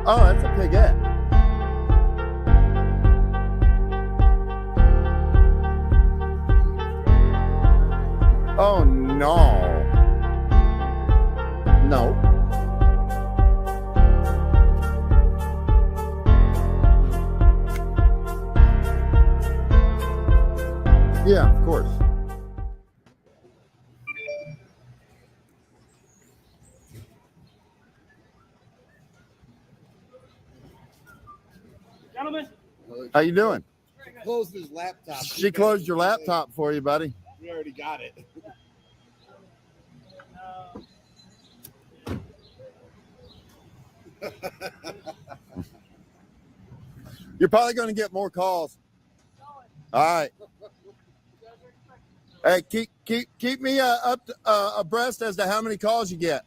Oh, that's a pigette. Oh, no. No. Yeah, of course. Gentlemen, How you doing? Closed his laptop. She closed your laptop for you, buddy. We already got it. You're probably going to get more calls. All right. Hey, keep me up to, abreast as to how many calls you get.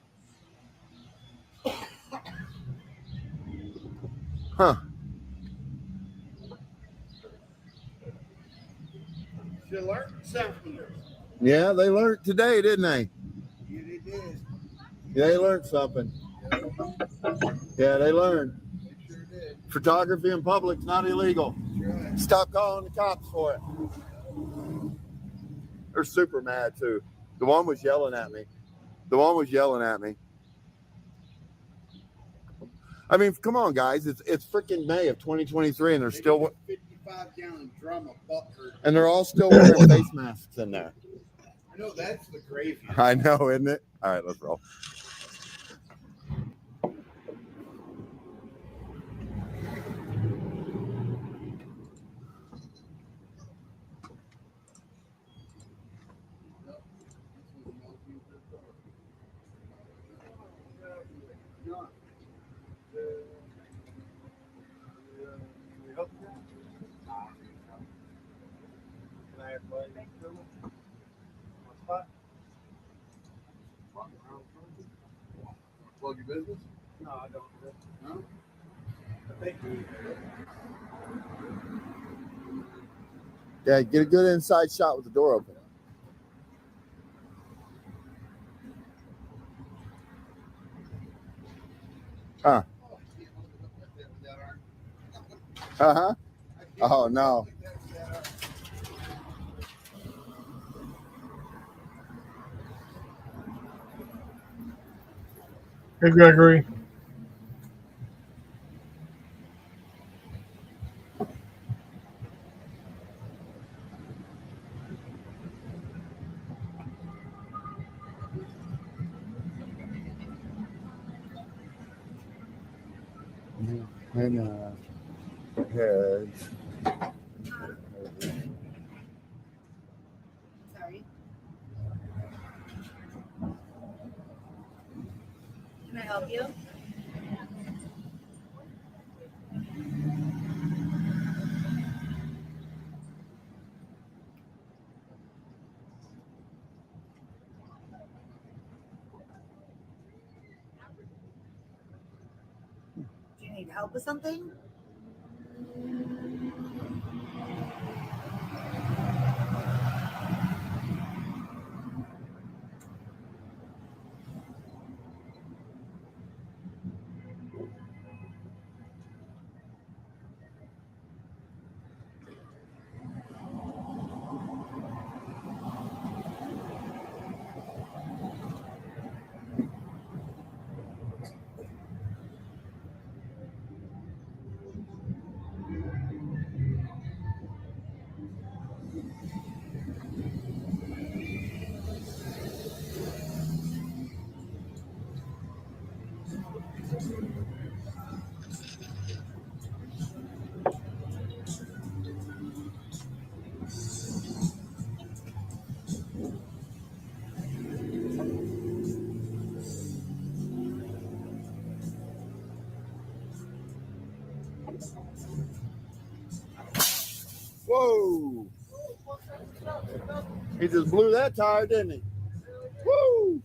Huh? She learned something. Yeah, they learned today, didn't they? Yeah, they did. Yeah, they learned something. Yeah, they learned. They sure did. Photography in public's not illegal. Right. Stop calling the cops for it. They're super mad too. The one was yelling at me. I mean, come on, guys. It's freaking May of 2023, and they're still 55-gallon drum of butt hurt. and they're all still wearing face masks in there. I know that's the gravy. I know, isn't it? All right, let's roll. Plug your business? no, I don't. No? Thank you. Yeah, get a good inside shot with the door open. Huh? Uh-huh. Oh, no. Hey, Gregory. And heads. Sorry. Can I help you? Do you need help with something? Whoa! He just blew that tire, didn't he? Woo!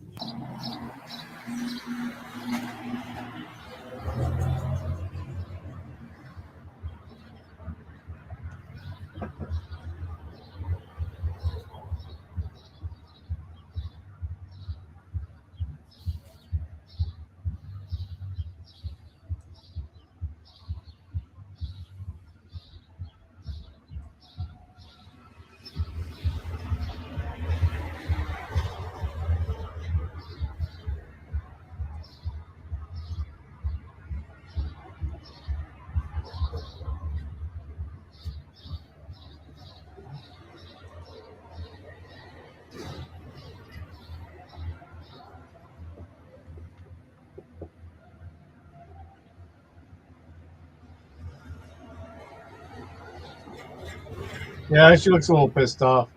Yeah, she looks a little pissed off.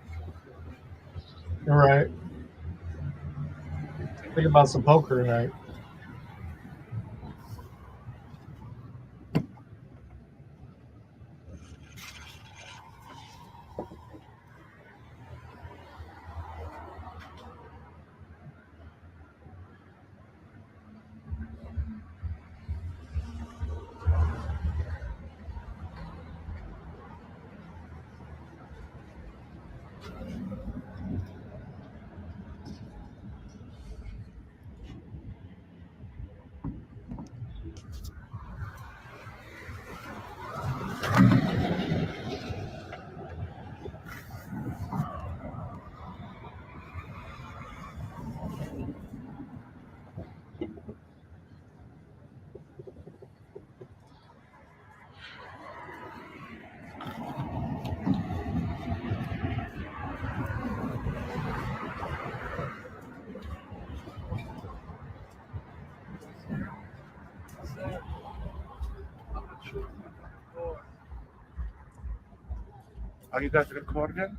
You're right. Think about some poker tonight. Are you guys recording?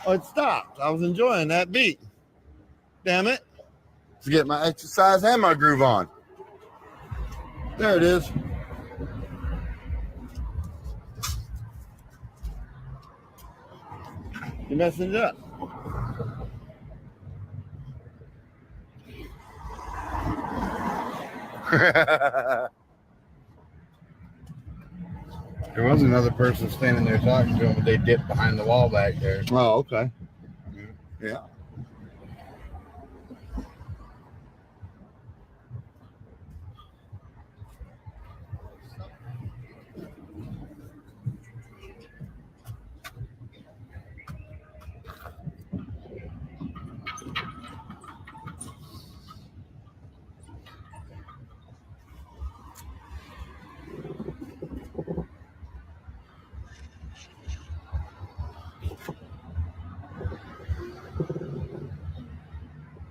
Oh, it stopped. I was enjoying that beat. Damn it. To get my exercise and my groove on. There it is. You messing it up. There was another person standing there talking to him, but they dipped behind the wall back there. Oh, okay. Yeah.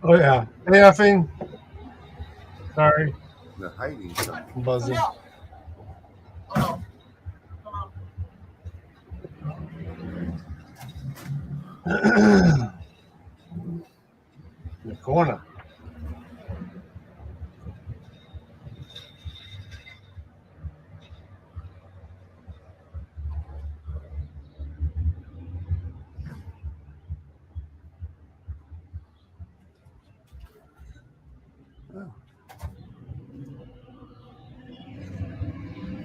Oh yeah. Hey, effing. Sorry, They're hiding something. I'm buzzing. In the corner.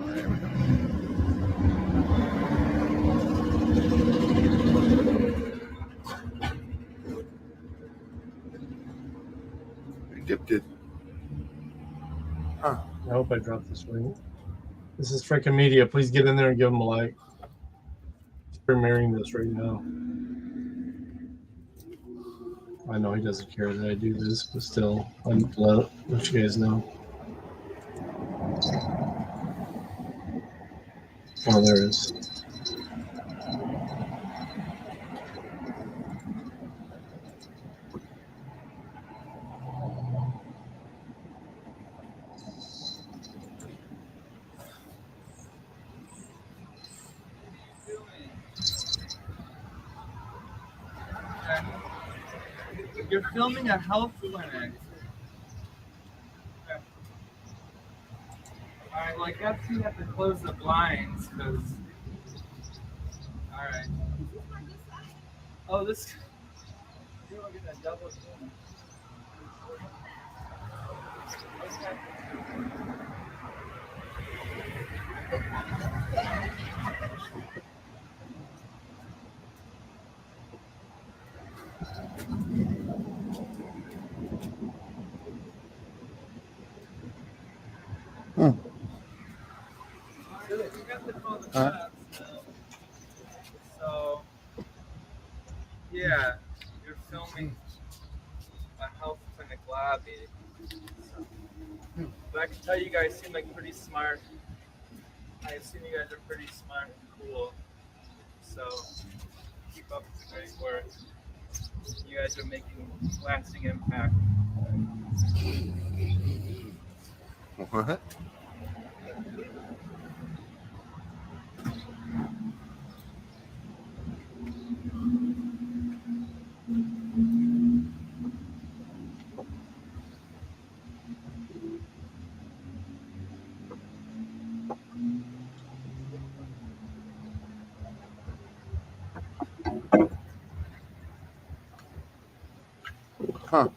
There we go. They dipped it. I hope I dropped this ring. This is freaking media. Please get in there and give them a like. He's premiering this right now. I know he doesn't care that I do this, but still, I'm let you guys know. Oh, there it is. You're filming a health clinic. Okay. Alright, well I guess you have to close the blinds because. Alright. Oh, this. You're looking at double. Okay. Huh. So you got the phone Huh? now. So, yeah, you're filming a health clinic lobby. So, but I can tell you guys seem like pretty smart. I assume you guys are pretty smart and cool. So, keep up the great work. You guys are making lasting impact. What? Huh.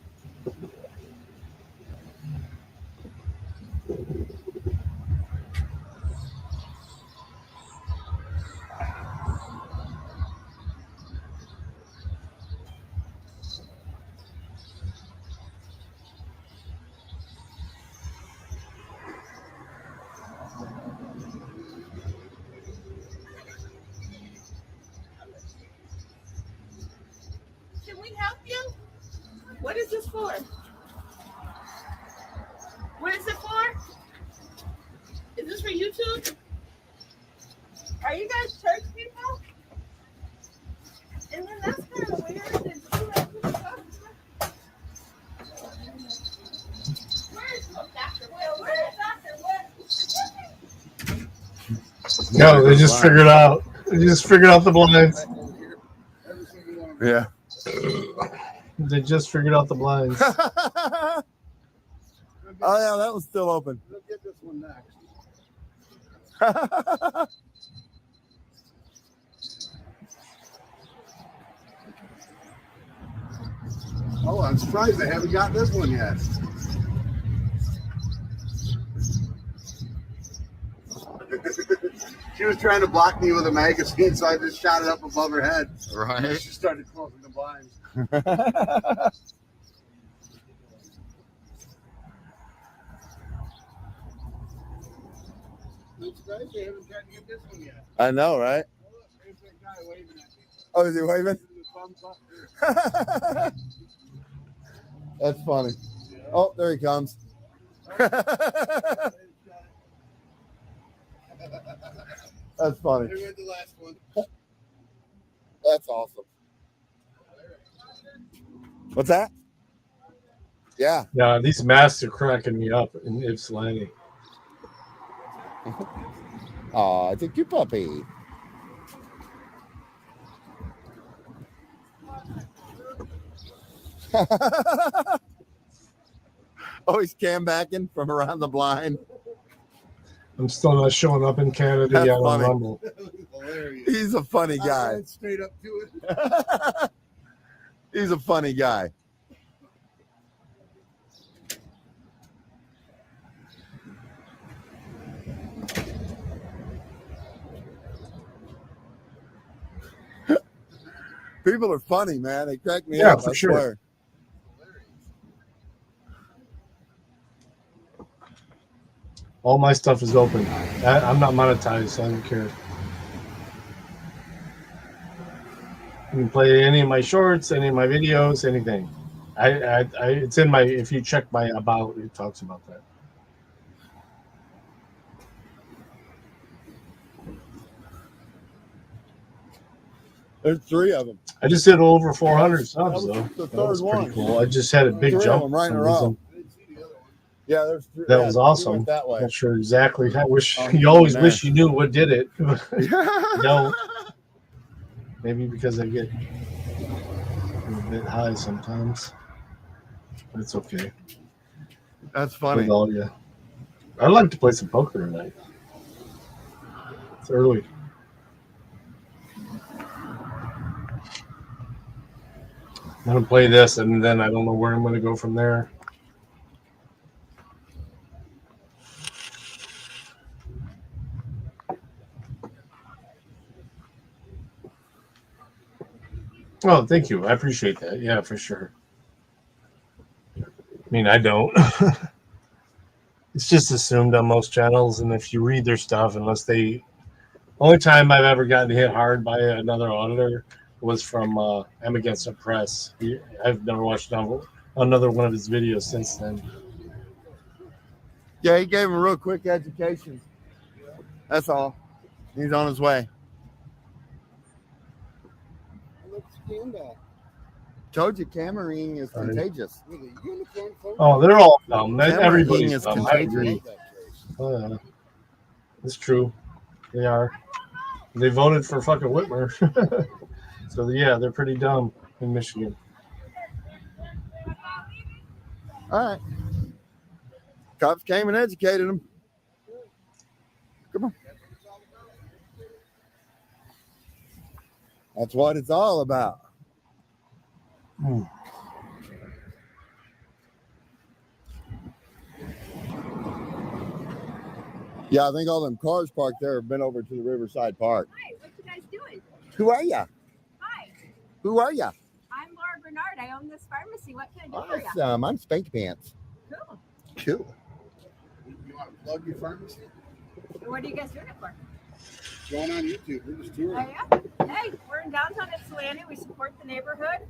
Can we help you? What is this for? What is it for? Is this for YouTube? Are you guys church people? And then that's kind of weird that you have people talking to. Where is Dr. Will? Where is Dr. Will? No, they just figured out. They just figured out the blinds. Yeah. They just figured out the blinds. Oh yeah, that one's still open. We'll get this one next. Oh, I'm surprised they haven't got this one yet. She was trying to block me with a magazine, so I just shot it up above her head. Right. She started closing the blinds. I'm surprised they haven't tried to get this one yet. I know, right? Oh, look, there's that guy waving at me. Oh, is he waving? Giving the thumbs up. That's funny. Oh, there he comes. That's funny. Here went the last one. That's awesome. What's that? Yeah. Yeah, these masks are cracking me up in Ypsilanti. Aw, it's a cute puppy. Oh, he's cam backing from around the blind. I'm still not showing up in Canada That's yet on funny. Rumble. Hilarious. He's a funny I guy. went straight up to it. He's a funny guy. People are funny, man. They crack me Yeah, up. for I sure. swear. All my stuff is open. I'm not monetized, so I don't care. You can play any of my shorts, any of my videos, anything. It's in my. If you check my about, it talks about that. There's 3 of them. I just hit over 400 subs, That though. was the That was third pretty one. cool. I just had a big 3 of jump. them for right in a some row. reason. I didn't see the other one. Yeah, there's 3. That yeah, was 3 awesome. went that way. Not sure exactly. I wish Oh, you always man. wish you knew what did it. Don't. Maybe because I get a bit high sometimes. But it's okay. That's funny. With all you. I'd like to play some poker tonight. It's early. I'm gonna play this, and then I don't know where I'm gonna go from there. Oh, thank you. I appreciate that. Yeah, for sure. I mean, I don't. It's just assumed on most channels, and if you read their stuff, unless they, only time I've ever gotten hit hard by another auditor was from I'm Against the Press. I've never watched another one of his videos since then. Yeah, he gave him a real quick education. That's all. He's on his way. Let's stand up. Told you, cameraing is Sorry. contagious. With a uniform phone? Oh, they're all dumb. Camera Everybody's is dumb. I contagious. agree. Love that choice. Oh, yeah. It's true. They are. They voted for fucking Whitmer. So, yeah, they're pretty dumb in Michigan. All right. Cops came and educated them. Come on. That's what it's all about. Yeah, I think all them cars parked there have been over to the Riverside Park. Hi, what you guys doing? Who are ya? Hi, Who are ya? I'm Laura Bernard. I own this pharmacy. What can I do for you? Awesome. I'm Spank Pants. Cool. Cool. You want to plug your pharmacy? What are you guys doing it for? Going on YouTube. We're just Oh, touring. yeah? Hey, we're in downtown Ypsilanti. We support the neighborhood.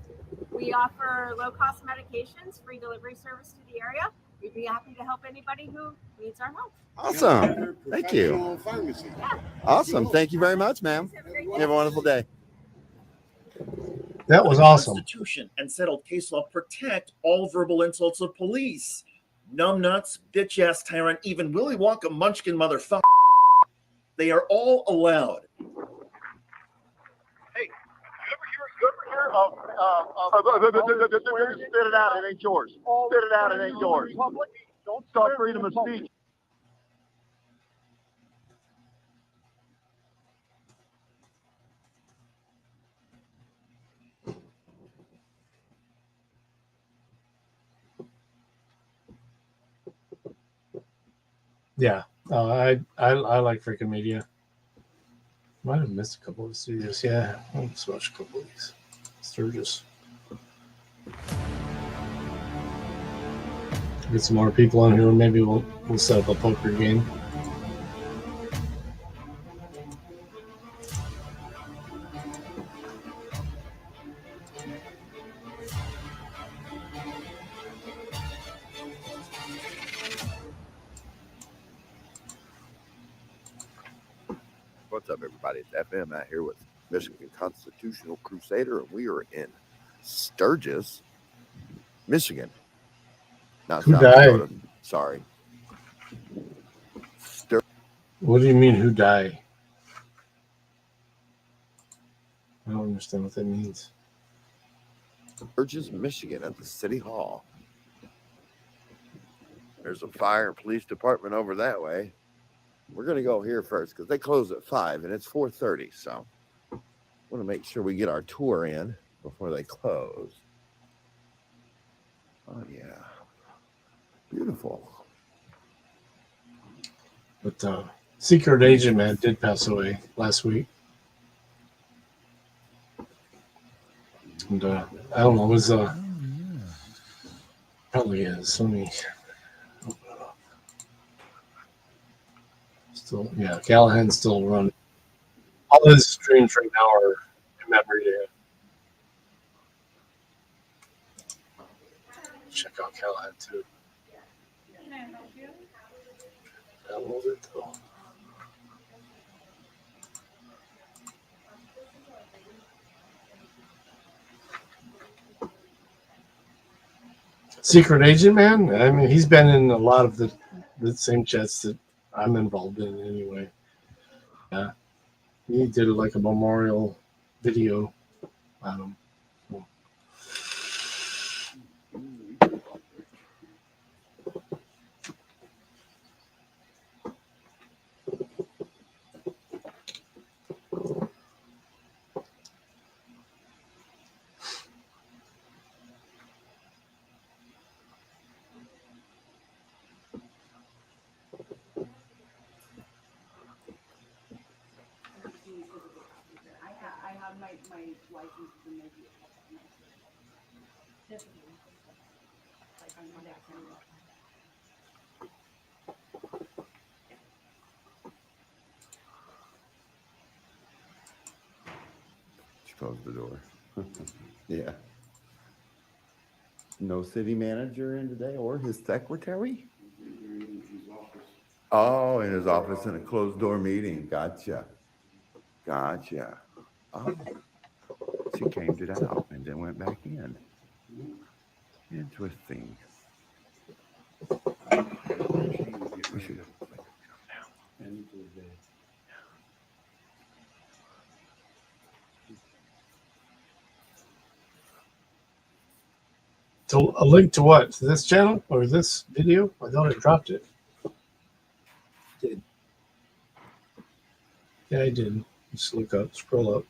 We offer low-cost medications, free delivery service to the area. We'd be happy to help anybody who needs our help. Awesome. Thank you. Professional Pharmacy. Awesome. Thank you very much, ma'am. Have a great You day. have a wonderful day. That was awesome. Constitution and settled case law protect all verbal insults of police. Numbnuts, bitch ass tyrant, even Willy Wonka munchkin motherfucker. They are all allowed. Spit it out, it ain't yours. Spit it out, it ain't yours. Don't start freedom of speech. Yeah. I like freaking media. Might have missed a couple of studios. Yeah. I'll just watch a couple of these. Sturgis. Get some more people on here. Maybe we'll set up a poker game. What's up, everybody? It's FM out here with Michigan Constitutional Crusader, and we are in Sturgis, Michigan. Not Who South died? Dakota. Sorry. What do you mean, who died? I don't understand what that means. Sturgis, Michigan, at the City Hall. There's a fire and police department over that way. We're going to go here first because they close at 5 and it's 4:30. So I want to make sure we get our tour in before they close. Oh, yeah. Beautiful. But Secret Agent Man did pass away last week. And I don't know, it was probably is. Let me open it up. Still, yeah, Callahan's still running. All his streams right now are in memory to him. Check out Callahan too. Download it though. Secret Agent Man? I mean, he's been in a lot of the same chats that I'm involved in anyway. Yeah. He did like a memorial video on him. So. I have my license in maybe like on my next one. She closed the door. Yeah. No city manager in today or his secretary? Oh, in his office in a closed door meeting. Gotcha. Oh. She came it out and then went back in. Interesting. We should So a link to what? To this channel or this video? I thought I dropped it. Did. Yeah, I did. Just look up, scroll up.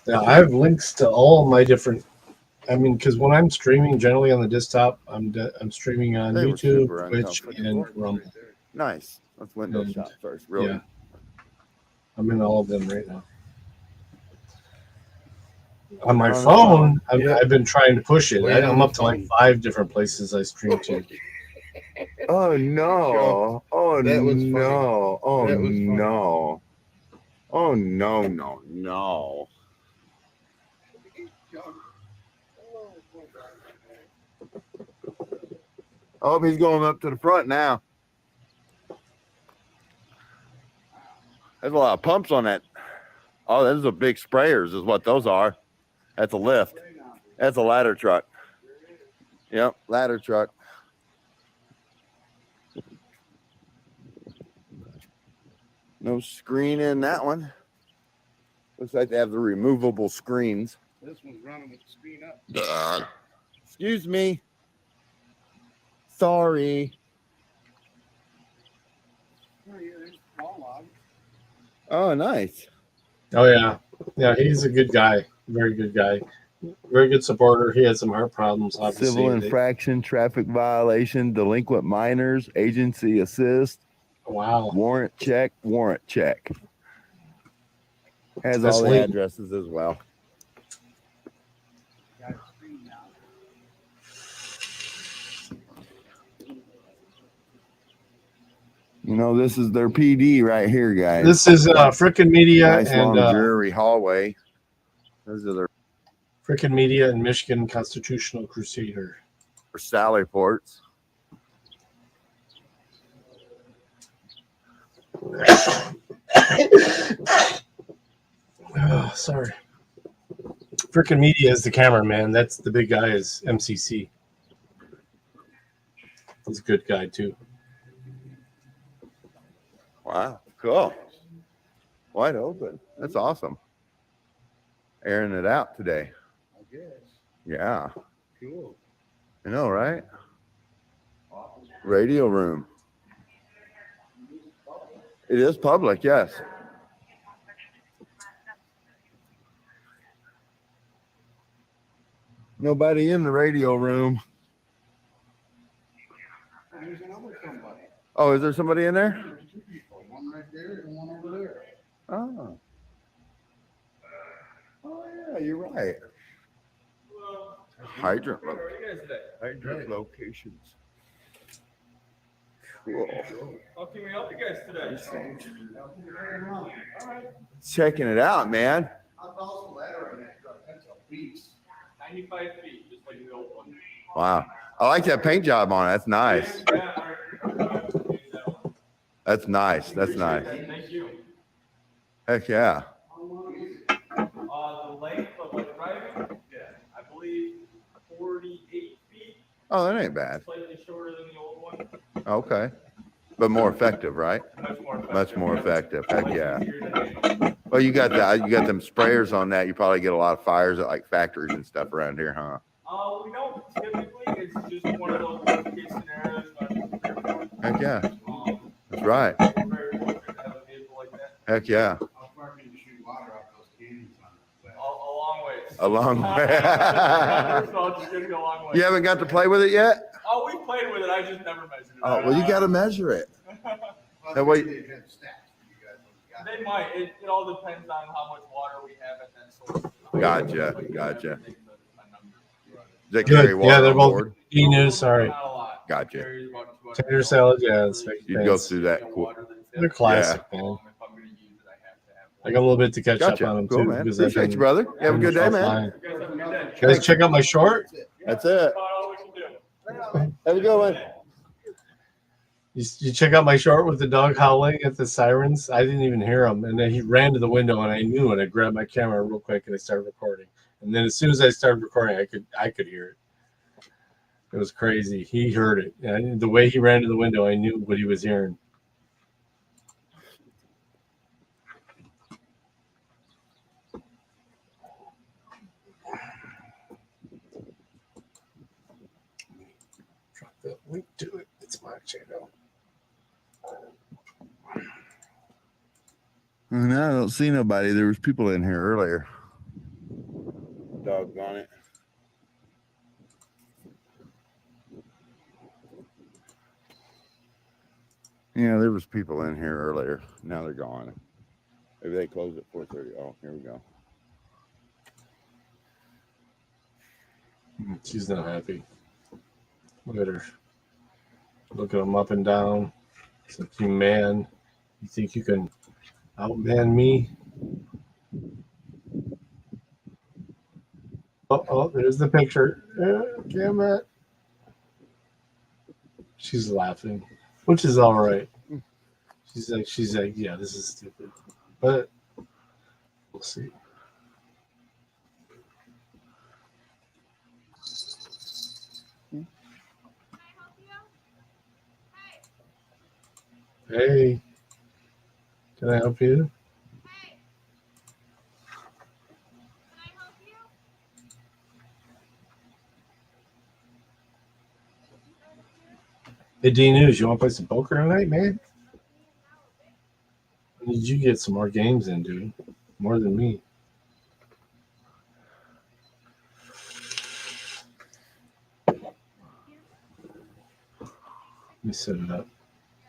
Yeah, I have links to all my different. I mean, because when I'm streaming, generally on the desktop, I'm streaming on They were YouTube, super Twitch, uncomfortable. and Rumble. Nice. Let's window And, shop first. Really? Yeah, I'm in all of them right now. On my phone, I've been trying to push it. I'm up to like 5 different places I stream to. Oh no! Oh That was funny. no! Oh That was funny. no! Oh no! No! No! Oh, he's going up to the front now. There's a lot of pumps on that. Oh, those are big sprayers, is what those are. That's a lift. That's a ladder truck. Yep, ladder truck. No screen in that one. Looks like they have the removable screens. This one's running with the screen up. Excuse me. Sorry. Oh, yeah, there's the ball log. Oh, nice. Oh yeah, yeah. He's a good guy. Very good guy. Very good supporter. He had some heart problems. Obviously. Civil infraction, traffic violation, delinquent minors, agency assist. Wow. Warrant check, warrant check. Has all the addresses as well. You know, this is their PD right here, guys. This is Frickin' Media nice and long dreary hallway. Those are their Frickin' Media and Michigan Constitutional Crusader. Sally ports. Oh, sorry. Frickin' Media is the cameraman. That's the big guy is MCC. He's a good guy too. Wow, cool. Wide open. That's awesome. Airing it out today. I guess. Yeah. Cool. I know, right? Radio room. It is public, yes. Nobody in the radio room. There's another somebody. Oh, is there somebody in there? There's 2 people. One right there and one over there. Oh. Oh, yeah, you're right. Hydrant, How are you guys today? hydrant locations. Cool. How can we help you guys today? All right. Checking it out, man. How tall's the ladder on that truck? That's a beast. 95 feet, just like the old one. Wow. I like that paint job on it. That's nice. Yeah, all right. That's nice. That's nice. Thank you. Heck yeah. The length of like driving, I believe 48 feet, Oh, that ain't bad. slightly shorter than the old one. Okay. But more effective, right? Much more effective. Much more effective. Heck Much yeah. easier to handle. Well, you got that. You got them sprayers on that. You probably get a lot of fires at like factories and stuff around here, huh? We don't typically. It's just one of those worst case scenarios. Heck yeah. That's right. We're very fortunate to have a vehicle like that. Heck yeah. How far can you shoot water off those cannons on that? A long ways. A long way. So it's gonna go a long way. You haven't got to play with it yet? Oh, we played with it. I just never measured it. Oh, well, you got to measure it. That way- They have stats for you guys when you got They might. It all depends on how much water we have at that source. Gotcha, But you gotcha. have to take a number. Does it carry Good. water Yeah, they're on both board? E-News. Sorry. Not a lot. Gotcha. It carries about 200 Tater salad. Yeah, that's fake You'd go fans. through that quick. They're classic, man. If I'm gonna use it, I have to have I got a little bit to catch up Gotcha. on them Cool, too. man. because I've Appreciate been you, brother. You have a good day, man. offline. You guys have a good day. Guys, check out my short. That's it. That's all we can do. Have a good one. You check out my short with the dog howling at the sirens. I didn't even hear him, and then he ran to the window, and I knew, and I grabbed my camera real quick, and I started recording. And then as soon as I started recording, I could hear it. It was crazy. He heard it, and the way he ran to the window, I knew what he was hearing. Drop the link to it. It's my channel. No, I don't see nobody. There was people in here earlier. Doggone it. Yeah, there was people in here earlier. Now they're gone. Maybe they closed at 4:30. Oh, here we go. She's not happy. Look at her. Look at him up and down. It's like, you man. You think you can outman me? Oh, there's the picture. Damn it. She's laughing, which is all right. She's like, yeah, this is stupid. But we'll see. Hey, can I help you? Hey, D News, you want to play some poker tonight, man? I need you to get some more games in, dude. More than me. Let me set it up.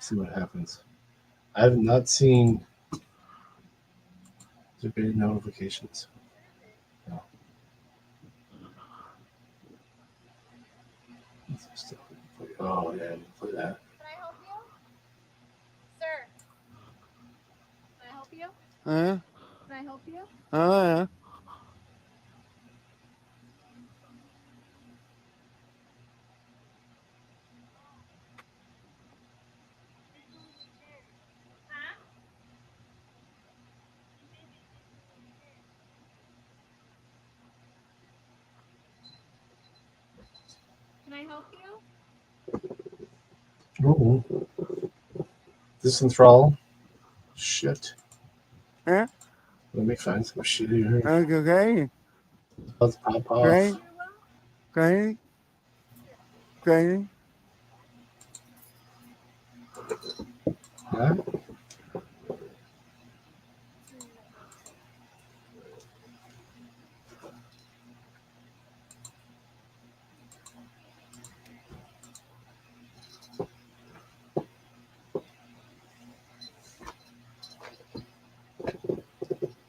See what happens. I have not seen debate notifications. No. Oh, yeah, I didn't play that. Can I help you? Sir. Can I help you? Huh? Can I help you? Oh, yeah. Can I help you? Oh, disenthrall. Shit. Huh? Let me find some shit here. Okay. Let's pop off. Great. Great. Great. Yeah.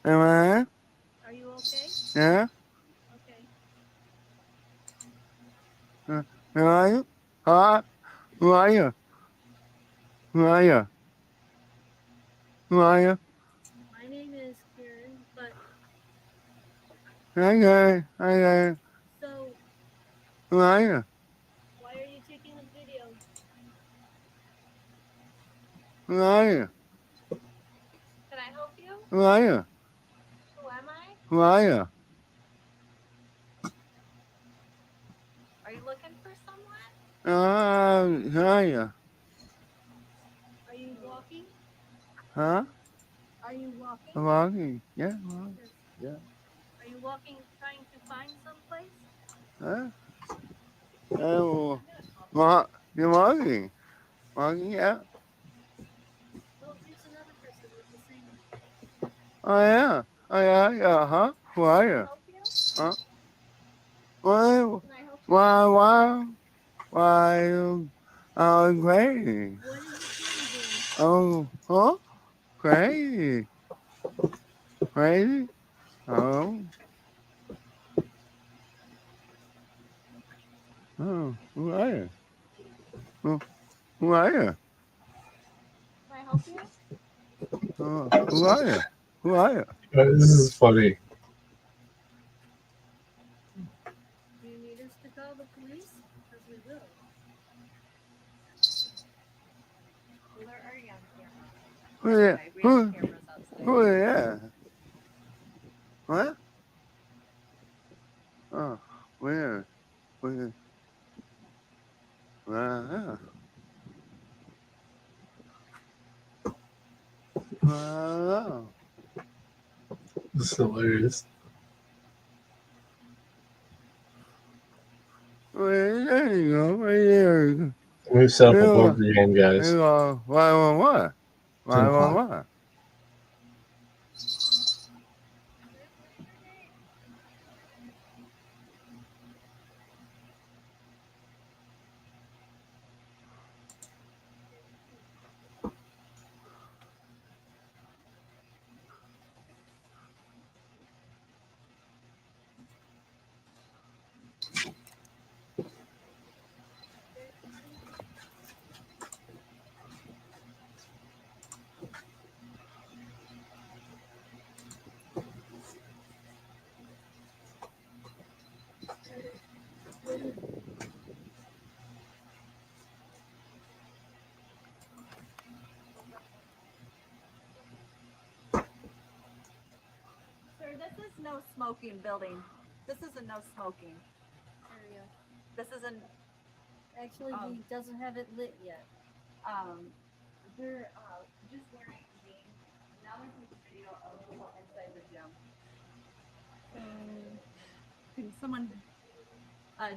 Am I? Are you okay? Yeah? Okay. Who are you? Huh? Who are you? Who are you? Who are you? My name is Karen, but Okay. Okay. so Who are you? why are you taking a video? Who are you? Can I help you? Who are you? Who am I? Who are you? Are you looking for someone? Who are you? Are you walking? Huh? Are you walking? I'm walking. Yeah. Walking. Yeah. Are you walking trying to find someplace? Huh? Oh, you're walking. Walking, yeah. Well, here's another person with the same. Oh, yeah. Oh, yeah, yeah, huh? Who are Can I you? help you? Huh? Why? Can I help you? Why, oh, crazy. What is this lady Oh, huh? Crazy. Crazy? Oh. Oh, who are you? Who are you? doing? Can I help you? Oh, who are you? Who are you? This is funny. Do you need us to call the police? Because we will. Where? Anyway, we have Who? cameras outside. Who? Yeah. What? Oh, where? Where? Wow. Wow. This is hilarious. There you go. Right there. We set up a Yeah. board game, guys. Why on what? Why on what? Sir, this is no smoking building. This is a no smoking. area. This is an Actually, he doesn't have it lit yet. they're just wearing jeans. Now there's a video of people inside the gym. Can someone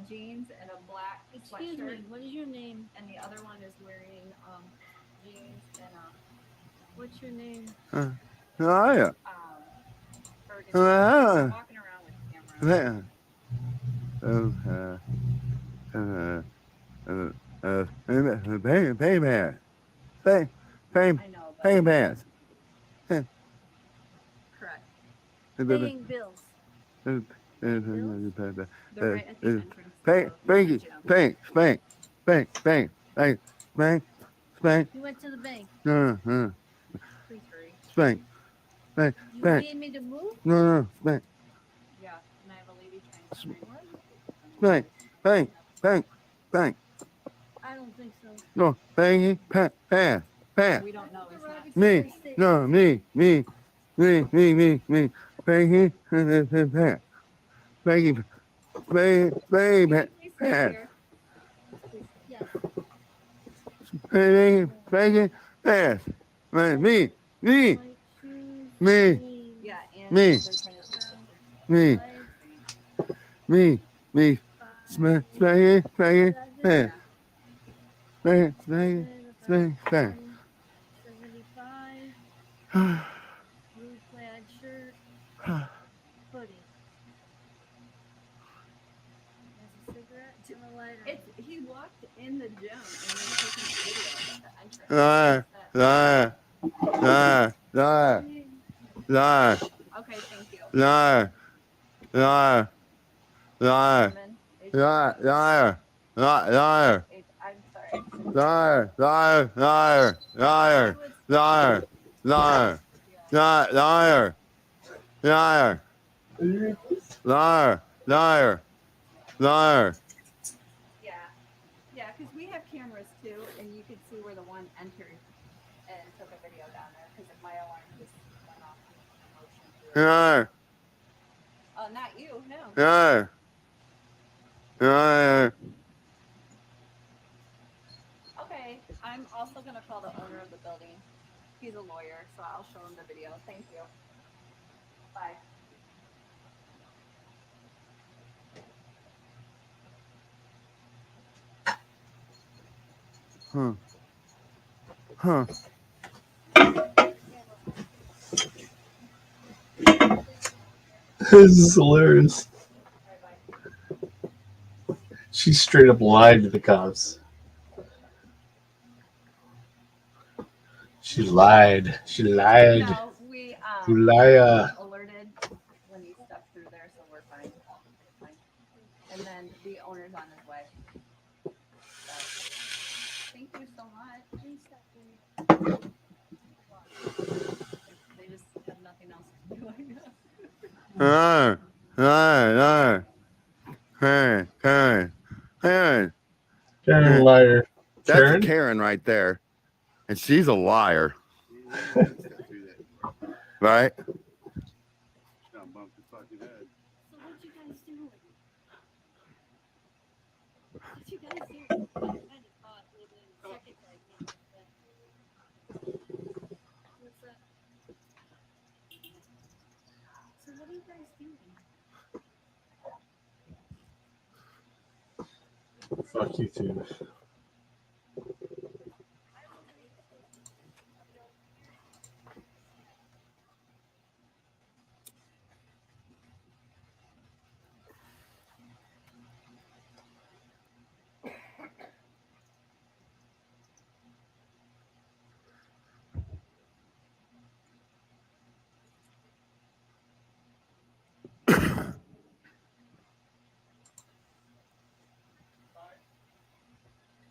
jeans and a black Excuse sweatshirt, me, what is your name? and the other one is wearing jeans and What's your name? Yeah. burgundy. They're walking around with cameras. Pay man. Pay I know, but man. correct. Paying bills. They're right at the entrance. Pay, of thank the you, gym. thanks, spank, You went to the bank. Please hurry. spank, You Bank. need me to move? no, spank, Yeah, and I have a lady trying to What? spank, I don't think so. no, bang, pass, We don't know. It's not. me, no, me, bang, pass, bang, Please stay pass. here. Yes. Bang, pass, me, White shoes. Me. green, Yeah, and Me. they're trying to- me, white, me, five, bang, seven, pass, bang, 75, 75, blue plaid shirt, hoodie. Has a cigarette and a lighter. He walked in the gym and they're taking a video at the entrance. Okay, thank you. liar, Woman, liar, I'm sorry. Yeah, because we have cameras too, and you could see where the one entered and took a video down there because my alarm just went off in motion. Oh, not you, no. Okay, I'm also gonna call the owner of the building. He's a lawyer, so I'll show him the video. Thank you. Bye. This is hilarious. She straight up lied to the cops. She lied. No, we You liar. alerted when he stepped through there, so we're fine. Fine. And then the owner's on his way. So, thank you so much. They just have nothing else to do, I guess. Karen liar. That's Karen? a Karen right there, and she's a liar. Right? So what you guys doing? What you guys doing? I kind of thought maybe in the second tag team, but what's that? So what are you guys doing? Fuck you too.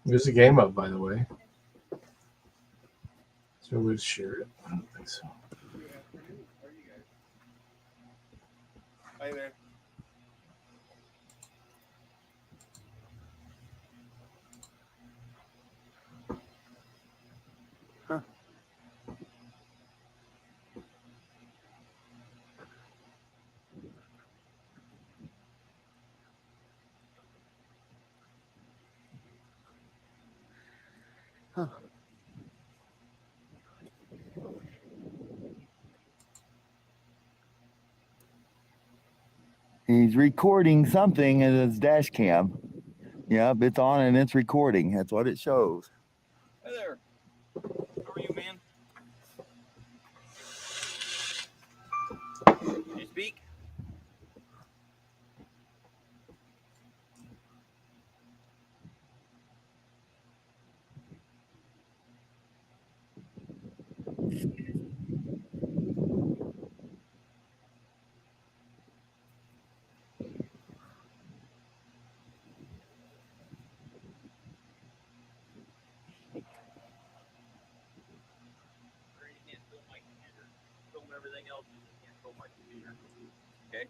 There's a game up, by the way. So we'd share it. I don't think so. Hi there. He's recording something in his dash cam. Yep, it's on and it's recording. That's what it shows. Hey there. How are you, man? Can you speak? Everything else, you just can't film my computer. Okay?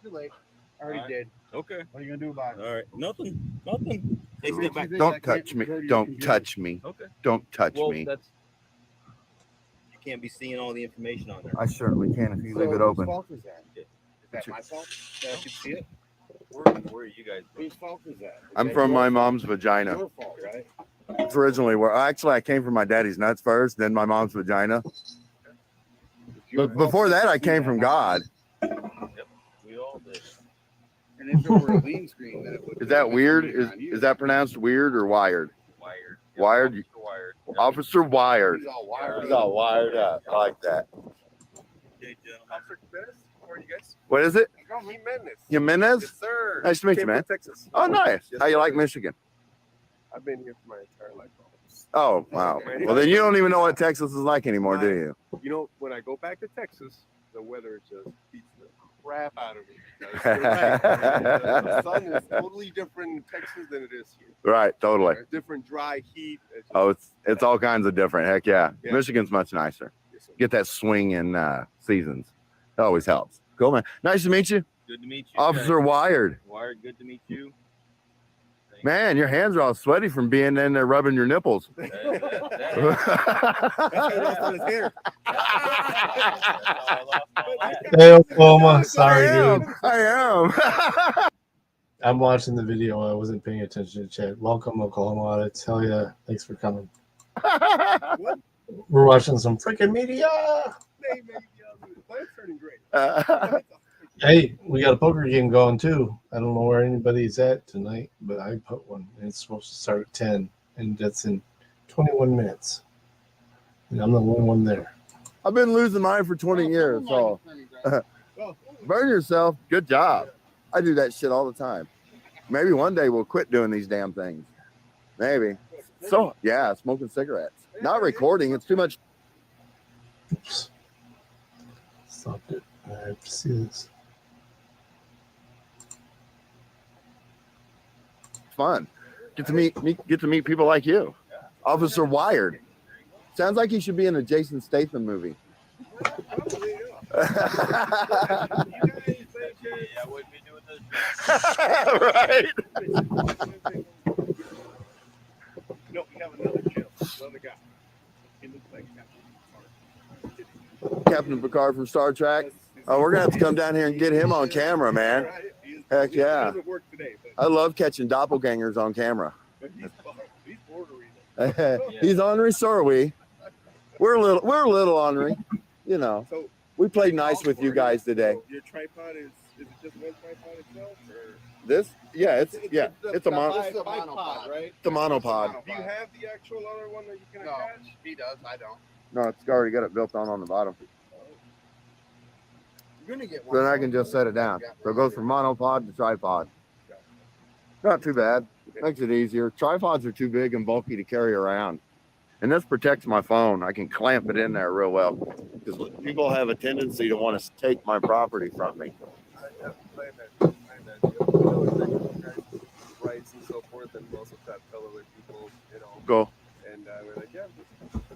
Too late. I already did. Okay. What are you gonna do about it? All right. Nothing. Hey, step back. Don't touch me. Don't touch me. Okay. Don't touch Well, me. that's you can't be seeing all the information on there. I certainly can if you leave it Whose open. fault is that? Is that my fault? That I should see it? Where are you guys? Whose fault is that? Is I'm that from your my fault? mom's vagina. Your fault, right? It's originally where actually I came from my daddy's nuts first, then my mom's vagina. But before that, I came from God. Yep. We all did. And if it were a lean screen, then it would. Is that weird? Is that pronounced weird or wired? Wired. Wired? Officer Wired. Officer Wired. He's all wired. He's all wired up. I like that. Hey, gentlemen. Officer Jimenez, how are you guys? What is it? Jimenez. Jimenez? Yes, sir. Nice to meet you, Came man. from Texas. Oh, nice. Yes, How you sir. like Michigan? I've been here for my entire life. Oh, wow. Well, then you don't even know what Texas is like anymore, do you? You know, when I go back to Texas, the weather just beats the crap out of me. Because you're right. The sun is totally different in Texas than it is here. Right, totally. There's different dry heat. It's just- Oh, it's all kinds of different. Heck yeah. Yeah. Michigan's much nicer. Yes, sir. Get that swing in seasons. It always helps. Cool, man. Nice to meet you. Good to meet you. Officer Wired. Wired, good to meet you. Thank Man, your hands are all sweaty from being in there rubbing your nipples. you. That's how he lost all his hair. Hey, Oklahoma. Sorry, dude. I am. I'm watching the video. I wasn't paying attention to chat. Welcome, Oklahoma audits. Hell yeah. Thanks for coming. We're watching some freaking media. Hey, man, mine's turning great. Hey, we got a poker game going too. I don't know where anybody's at tonight, but I put one. And it's supposed to start at 10, and that's in 21 minutes. And I'm the only one there. I've been losing mine for 20 years. So burn yourself. Good job. I do that shit all the time. Maybe one day we'll quit doing these damn things. Maybe. So yeah, smoking cigarettes. Not recording. It's too much. Oops. Stopped it. I have to see this. Fun. Get to meet people like you. Officer Wired. Sounds like he should be in a Jason Statham movie. Yeah, I wouldn't be doing this. Right. No, we have another chill, another guy. He looks like Captain Captain Picard from Star Trek. Oh, we're gonna have to come down here and get him on camera, man. Heck It yeah. doesn't work today, I love catching doppelgangers on camera. but he's bordering. He's ornery, so are we. We're a little ornery, you know. So We played nice with you guys today. your tripod is it just one tripod itself, or This, yeah, it's a mono. It's a monopod, right? It's a monopod. do you have the actual other one that you can attach? He does. I don't. No, it's already got it built on the bottom. You're gonna get one. Then I can just set it down. So it goes from monopod to tripod. Not too bad. Makes it easier. Tripods are too big and bulky to carry around. And this protects my phone. I can clamp it in there real well. Because people have a tendency to want to take my property from me. Rights and so forth, and we also try to tell other people, you know. Go. And we're like, yeah,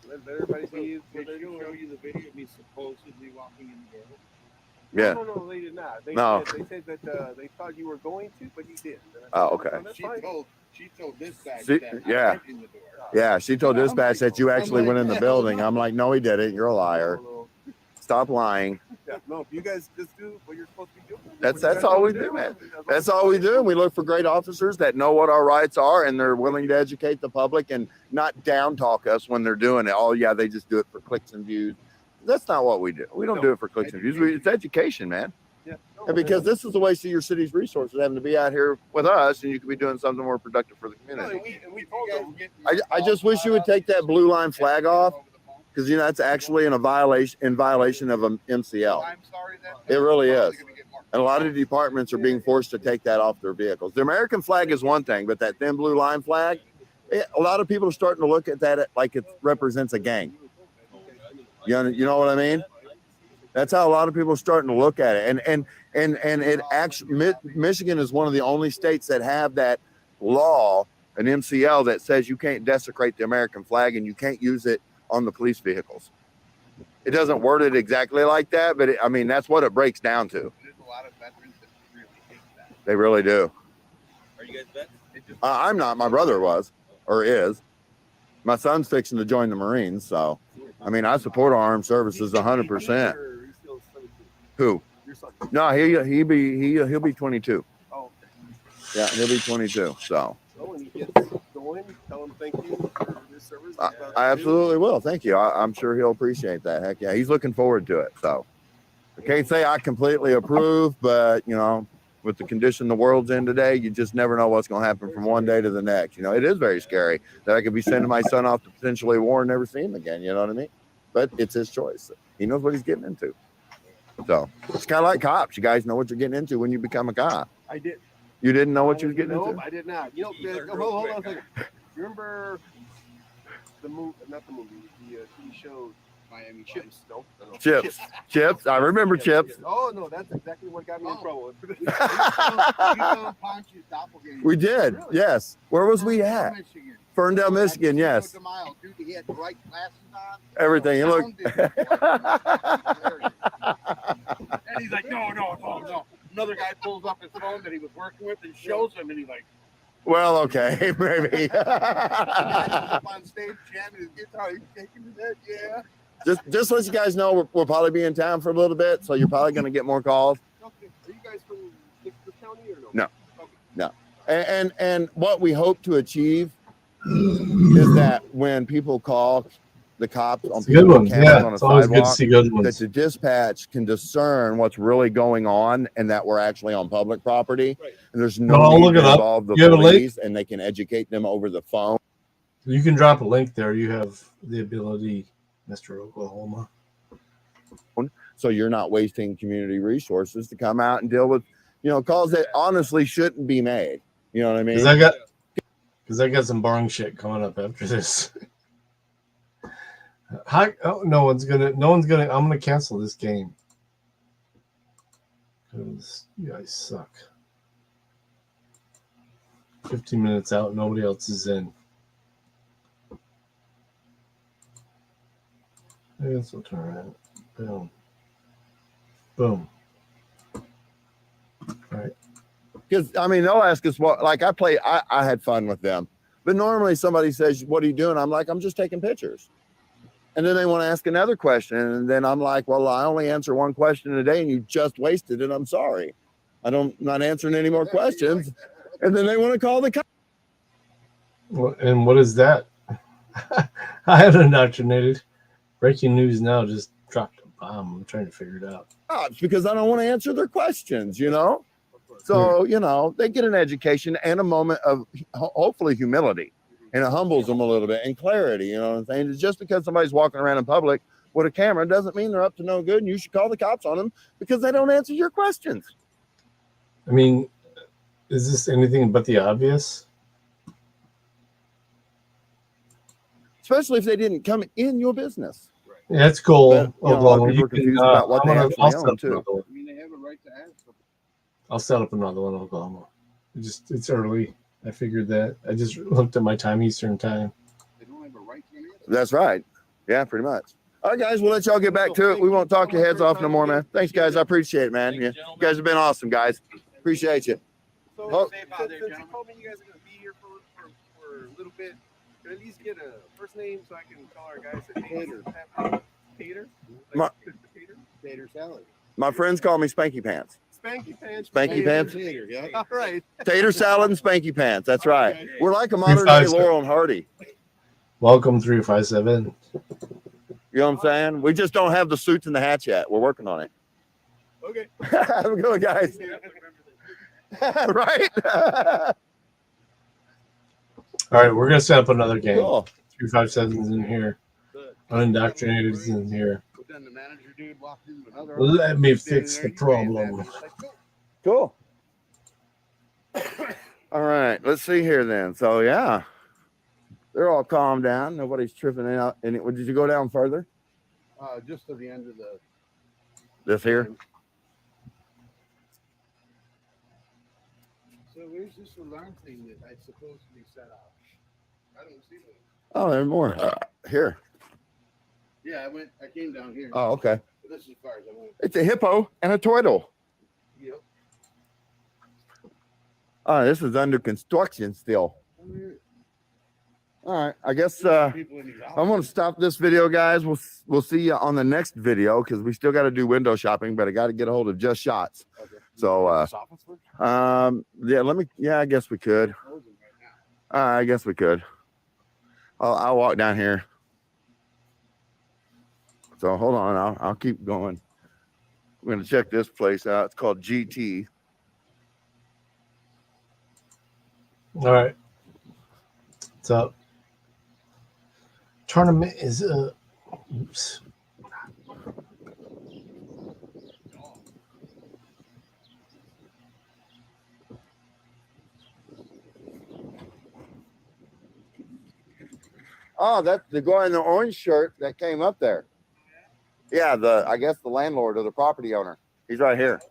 let everybody be. Did they show you the video of me supposedly walking in the door? Yeah. No, they did not. They No. said that they thought you were going to, but you didn't. Oh, okay. That's fine. She told dispatch See, that yeah. I went in the door. Yeah, she told dispatch that you actually went in the building. I'm like, no, he didn't. You're a liar. Stop lying. Yeah, no, if you guys just do what you're supposed to be doing. That's all we do, man. That's all we do. We look for great officers that know what our rights are and they're willing to educate the public and not down talk us when they're doing it. Oh yeah, they just do it for clicks and views. That's not what we do. We don't do it for clicks and views. It's education, man. Yeah. And because this is a waste of your city's resources, having to be out here with us, and you could be doing something more productive for the community. We told them. I just wish you would take that blue line flag off, because you know that's actually in violation of an MCL. I'm sorry that It really is. And a lot of departments are being forced to take that off their vehicles. The American flag is one thing, but that thin blue line flag, a lot of people are starting to look at that like it represents a gang. You know what I mean? That's how a lot of people are starting to look at it. And it actually, Michigan is one of the only states that have that law, an MCL, that says you can't desecrate the American flag and you can't use it on the police vehicles. It doesn't word it exactly like that, but I mean, that's what it breaks down to. There's a lot of veterans that really hate that. They really do. Are you guys vets? I'm not. My brother was, or is. My son's fixing to join the Marines, so I mean, I support our armed services 100%. Who? Your son. No, he'll be 22. Oh, okay. Yeah, he'll be 22. So So when he gets going, tell him thank you for his service. I absolutely will. Thank you. I'm sure he'll appreciate that. Heck yeah, he's looking forward to it. So I can't say I completely approve, but you know, with the condition the world's in today, you just never know what's going to happen from one day to the next. You know, it is very scary that I could be sending my son off to potentially war and never see him again. You know what I mean? But it's his choice. He knows what he's getting into. So it's kind of like cops. You guys know what you're getting into when you become a cop. I did. You didn't know what you was getting Nope, into? I did not. You know, hold on a second. You remember the movie? Not the movie. The TV show Miami Chips. No. Chips. I remember Chips. Oh no, that's exactly what got me in trouble. You found Ponch's doppelganger. We did. Yes. Where was we at? Michigan. Ferndale, Michigan. Yes. Dude, he had the right glasses on. Everything. He looked. And he's like, no. Another guy pulls up his phone that he was working with and shows him, and he's like, Well, okay, maybe. up on stage jamming his guitar. He's taking his head, yeah. Just let you guys know we'll probably be in town for a little bit, so you're probably going to get more calls. Okay. Are you guys from Dixon County or no? No. And what we hope to achieve is that when people call the cops on It's a good people one. camping Yeah, on a it's always good to sidewalk, see good that ones. the dispatch can discern what's really going on and that we're actually on public property. Right. And there's No, no I'll need look to it up. involve the You have a link? police, and they can educate them over the phone. You can drop a link there. You have the ability, Mr. Oklahoma. So you're not wasting community resources to come out and deal with, calls that honestly shouldn't be made. You know what I mean? Because I got some boring shit coming up after this. No one's gonna. I'm gonna cancel this game. Because you guys suck. 15 minutes out, nobody else is in. I guess we'll turn around. Boom. Boom. All right. Because they'll ask us what, like I had fun with them, but normally somebody says, "What are you doing?" I'm like, "I'm just taking pictures." And then they want to ask another question. And then I'm like, well, I only answer one question a day and you just wasted it. I'm sorry. Not answering any more questions. And then they want to call the cops. And what is that? I have indoctrinated. Breaking news now, just dropped a bomb. I'm trying to figure it out. Oh, it's because I don't want to answer their questions, you know? So, you know, they get an education and a moment of hopefully humility. And it humbles them a little bit and clarity, you know what I'm saying? Just because somebody's walking around in public with a camera doesn't mean they're up to no good, and you should call the cops on them because they don't answer your questions. I mean, is this anything but the obvious? Especially if they didn't come in your business. Yeah, that's cool. But, you know, a lot of people are confused about what they actually own, too. I mean, they have a right to ask them. I'll set up another one in Oklahoma. It's early. I figured that. I just looked at my time, Eastern time. They don't have a right to an answer. That's right. Yeah, pretty much. All right, guys, we'll let y'all get back to it. We won't talk your heads off no more, man. Thanks, guys. I appreciate it, man. Yeah, you guys have been awesome, guys. Appreciate you. So, Oh. since you told me you guys are going to be here for a little bit, can I at least get a first name so I can tell our guys that Tater? Tater salad. My friends call me Spanky Pants. Spanky Pants. Spanky Pants. Tater, yeah. All right. Tater salad and Spanky Pants. That's right. Okay. We're like a modern day 357. Laurel and Hardy. Welcome 357. You know what I'm saying? We just don't have the suits and the hats yet. We're working on it. Okay. Have a good one, guys. Right? All right, we're gonna set up another game. Cool. 357's in here. Unindoctrinated's in here. But then the manager dude walked into another. Let me office, fix the standing there, problem. he's like, "Go." Cool. All right. Let's see here then. So, yeah. They're all calmed down. Nobody's tripping out. And did you go down further? Just to the end of the. This here? So where's this alarm thing that I supposed to be set off? I don't see them. Oh, there's more. Here. Yeah, I came down here. Oh, okay. This is as far as I went. It's a hippo and a turtle. Yep. Oh, this is under construction still. All right. I guess People in these I'm going to stop this video, guys. We'll see you on the next video because we still got to do window shopping, but I got to get a hold of Just Shots. Okay. So, Yeah, I guess we could. I guess we could. I'll walk down here. So hold on. I'll keep going. We're going to check this place out. It's called GT. All right. What's up? Tournament is oops. Oh, that's the guy in the orange shirt that came up there. Yeah, I guess the landlord or the property owner. He's right here.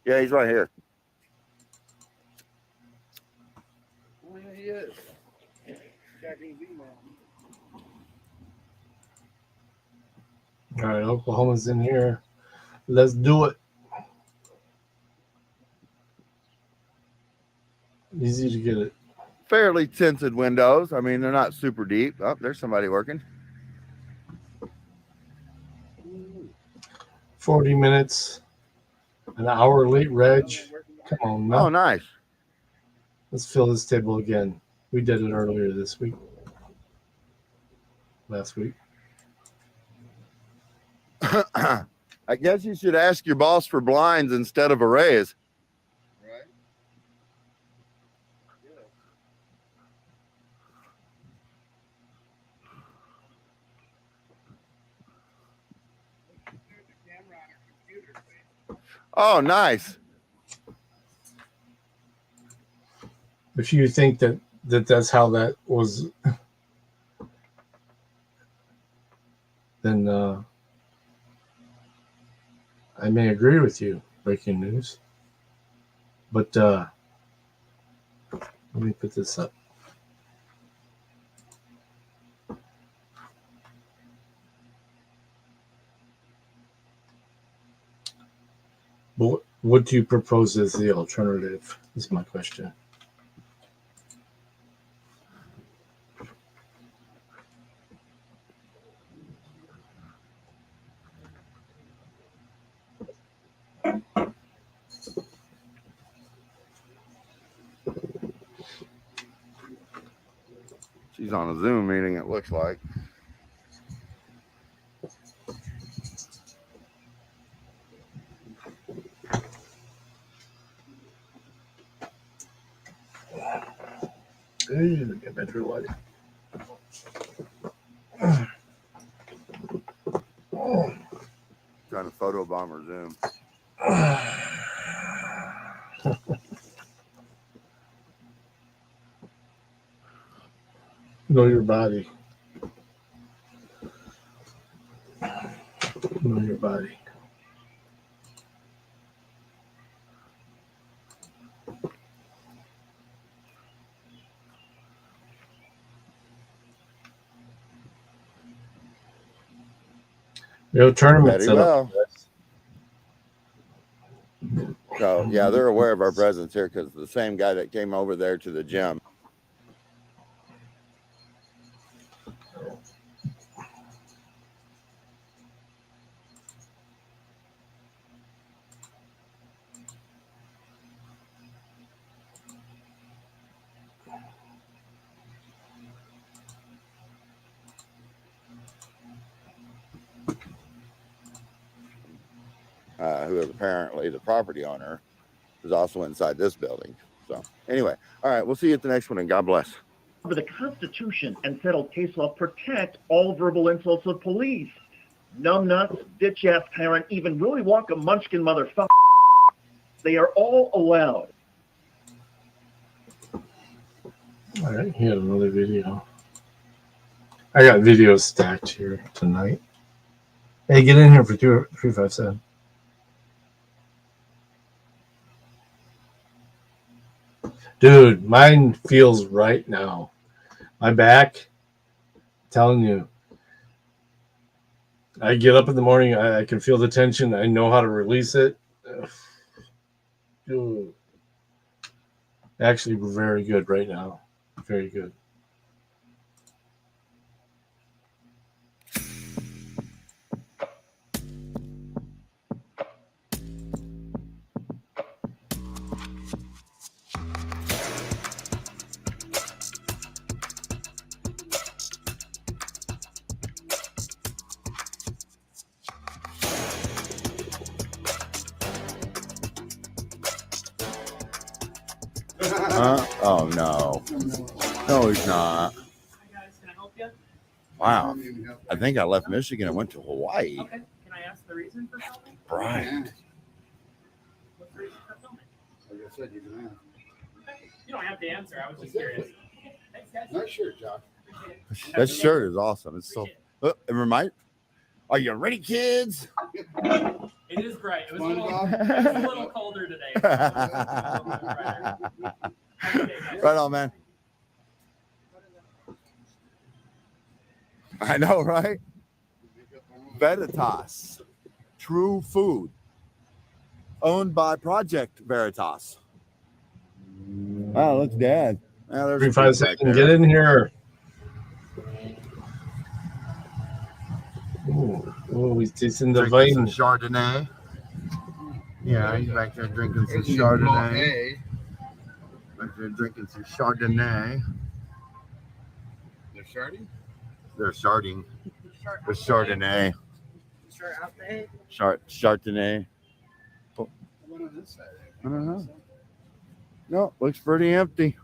Yeah, he's right here. Oh, yeah, he is. Checking his email. All right, Oklahoma's in here. Let's do it. Easy to get it. Fairly tinted windows. I mean, they're not super deep. Oh, there's somebody working. 40 minutes. An hour late, Reg. Come on, Oh, now. nice. Let's fill this table again. We did it earlier this week. Last week. I guess you should ask your boss for blinds instead of a raise. Right? Oh, nice. If you think that's how that was, then I may agree with you. Breaking news. But let me put this up. But what do you propose as the alternative? Is my question. She's on a Zoom meeting, it looks like. Hey, get better light. Trying to photobomb her Zoom. Know your body. Know your body. No tournament Very set well. up. So yeah, they're aware of our presence here because the same guy that came over there to the gym. Who is apparently the property owner, is also inside this building. So anyway, all right, we'll see you at the next one, and God bless. The Constitution and settled case law protect all verbal insults of police. Numbnuts, bitch-ass tyrant, even Willy Wonka munchkin motherfucker. They are all allowed. All right, he had another video. I got videos stacked here tonight. Hey, get in here for 357. Dude, mine feels right now. My back, I'm telling you. I get up in the morning, I can feel the tension. I know how to release it. Dude. Actually, we're very good right now. Very good. Oh no. No, he's not. Hi guys, can I help you? Wow. I think I left Michigan and went to Hawaii. Okay. Can I ask the reason for filming? Right. What's the reason for filming? Like I said, you can ask. Okay. You don't have to answer. I was just curious. Thanks, guys. Nice shirt, Josh. Appreciate it. That shirt is awesome. It's so. It remind. Are you ready, kids? It is bright. It was, SpongeBob? a little colder today. Right on, man. I know, right? Veritas, True Food, owned by Project Veritas. Wow, looks dead. Yeah, there's 357, get in here. Oh, he's tasting the drinking some vine. Chardonnay. Yeah, he's back there drinking some Chardonnay. Back there drinking some Chardonnay. They're sharding? They're sharding. The Chardonnay. Chardonnay. What on this side? I don't know. No, looks pretty empty.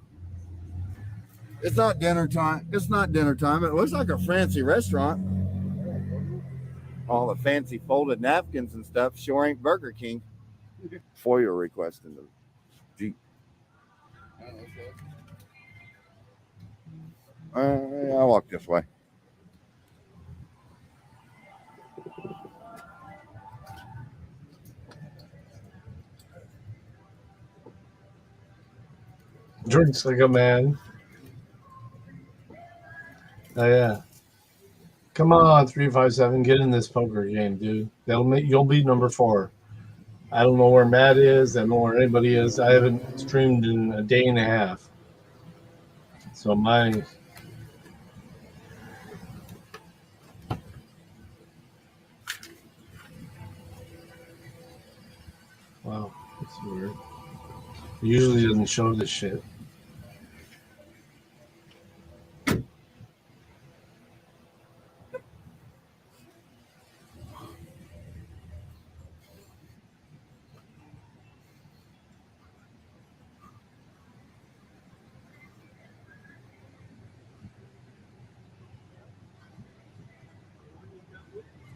It's not dinner time. It's not dinner time. It looks like a fancy restaurant. All the fancy folded napkins and stuff sure ain't Burger King. FOIA request in the Jeep. I'll walk this way. Drinks like a man. Oh yeah. Come on, 357, get in this poker game, dude. You'll be number 4. I don't know where Matt is. I don't know where anybody is. I haven't streamed in a day and a half. So my wow, that's weird. It usually doesn't show this shit.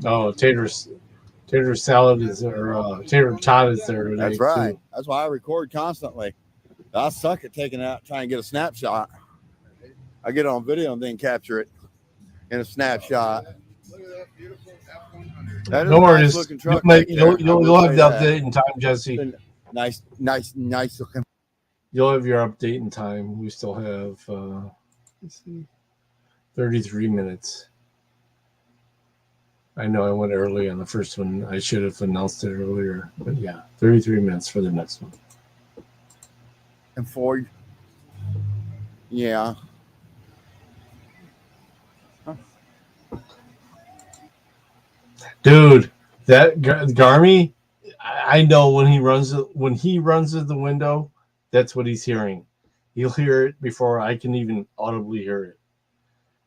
Oh, tater salad is there, tater tot is there today. That's right. Too. That's why I record constantly. I suck at taking out, trying to get a snapshot. I get it on video and then capture it in a snapshot. Look at that beautiful F100. That is No a worries. nice looking truck. You'll have the update in time, Jesse. Nice looking. You'll have your update in time. We still have let's see, 33 minutes. I know I went early on the first one. I should have announced it earlier. But yeah, 33 minutes for the next one. And for, yeah. Dude, that Garmy, I know when he runs to the window, that's what he's hearing. He'll hear it before I can even audibly hear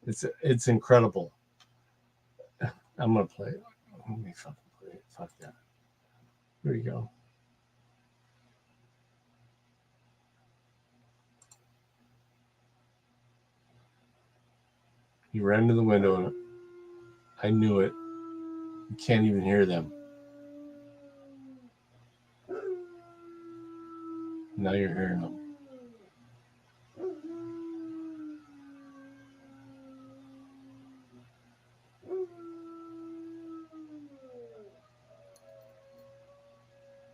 it. It's incredible. I'm gonna play it. Let me fucking play it. Fuck that. Here we go. He ran to the window and I knew it. You can't even hear them. Now you're hearing them.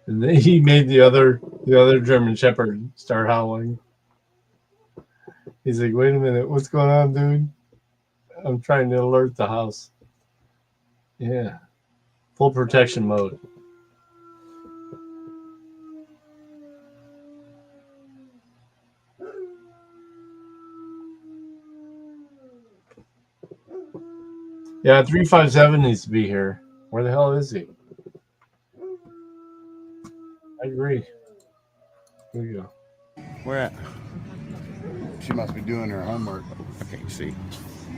And then he made the other German Shepherd start howling. He's like, "Wait a minute, what's going on, dude? I'm trying to alert the house." Yeah, full protection mode. Yeah, 357 needs to be here. Where the hell is he? I agree. Here we go. Where at? She must be doing her homework. I can't see.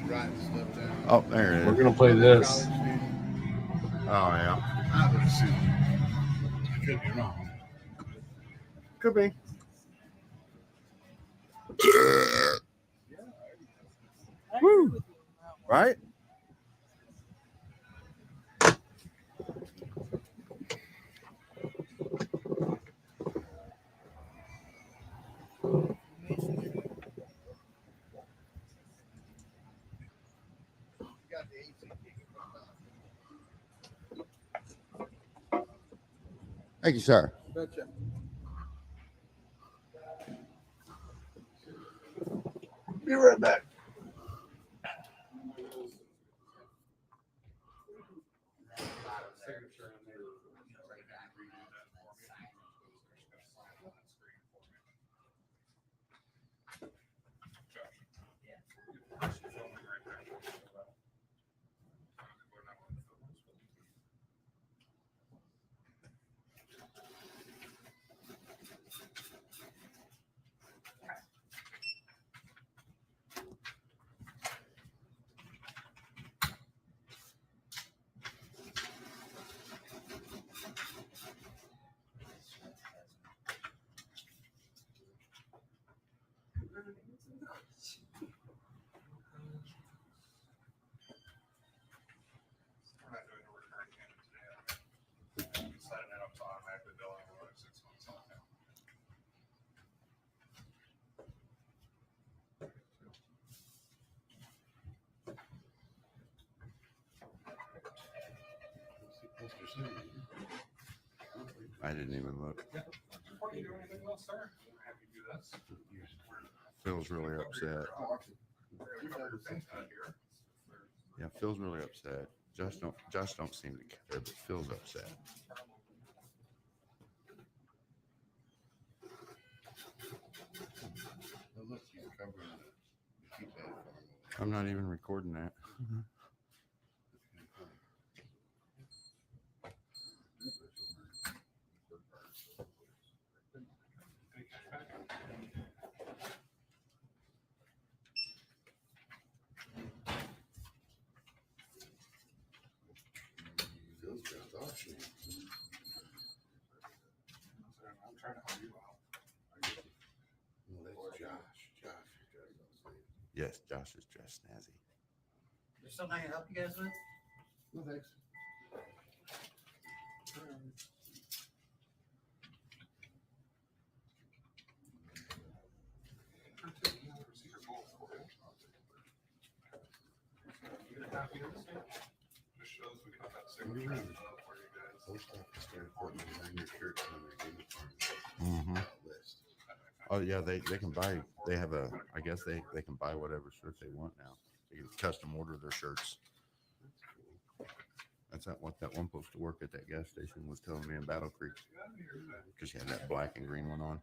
Writing stuff down. Oh, there it is. We're gonna play this. Oh yeah. I would assume. I could be wrong. Could be. Woo. Right? Thank you, sir. Gotcha. Be right back. I didn't even look. Phil's really upset. Yeah, Phil's really upset. Josh don't seem to care, but Phil's upset. I'm not even recording that. I'm trying to help you out. Well, that's Josh. Yes, Josh is dressed snazzy. There's something I can help you guys with? No thanks. Mm-hmm. Oh yeah, they can buy. They have a. I guess they can buy whatever shirt they want now. They can custom order their shirts. That's not what that one supposed to work at that gas station was telling me in Battle Creek, because she had that black and green one on.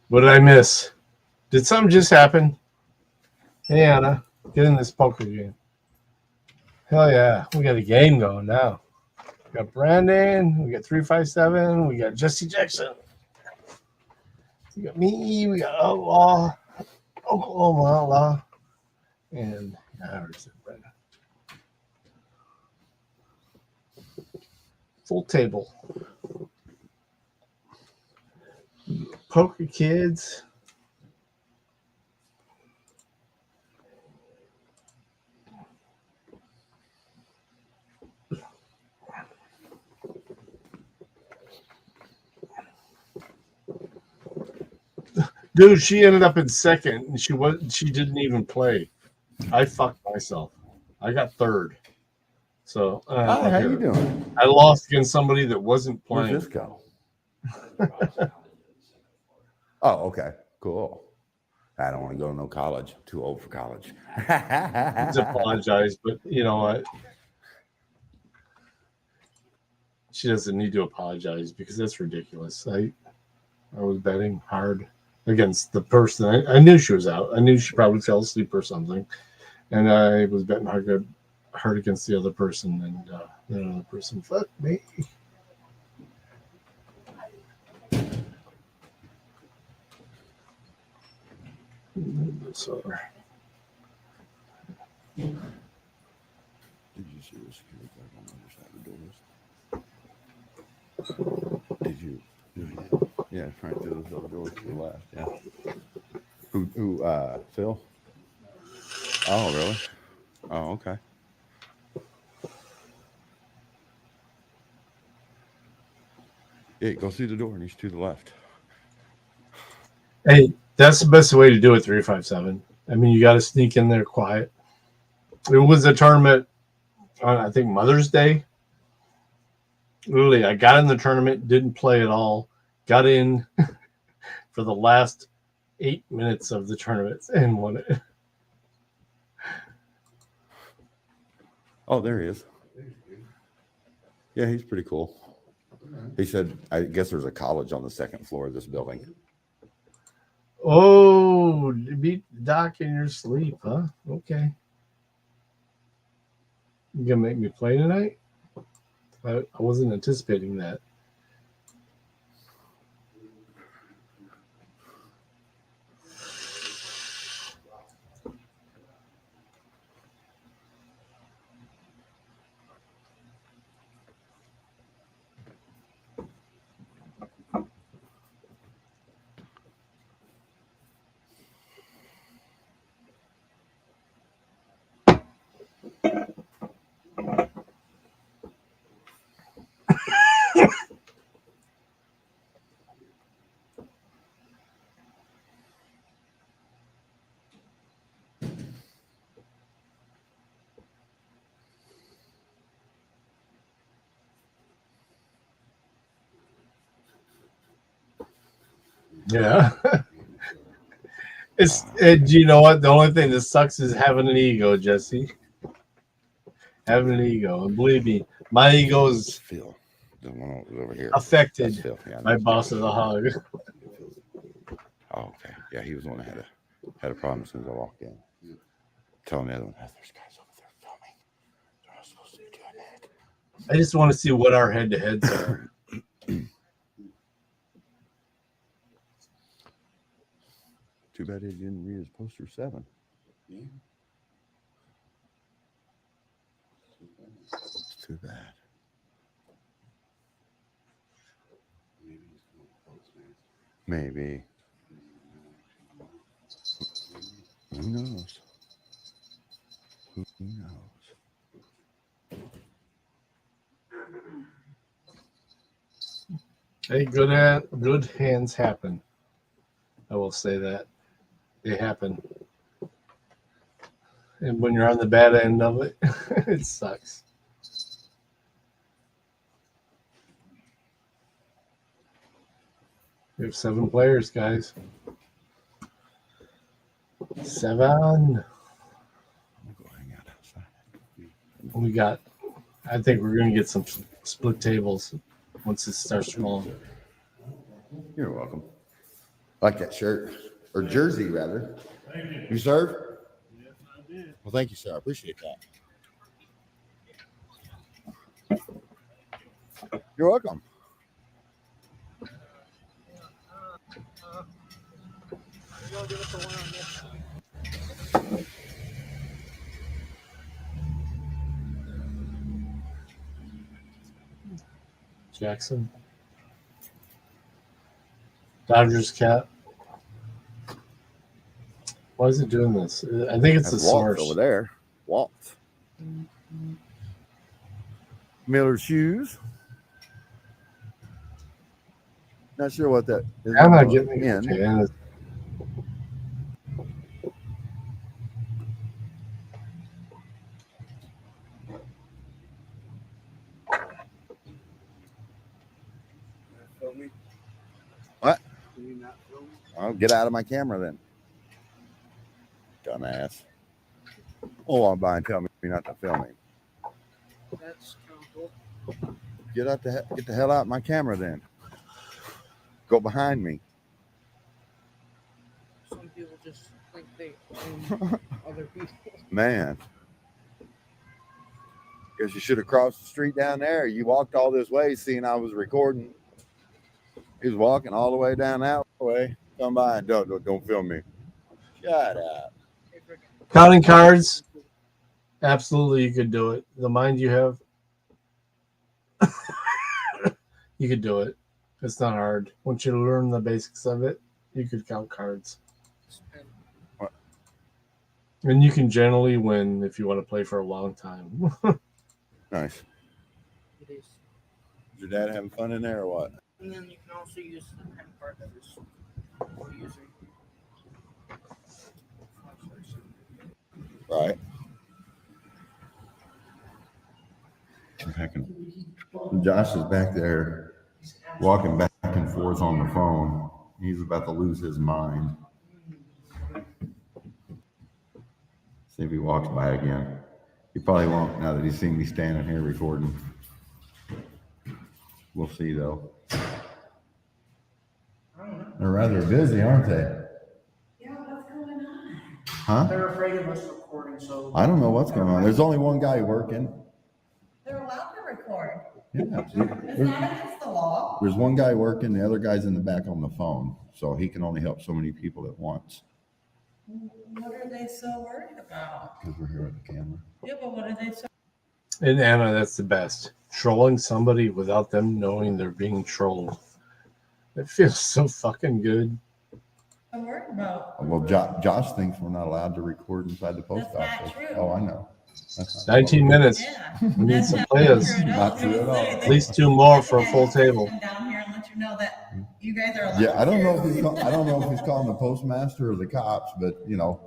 What did I miss? Did something just happen? Hey, Anna, get in this poker game. Hell yeah. We got a game going now. We got Brandon. We got 357. We got Jesse Jackson. We got me. We got Oklahoma Outlaw. And I already said Brandon. Full table. Poker kids. Dude, she ended up in second, and she didn't even play. I fucked myself. I got third. So Hi, how you doing? I lost against somebody that wasn't playing. Where's this go? Oh, okay, cool. I don't want to go to no college. I'm too old for college. Please apologize, but you know what? She doesn't need to apologize because that's ridiculous. I was betting hard against the person. I knew she was out. I knew she probably fell asleep or something, and I was betting hard against the other person, and the other person fucked me. So, did you see the security guard on the other side of the doors? Did you? Yeah, right through those other doors to the left. Yeah. Who? Phil? Oh, really? Oh, okay. Yeah, go through the door and he's to the left. hey, that's the best way to do it. 357. I mean, you got to sneak in there quiet. It was a tournament on, I think, Mother's Day. Literally, I got in the tournament, didn't play at all. Got in for the last 8 minutes of the tournament and won it. Oh, there he is. Yeah, he's pretty cool. He said, I guess there's a college on the second floor of this building. Oh, you beat Doc in your sleep, huh? Okay. You gonna make me play tonight? I wasn't anticipating that. Yeah. You know what? The only thing that sucks is having an ego, Jesse. Having an ego. And believe me, my ego is Phil, the one over here. affected Yeah, by Boss of the Hog. Oh, okay. Yeah, he was the one that had a problem as soon as I walked in. Telling the other one, there's guys over there filming. They're not supposed to be doing that. I just want to see what our head-to-heads are. Too bad he didn't read his poster 7. Yeah. It's too bad. Maybe he's going to Postmaster. Maybe. Who knows? Who knows? Hey, good hands happen. I will say that. They happen. And when you're on the bad end of it, it sucks. We have 7 players, guys. 7. I'm going to go hang out outside. We got, I think we're going to get some split tables once it starts rolling. You're welcome. I like that shirt. Or jersey, rather. Thank you. You serve? Yes, I did. Well, thank you, sir. I appreciate that. You're welcome. Jackson. Dodgers cap. Why is it doing this? I think it's That's the Walt source. over there. Walt. Miller shoes. Not sure what that is. I'm not getting in. it. Okay. Film me? What? Can you not film me? I'll get out of my camera then. Dumbass. Oh, I'm buying. Tell me not to film me. That's kind of cool. Get the hell out of my camera then. Go behind me. Some people just think they own other people. Man. Guess you should have crossed the street down there. You walked all this way seeing I was recording. He was walking all the way down that way. Come by and don't film me. Shut up. Counting cards. Absolutely, you could do it. The mind you have, you could do it. It's not hard. Once you learn the basics of it, you could count cards. What? And you can generally win if you want to play for a long time. Nice. It is. Is your dad having fun in there or what? And then you can also use the pen card that is we're using. Right. Josh is back there walking back and forth on the phone. He's about to lose his mind. See if he walks by again. He probably won't now that he's seen me standing here recording. We'll see though. They're rather busy, aren't they? Yeah, what's going on? Huh? They're afraid of us recording, so I don't know what's going on. There's only one guy working. They're allowed to record. Yeah. It's not against the law. There's one guy working, the other guy's in the back on the phone, so he can only help so many people at once. What are they so worried about? Because we're here with the camera. Yeah, but what are they so And Anna, that's the best. Trolling somebody without them knowing they're being trolled. It feels so fucking good. worried about? Well, Josh thinks we're not allowed to record inside the post That's not office. true. Oh, I know. That's not 19 minutes. Yeah. We need That's some not players. true Not true at all. At least 2 more for a full table. Come down here and let you know that you guys are allowed. Yeah, I don't know if he's calling the postmaster or the cops, but you know.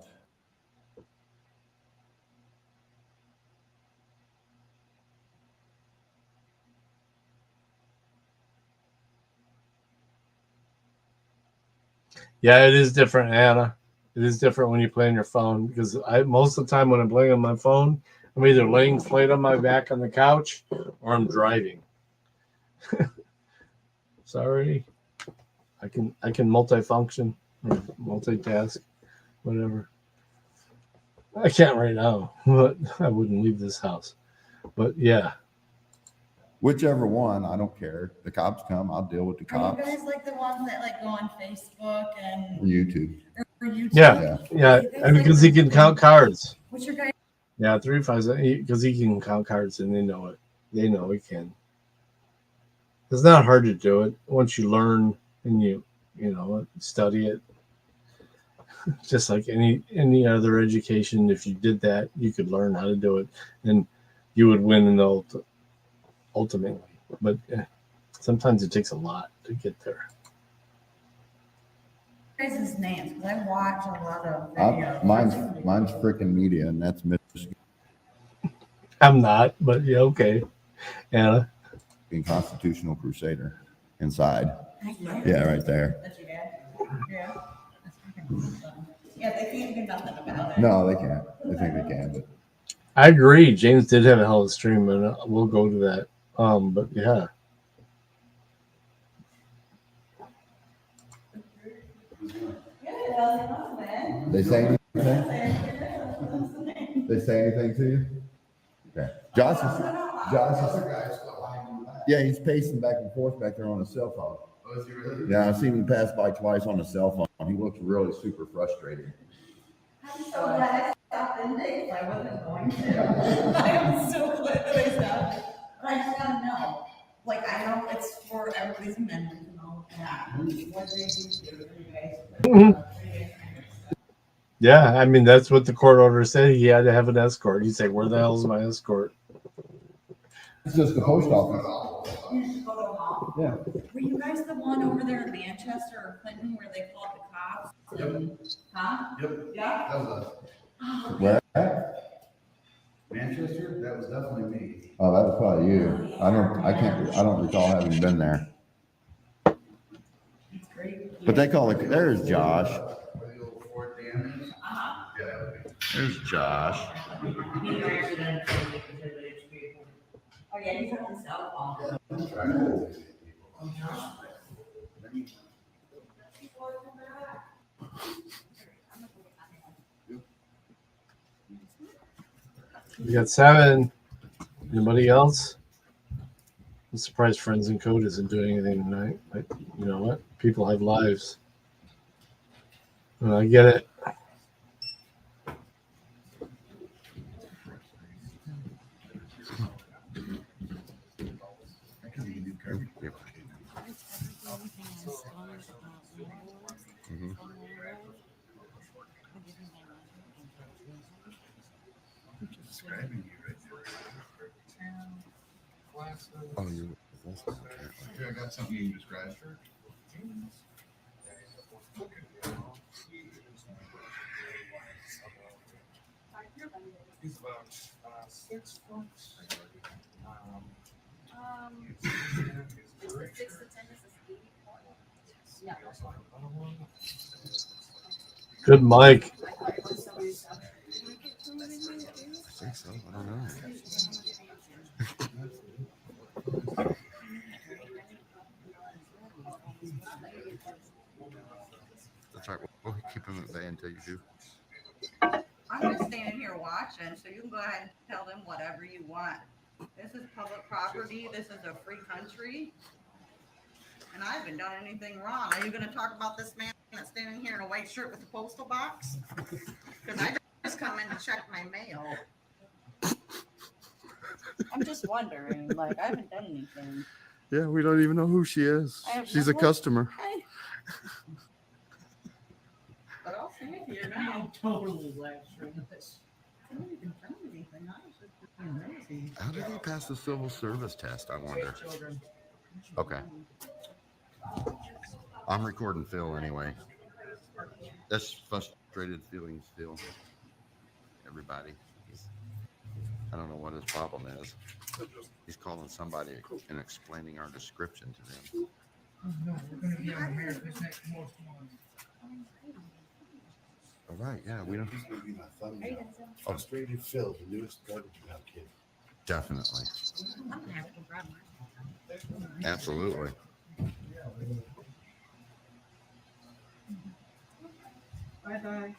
Yeah, it is different, Anna. It is different when you play on your phone because most of the time when I'm playing on my phone, I'm either laying flat on my back on the couch or I'm driving. Sorry, I can multifunction, or multitask, whatever. I can't right now, but I wouldn't leave this house. But yeah, Whichever one, I don't care. The cops come, I'll deal with the Are you cops. guys like the ones that like go on Facebook and YouTube. Yeah, yeah, and because he can count cards. What's your guy? Yeah, 3 5 because he can count cards and they know it. They know he can. It's not hard to do it once you learn and you know study it. Just like any other education, if you did that, you could learn how to do it, and you would win in the ultimately. But sometimes it takes a lot to get there. What is his name? Because I watch a lot of videos. Mine's freaking media, and that's Michigan I'm not, but yeah, okay. Anna. Constitutional Crusader inside. Yeah, right there. That's your dad? Yeah. That's fucking awesome. Yeah, they can't do nothing about it. No, they can't. They think they can, but I agree. James did have a hell of a stream, and we'll go to that. But yeah. they say anything? They say anything to you? Okay. Josh is yeah, he's pacing back and forth back there on his cell phone. Oh, is he really? Yeah, I've seen him pass by twice on his cell phone. He looks really super frustrated. I'm so glad I stopped in Dave. I wasn't going to. I'm so glad that I stopped. But I just gotta know. Like, I know it's for everybody's amendment and all that. What they do for you guys. Yeah, I mean, that's what the court order said. He had to have an escort. He'd say, where the hell is my escort? It's just the post office. You just go to the mall? Yeah. Were you guys the one over there in Manchester or Clinton where they called the cops? Yep. Huh? Yep. Yeah? That was us. Oh, Where? Manchester? That was definitely me. Oh, that was probably you. I don't recall having been there. that's great. But they call it, there's Josh. Where the old Fort Dam is? Uh-huh. Yeah, that was me. There's Josh. Oh, yeah, he's on his cell phone. We got 7. Anybody else? I'm surprised Friends and Code isn't doing anything tonight. But you know what? People have lives. I get it. Describing you right there. Oh, you. Here, I got something you can describe. He's about 6 foot. 6 to 10 is a no. Good mic. I think so. I don't know. That's right. We'll keep him at bay until you do. I'm just standing here watching, so you can go ahead and tell them whatever you want. This is public property. This is a free country. And I haven't done anything wrong. Are you going to talk about this man that's standing here in a white shirt with a postal box? Because I just come in to check my mail. I'm just wondering. Like, I haven't done anything. Yeah, we don't even know who she is. She's a customer. But I'll see it here now. Totally live stream this. I don't even tell me anything. I was just being nosy. How did he pass the civil service test? I wonder. Okay. I'm recording Phil anyway. That's frustrated feelings, Phil. Everybody. I don't know what his problem is. He's calling somebody and explaining our description to them. Oh, no, we're going to be on America's Next Most Wanted. All right, yeah, we don't. He's going to be my thumbnail. Frustrated Phil, the newest garbage out kid. Definitely. I'm going to have to go grab mine. Absolutely. Bye-bye.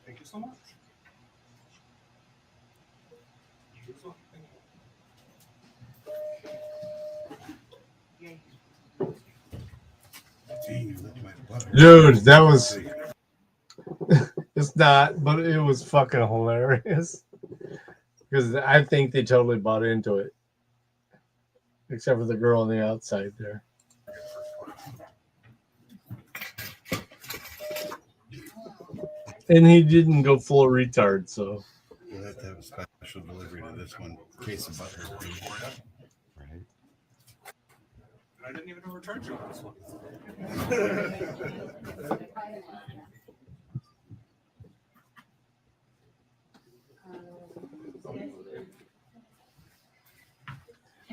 Thank you so much. Dude, that was. It's not, but it was fucking hilarious. Because I think they totally bought into it. Except for the girl on the outside there. And he didn't go full retard, so. We'll have to have a special delivery to this one. Case of butter. Right. I didn't even return you on this one.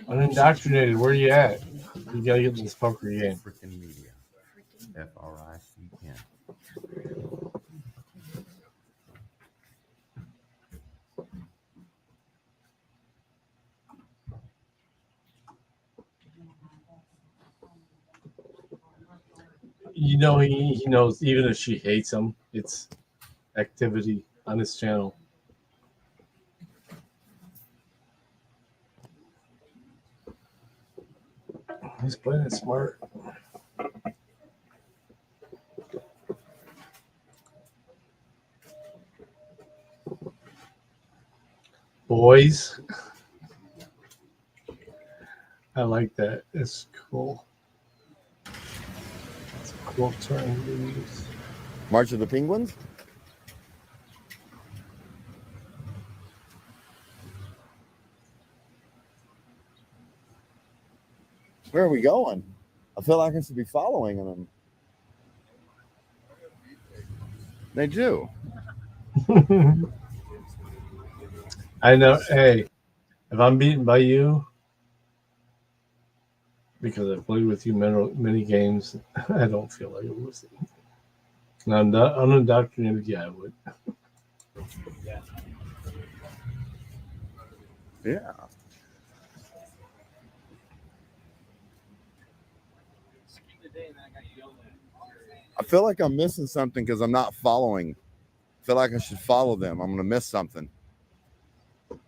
Unindoctrinated, where you at? You gotta get in this poker game. Freaking media. FRICN. You know, he knows, even if she hates him, it's activity on his channel. He's playing it smart. Boys. I like that. It's cool. It's a cool term to use. March of the Penguins? Where are we going? I feel like I should be following them. They do. I know. Hey, if I'm beaten by you, because I've played with you many games, I don't feel like losing. And I'm not unindoctrinated. Yeah, I would. Yeah. I feel like I'm missing something because I'm not following. I feel like I should follow them. I'm gonna miss something.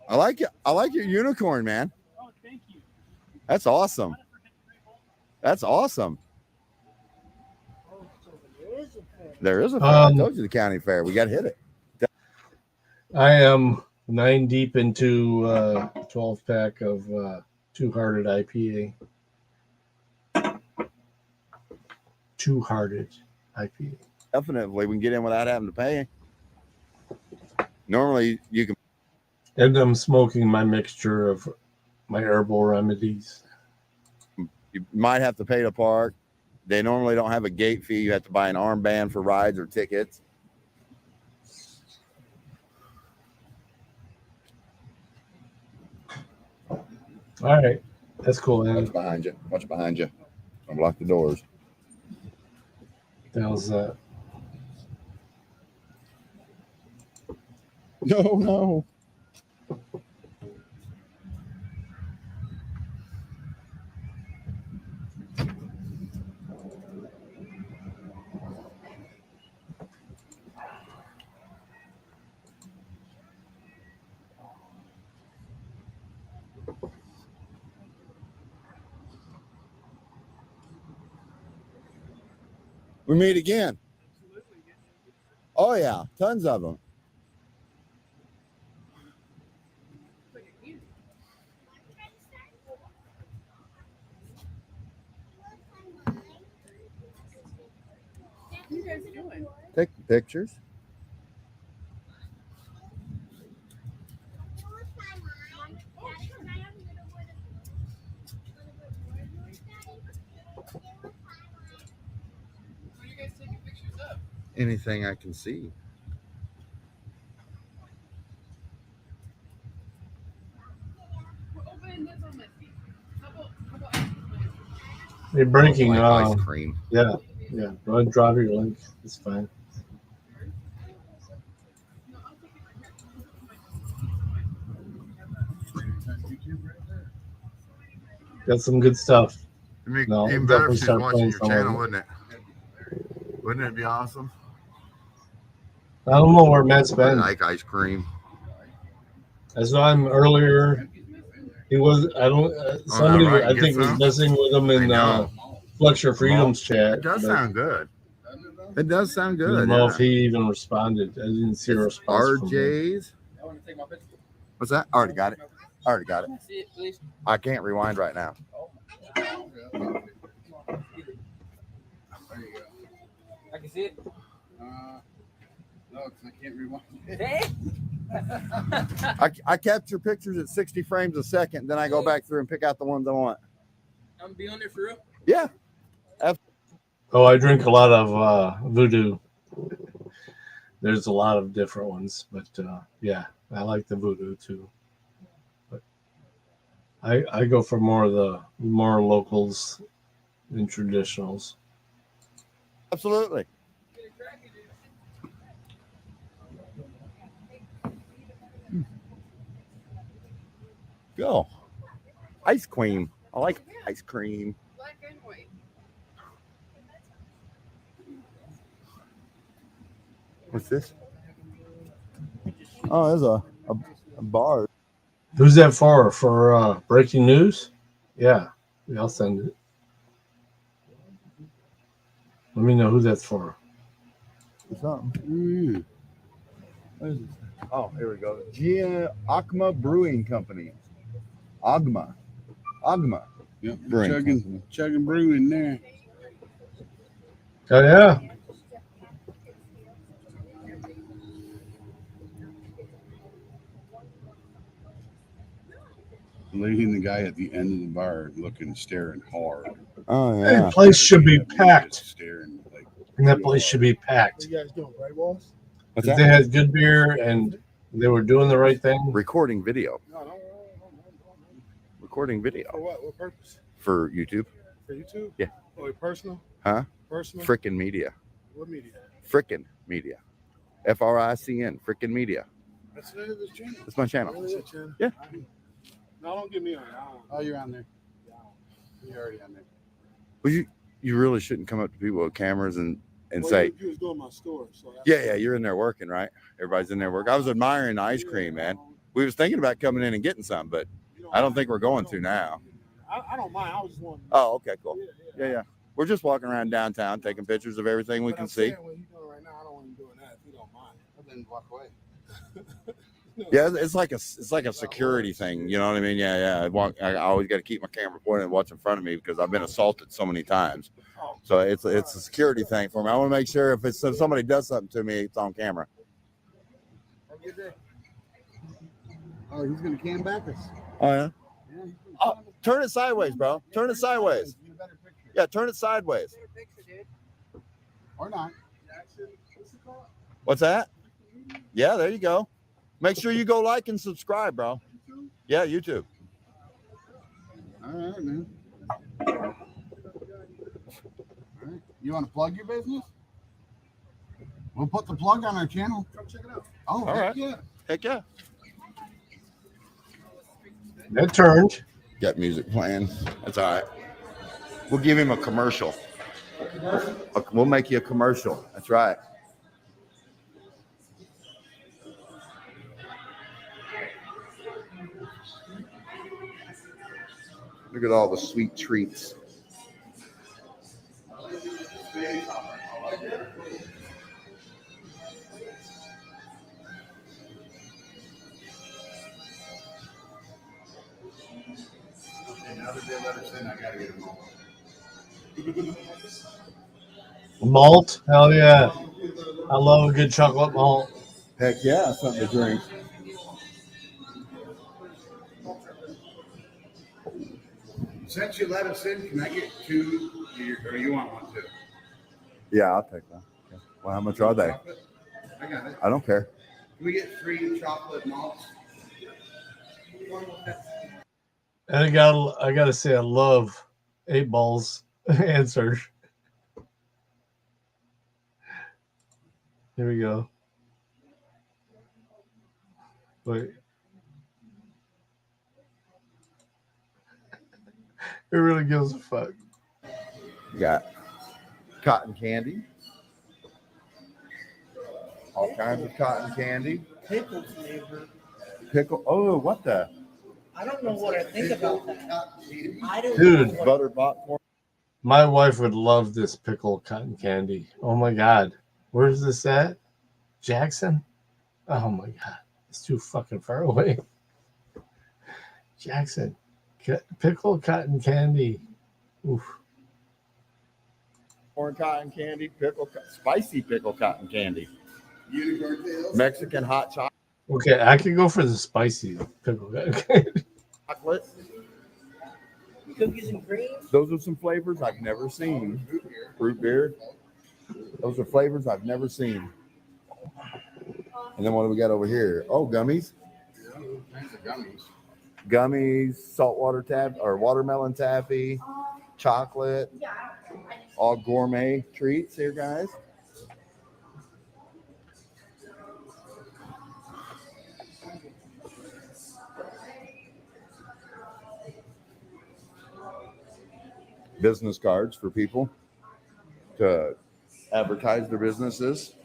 I like it. I like your unicorn, man. Oh, thank you. That's awesome. That's awesome. There is a fair. I told you the county fair. We got to hit it. I am 9 deep into 12-pack of Two-Hearted IPA. Two-Hearted IPA. Definitely, we can get in without having to pay. Normally, you can. And I'm smoking my mixture of my herbal remedies. You might have to pay to park. They normally don't have a gate fee. You have to buy an armband for rides or tickets. All right. That's cool, man. Watch behind you. Watch behind you. Don't block the doors. What the hell's that? No. We meet again. Oh, yeah. Tons of them. What are you guys doing? Take pictures. What are you guys taking pictures of? Anything I can see. We're opening this on my feet. How about ice cream? You're breaking. Ice cream. Yeah. Yeah. Go ahead and drop your link. It's fine. Got some good stuff. It'd be No, even better definitely if she's start watching playing your some channel, of it. wouldn't it? Wouldn't it be awesome? I don't know where Matt's I been. like ice cream. I saw him earlier. He was. I don't. Somebody right, I get think was some? messing with him I in know. Flex Your Freedoms chat. It does but sound good. It does sound I don't good. know Yeah. if he even responded. I didn't see a It's response from him. RJ's. What's that? I already got it. I already got it. I can't rewind right now. I can see it. No, I can't rewind. I capture pictures at 60 frames a second, then I go back through and pick out the ones I want. I'm gonna be on there for real. Yeah. Oh, I drink a lot of Voodoo. There's a lot of different ones, but yeah, I like the Voodoo too. But I go for more locals than traditionals. Absolutely. Go. Ice cream. I like ice cream. Black and white. What's this? Oh, there's a bar. Who's that for? For breaking news? Yeah, I'll send it. Let me know who that's for. Something. What is this? Oh, here we go. Agma Brewing Company. Agma. Yep, Brewing chugging brew in there. Oh yeah. Lady and the guy at the end of the bar staring hard. Oh That yeah. place should be packed. Staring like. And that place should be packed. What you guys doing, right, Walls? What's If that? they had good beer and they were doing the right thing. Recording video. No. Recording video. For what? What purpose? For YouTube. For YouTube? Yeah. Oh, personal? Huh? Personal? Frickin' media. What media? Frickin' media. FRICN. Frickin' media. That's the name of this channel. That's my channel. Really, that channel? Yeah. No, don't get me on. Oh, you're on there. You're already on there. Well, you really shouldn't come up to people with cameras and Well, say, you was doing my store. So yeah, you're in there working, right? Everybody's in there working. I was admiring the ice cream, man. We was thinking about coming in and getting some, but I don't think we're going to now. I don't mind. I was just wondering. Oh, okay, cool. Yeah. We're just walking around downtown taking pictures of everything we can see. What you're doing right now, I don't want you doing that if you don't mind. Then walk away. Yeah, it's like a security thing. You know what I mean? Yeah. I always got to keep my camera pointed and watch in front of me because I've been assaulted so many times. So it's a security thing for me. I want to make sure if somebody does something to me, it's on camera. Oh, he's gonna cam back us. Oh yeah. Oh, turn it sideways, bro. Turn it sideways. Yeah, turn it sideways. Or not. What's that? Yeah, there you go. Make sure you go like and subscribe, bro. Yeah, YouTube. All right, man. All right. You want to plug your business? We'll put the plug on our channel. Come check it out. Oh, all right. Yeah. Heck yeah. That turned. Got music playing. That's all right. We'll give him a commercial. We'll make you a commercial. That's right. Look at all the sweet treats. Malt? Hell yeah. I love a good chocolate malt. Heck yeah, something to drink. Since you let us in, can I get two? Or you want one too? Yeah, I'll take one. Okay. Well, how much are they? I got it. I don't care. Can we get 3 chocolate malts? And I gotta say I love 8 Ball's answer. Here we go. Wait. It really gives a fuck. You got cotton candy. All kinds of cotton candy. Pickle flavor. Pickle. Oh, what the? I don't know what I think about that. I don't Dude. know what Butter popcorn. My wife would love this pickle cotton candy. Oh my God. Where's this at? Jackson? Oh my God. It's too fucking far away. Jackson. Pickle cotton candy. Oof. Corn cotton candy, spicy pickle cotton candy, Mexican hot Okay, I could go for the spicy pickle cotton candy. chocolate. cookies and cream. Those are some flavors I've never seen. Root beer. Those are flavors I've never seen. And then what do we got over here? Oh, gummies. Gummies, saltwater taffy or watermelon taffy, chocolate. All gourmet treats here, guys. Business cards for people to advertise their businesses.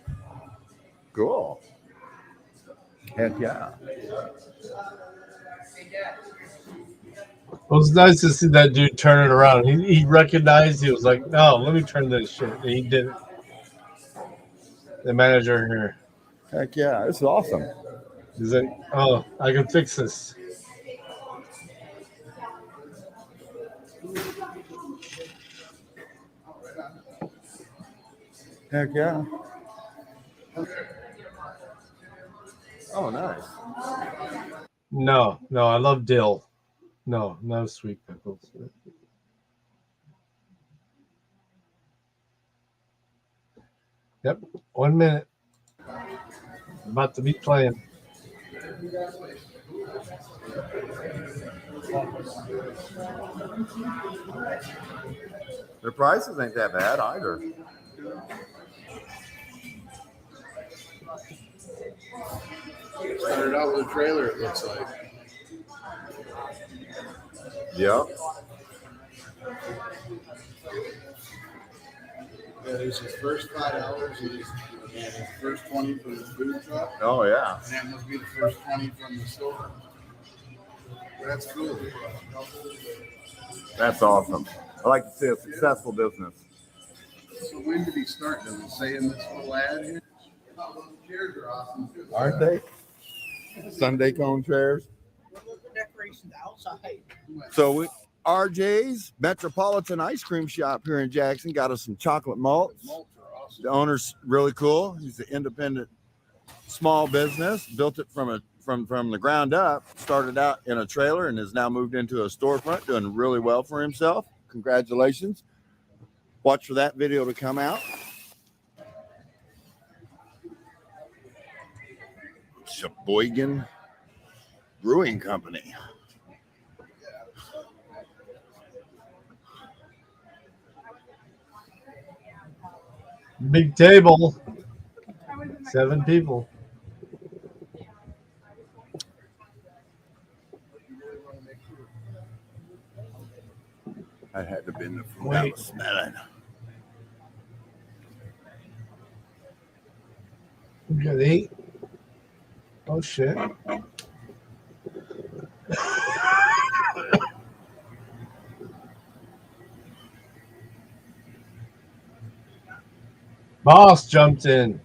Cool. Heck yeah. It was nice to see that dude turn it around. He recognized, he was like, no, let me turn this shit. And he did it. The manager here. Heck yeah. This is awesome. He's like, oh, I can fix this. Heck yeah. Oh, nice. No, I love dill. No sweet pickles. Yep, 1 minute. About to be playing. Their prices ain't that bad either. Started out with a trailer, it looks like. Yep. Yeah, there's his first $5 and his first 20 from the food truck. Oh, yeah. And that must be the first 20 from the store. That's cool. That's awesome. I like to see a successful business. So when did he start? Does it say in this little ad here? Chairs are awesome too. Aren't they? Sunday cone chairs. Decorations outside. So RJ's Metropolitan Ice Cream Shop here in Jackson got us some chocolate malts. Malts are awesome. The owner's really cool. He's an independent small business, built it from the ground up, started out in a trailer and has now moved into a storefront, doing really well for himself. Congratulations. Watch for that video to come out. Sheboygan Brewing Company. Big table. 7 people. I had to bend the food. I was smelling. We got 8. Oh shit. Boss jumped in.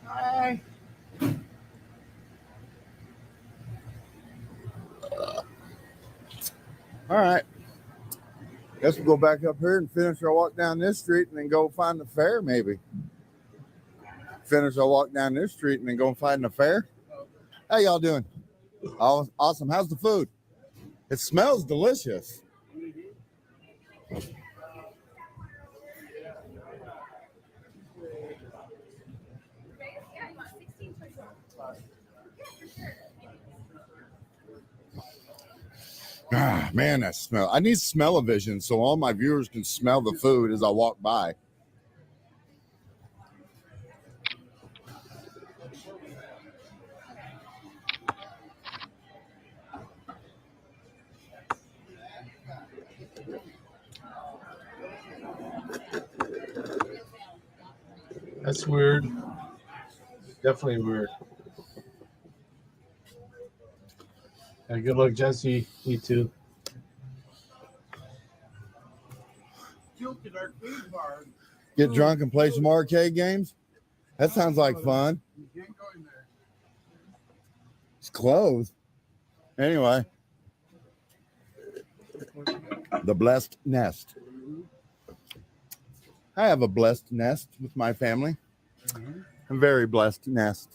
Hi. All right. Guess we'll go back up here and finish our walk down this street and then go find the fair, maybe. Finish our walk down this street and then go find the fair. How y'all doing? Awesome. How's the food? It smells delicious. Ah, man, that smell. I need smell-o-vision so all my viewers can smell the food as I walk by. That's weird. Definitely weird. Good luck, Jesse. You too. Get drunk and play some arcade games? That sounds like fun. It's closed. Anyway. The blessed nest. I have a blessed nest with my family. A very blessed nest.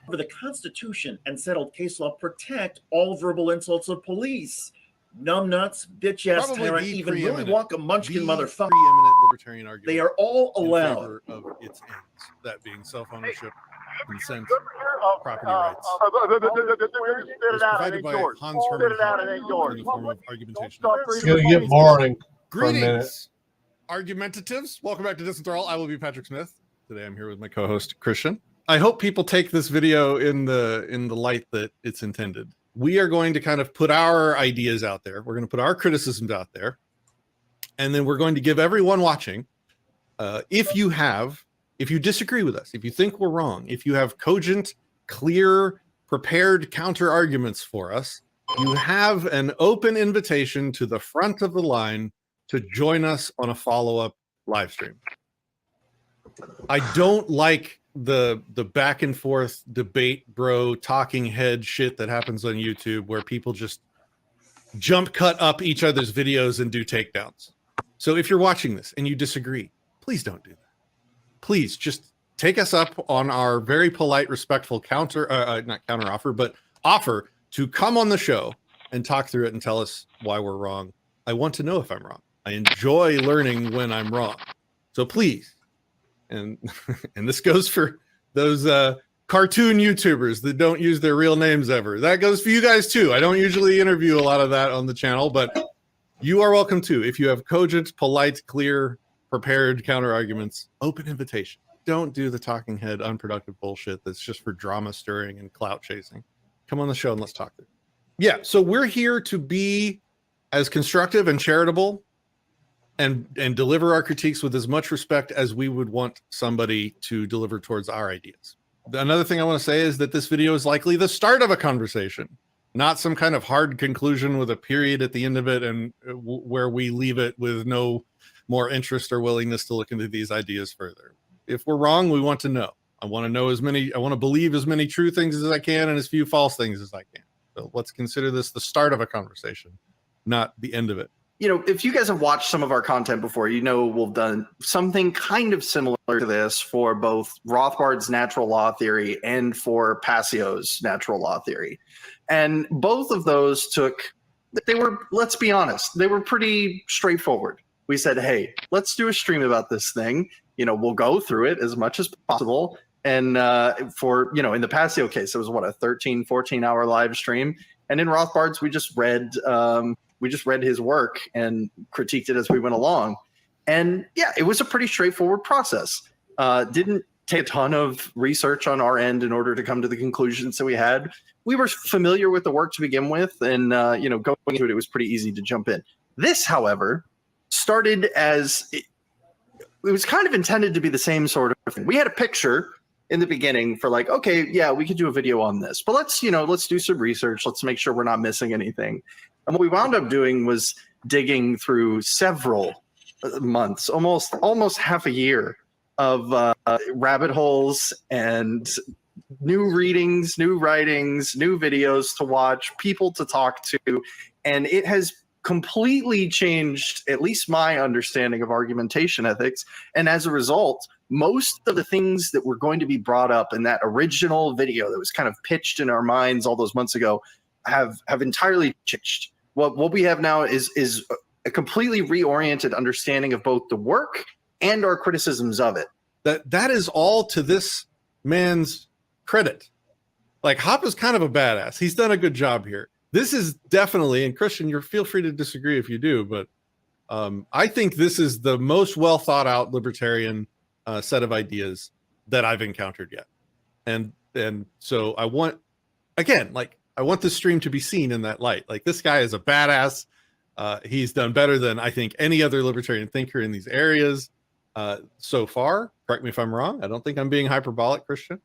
For the Constitution and settled case law protect all verbal insults of police. Numbnuts, bitch ass Probably tyrant, the even Willy preeminent- Wonka munchkin motherfucker. Preeminent libertarian argument. They are all in allowed. favor of its ends, that being self-ownership, consent, property rights. It was provided by Hans Hermann Hoppe in the form of argumentation. It's gonna get boring for a minute. Greetings, argumentatives. Welcome back to Disenthrall. I will be Patrick Smith. Today I'm here with my co-host Christian. I hope people take this video in the light that it's intended. We are going to kind of put our ideas out there. We're going to put our criticisms out there. And then we're going to give everyone watching, if you disagree with us, if you think we're wrong, if you have cogent, clear, prepared counter arguments for us, you have an open invitation to the front of the line to join us on a follow-up live stream. I don't like the back and forth debate bro talking head shit that happens on YouTube where people just jump cut up each other's videos and do takedowns. So if you're watching this and you disagree, please don't do that. Please just take us up on our very polite, respectful not counter offer, but offer to come on the show and talk through it and tell us why we're wrong. I want to know if I'm wrong. I enjoy learning when I'm wrong. So please, and this goes for those cartoon YouTubers that don't use their real names ever. That goes for you guys too. I don't usually interview a lot of that on the channel, but you are welcome to. If you have cogent, polite, clear, prepared counter arguments, open invitation. Don't do the talking head, unproductive bullshit that's just for drama stirring and clout chasing. Come on the show and let's talk through. Yeah, so we're here to be as constructive and charitable and deliver our critiques with as much respect as we would want somebody to deliver towards our ideas. Another thing I want to say is that this video is likely the start of a conversation, not some kind of hard conclusion with a period at the end of it and where we leave it with no more interest or willingness to look into these ideas further. If we're wrong, we want to know. I want to believe as many true things as I can and as few false things as I can. So let's consider this the start of a conversation, not the end of it. You know, if you guys have watched some of our content before, you know we've done something kind of similar to this for both Rothbard's natural law theory and for Passio's natural law theory. And both of those let's be honest, they were pretty straightforward. We said, hey, let's do a stream about this thing. You know, we'll go through it as much as possible. And in the Passio case, it was a 13, 14-hour live stream. And in Rothbard's, we just read his work and critiqued it as we went along. And yeah, it was a pretty straightforward process. Didn't take a ton of research on our end in order to come to the conclusions that we had. We were familiar with the work to begin with, and going into it, it was pretty easy to jump in. This, however, started as it was kind of intended to be the same sort of thing. We had a picture in the beginning for okay, yeah, we could do a video on this, but let's do some research. Let's make sure we're not missing anything. And what we wound up doing was digging through several months, almost half a year of rabbit holes and new readings, new writings, new videos to watch, people to talk to. And it has completely changed at least my understanding of argumentation ethics. And as a result, most of the things that were going to be brought up in that original video that was kind of pitched in our minds all those months ago have entirely changed. What we have now is a completely reoriented understanding of both the work and our criticisms of it. That is all to this man's credit. Hoppe is kind of a badass. He's done a good job here. This is definitely, and Christian, feel free to disagree if you do, but I think this is the most well thought out libertarian set of ideas that I've encountered yet. And so I want this stream to be seen in that light. This guy is a badass. He's done better than I think any other libertarian thinker in these areas so far. Correct me if I'm wrong. I don't think I'm being hyperbolic, Christian.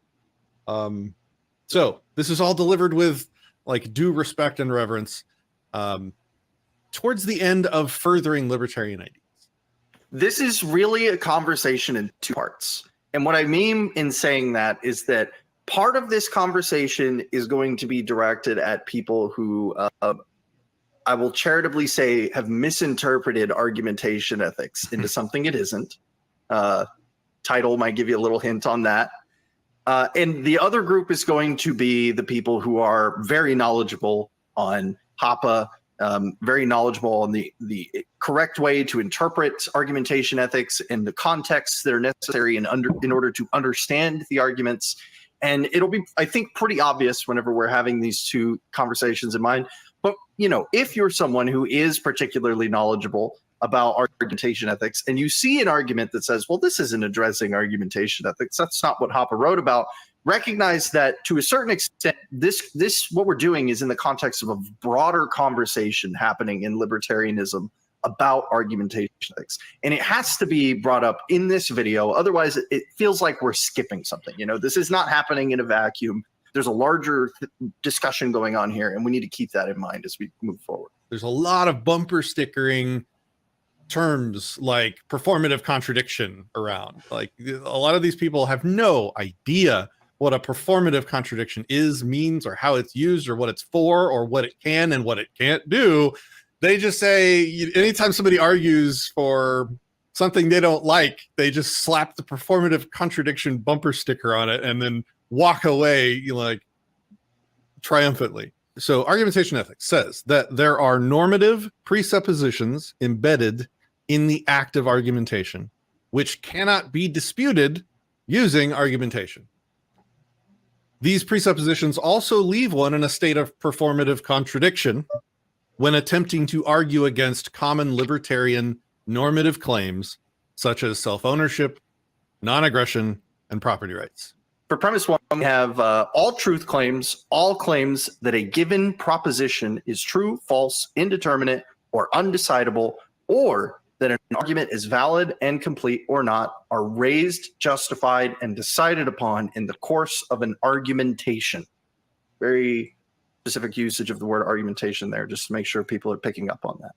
So this is all delivered with like due respect and reverence towards the end of furthering libertarian ideas. This is really a conversation in two parts. And what I mean in saying that is that part of this conversation is going to be directed at people who I will charitably say have misinterpreted argumentation ethics into something it isn't. Title might give you a little hint on that. And the other group is going to be the people who are very knowledgeable on HAPA, very knowledgeable on the correct way to interpret argumentation ethics and the contexts that are necessary in order to understand the arguments. And it'll be, I think, pretty obvious whenever we're having these two conversations in mind. But, you know, if you're someone who is particularly knowledgeable about argumentation ethics and you see an argument that says, well, this isn't addressing argumentation ethics, that's not what HAPA wrote about, recognize that to a certain extent, this what we're doing is in the context of a broader conversation happening in libertarianism about argumentation ethics. And it has to be brought up in this video. Otherwise, it feels like we're skipping something. You know, this is not happening in a vacuum. There's a larger discussion going on here, and we need to keep that in mind as we move forward. There's a lot of bumper stickering terms like performative contradiction around. Like a lot of these people have no idea what a performative contradiction is, means, or how it's used, or what it's for, or what it can and what it can't do. They just say, anytime somebody argues for something they don't like, they just slap the performative contradiction bumper sticker on it and then walk away like triumphantly. So argumentation ethics says that there are normative presuppositions embedded in the act of argumentation, which cannot be disputed using argumentation. These presuppositions also leave one in a state of performative contradiction when attempting to argue against common libertarian normative claims, such as self-ownership, non-aggression, and property rights. For premise one, we have all truth claims, all claims that a given proposition is true, false, indeterminate, or undecidable, or that an argument is valid and complete or not, are raised, justified, and decided upon in the course of an argumentation. Very specific usage of the word argumentation there, just to make sure people are picking up on that.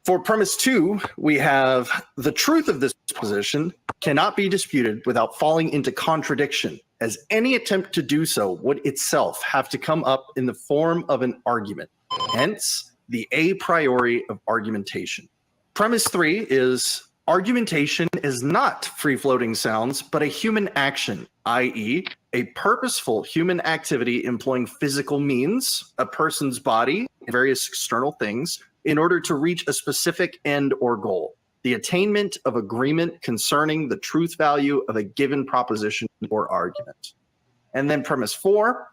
For premise two, we have the truth of this position cannot be disputed without falling into contradiction, as any attempt to do so would itself have to come up in the form of an argument, hence the a priori of argumentation. Premise three is argumentation is not free-floating sounds, but a human action, i.e., a purposeful human activity employing physical means, a person's body, and various external things, in order to reach a specific end or goal, the attainment of agreement concerning the truth value of a given proposition or argument. And then premise four,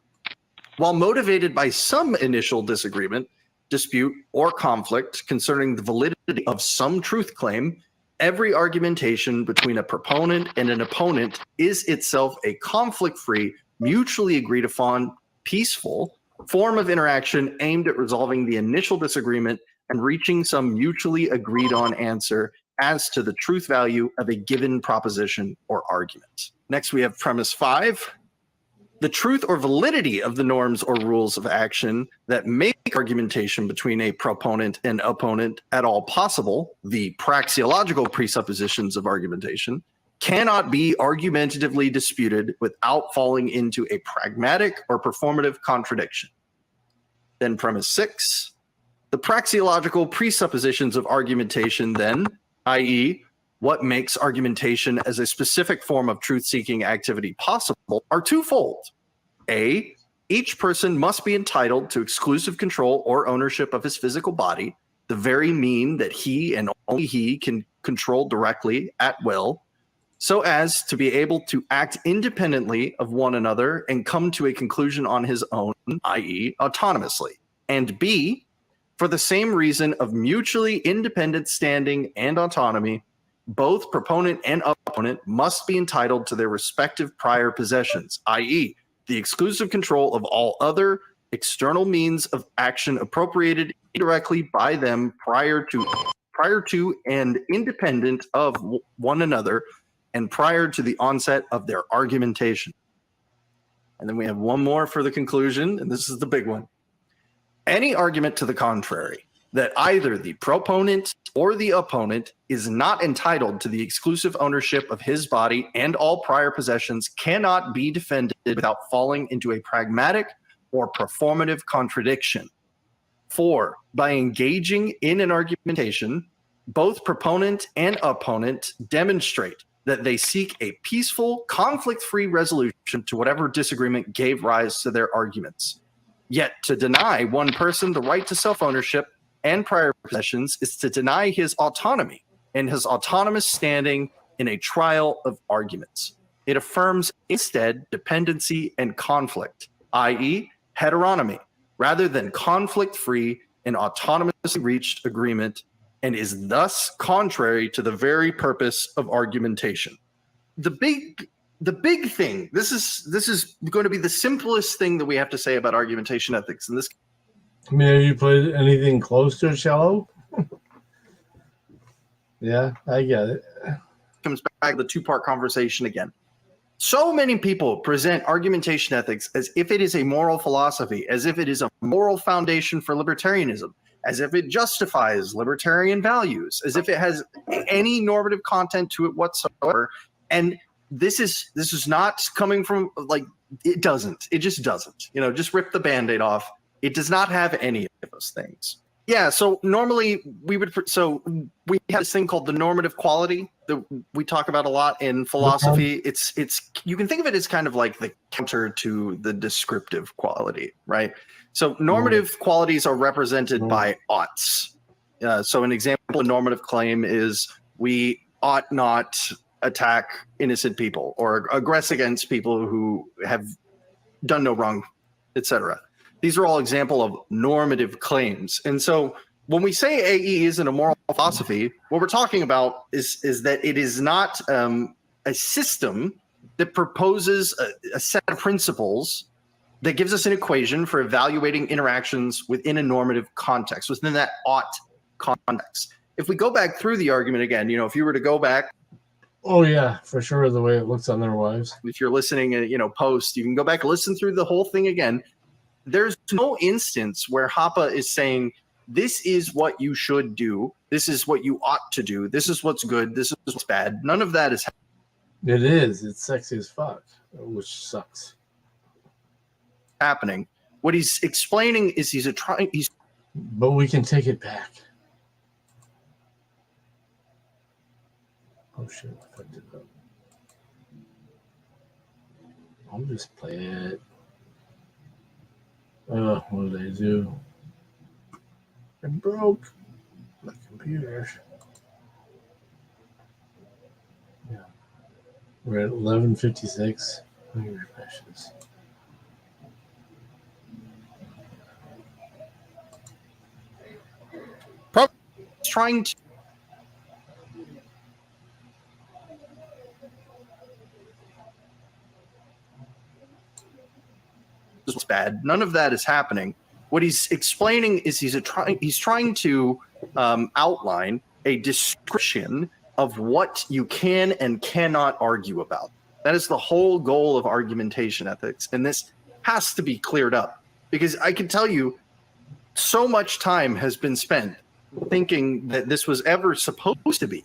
while motivated by some initial disagreement, dispute, or conflict concerning the validity of some truth claim, every argumentation between a proponent and an opponent is itself a conflict-free, mutually agreed upon, peaceful form of interaction aimed at resolving the initial disagreement and reaching some mutually agreed on answer as to the truth value of a given proposition or argument. Next, we have premise five. The truth or validity of the norms or rules of action that make argumentation between a proponent and opponent at all possible, the praxeological presuppositions of argumentation, cannot be argumentatively disputed without falling into a pragmatic or performative contradiction. Then premise six, the praxeological presuppositions of argumentation then, i.e., what makes argumentation as a specific form of truth-seeking activity possible, are twofold. A, each person must be entitled to exclusive control or ownership of his physical body, the very mean that he and only he can control directly at will, so as to be able to act independently of one another and come to a conclusion on his own, i.e., autonomously. And B, for the same reason of mutually independent standing and autonomy, both proponent and opponent must be entitled to their respective prior possessions, i.e., the exclusive control of all other external means of action appropriated directly by them prior to and independent of one another and prior to the onset of their argumentation. And then we have one more for the conclusion, and this is the big one. Any argument to the contrary, that either the proponent or the opponent is not entitled to the exclusive ownership of his body and all prior possessions, cannot be defended without falling into a pragmatic or performative contradiction. 4, by engaging in an argumentation, both proponent and opponent demonstrate that they seek a peaceful, conflict-free resolution to whatever disagreement gave rise to their arguments. Yet to deny one person the right to self-ownership and prior possessions is to deny his autonomy and his autonomous standing in a trial of arguments. It affirms instead dependency and conflict, i.e. heteronomy, rather than conflict-free and autonomously reached agreement, and is thus contrary to the very purpose of argumentation. The big thing, this is going to be the simplest thing that we have to say about argumentation ethics. And this, I mean, have you played anything close to shallow? Yeah, I get it. Comes back to the two-part conversation again. So many people present argumentation ethics as if it is a moral philosophy, as if it is a moral foundation for libertarianism, as if it justifies libertarian values, as if it has any normative content to it whatsoever. And this is not coming from, like, it doesn't. It just doesn't. You know, just rip the Band-Aid off. It does not have any of those things. Yeah, so normally we have this thing called the normative quality that we talk about a lot in philosophy. It's you can think of it as kind of like the counter to the descriptive quality, right? So normative qualities are represented by oughts. So an example of normative claim is we ought not attack innocent people or aggress against people who have done no wrong, etc. These are all example of normative claims. And so when we say AE isn't a moral philosophy, what we're talking about is that it is not a system that proposes a set of principles that gives us an equation for evaluating interactions within a normative context, within that ought context. If we go back through the argument again, you know, if you were to go back. Oh, yeah, for sure, the way it looks on their wives. If you're listening, you know, post, you can go back and listen through the whole thing again. There's no instance where Hoppe is saying, this is what you should do. This is what you ought to do. This is what's good. This is what's bad. None of that is. It is. It's sexy as fuck, which sucks. Happening. What he's explaining is But we can take it back. Oh shit! I fucked it up. I'll just play it. What did I do? I broke my computer. Yeah, we're at 11:56. Let me refresh this. Trying to. It's bad. None of that is happening. What he's explaining is he's trying to outline a description of what you can and cannot argue about. That is the whole goal of argumentation ethics, and this has to be cleared up because I can tell you, so much time has been spent thinking that this was ever supposed to be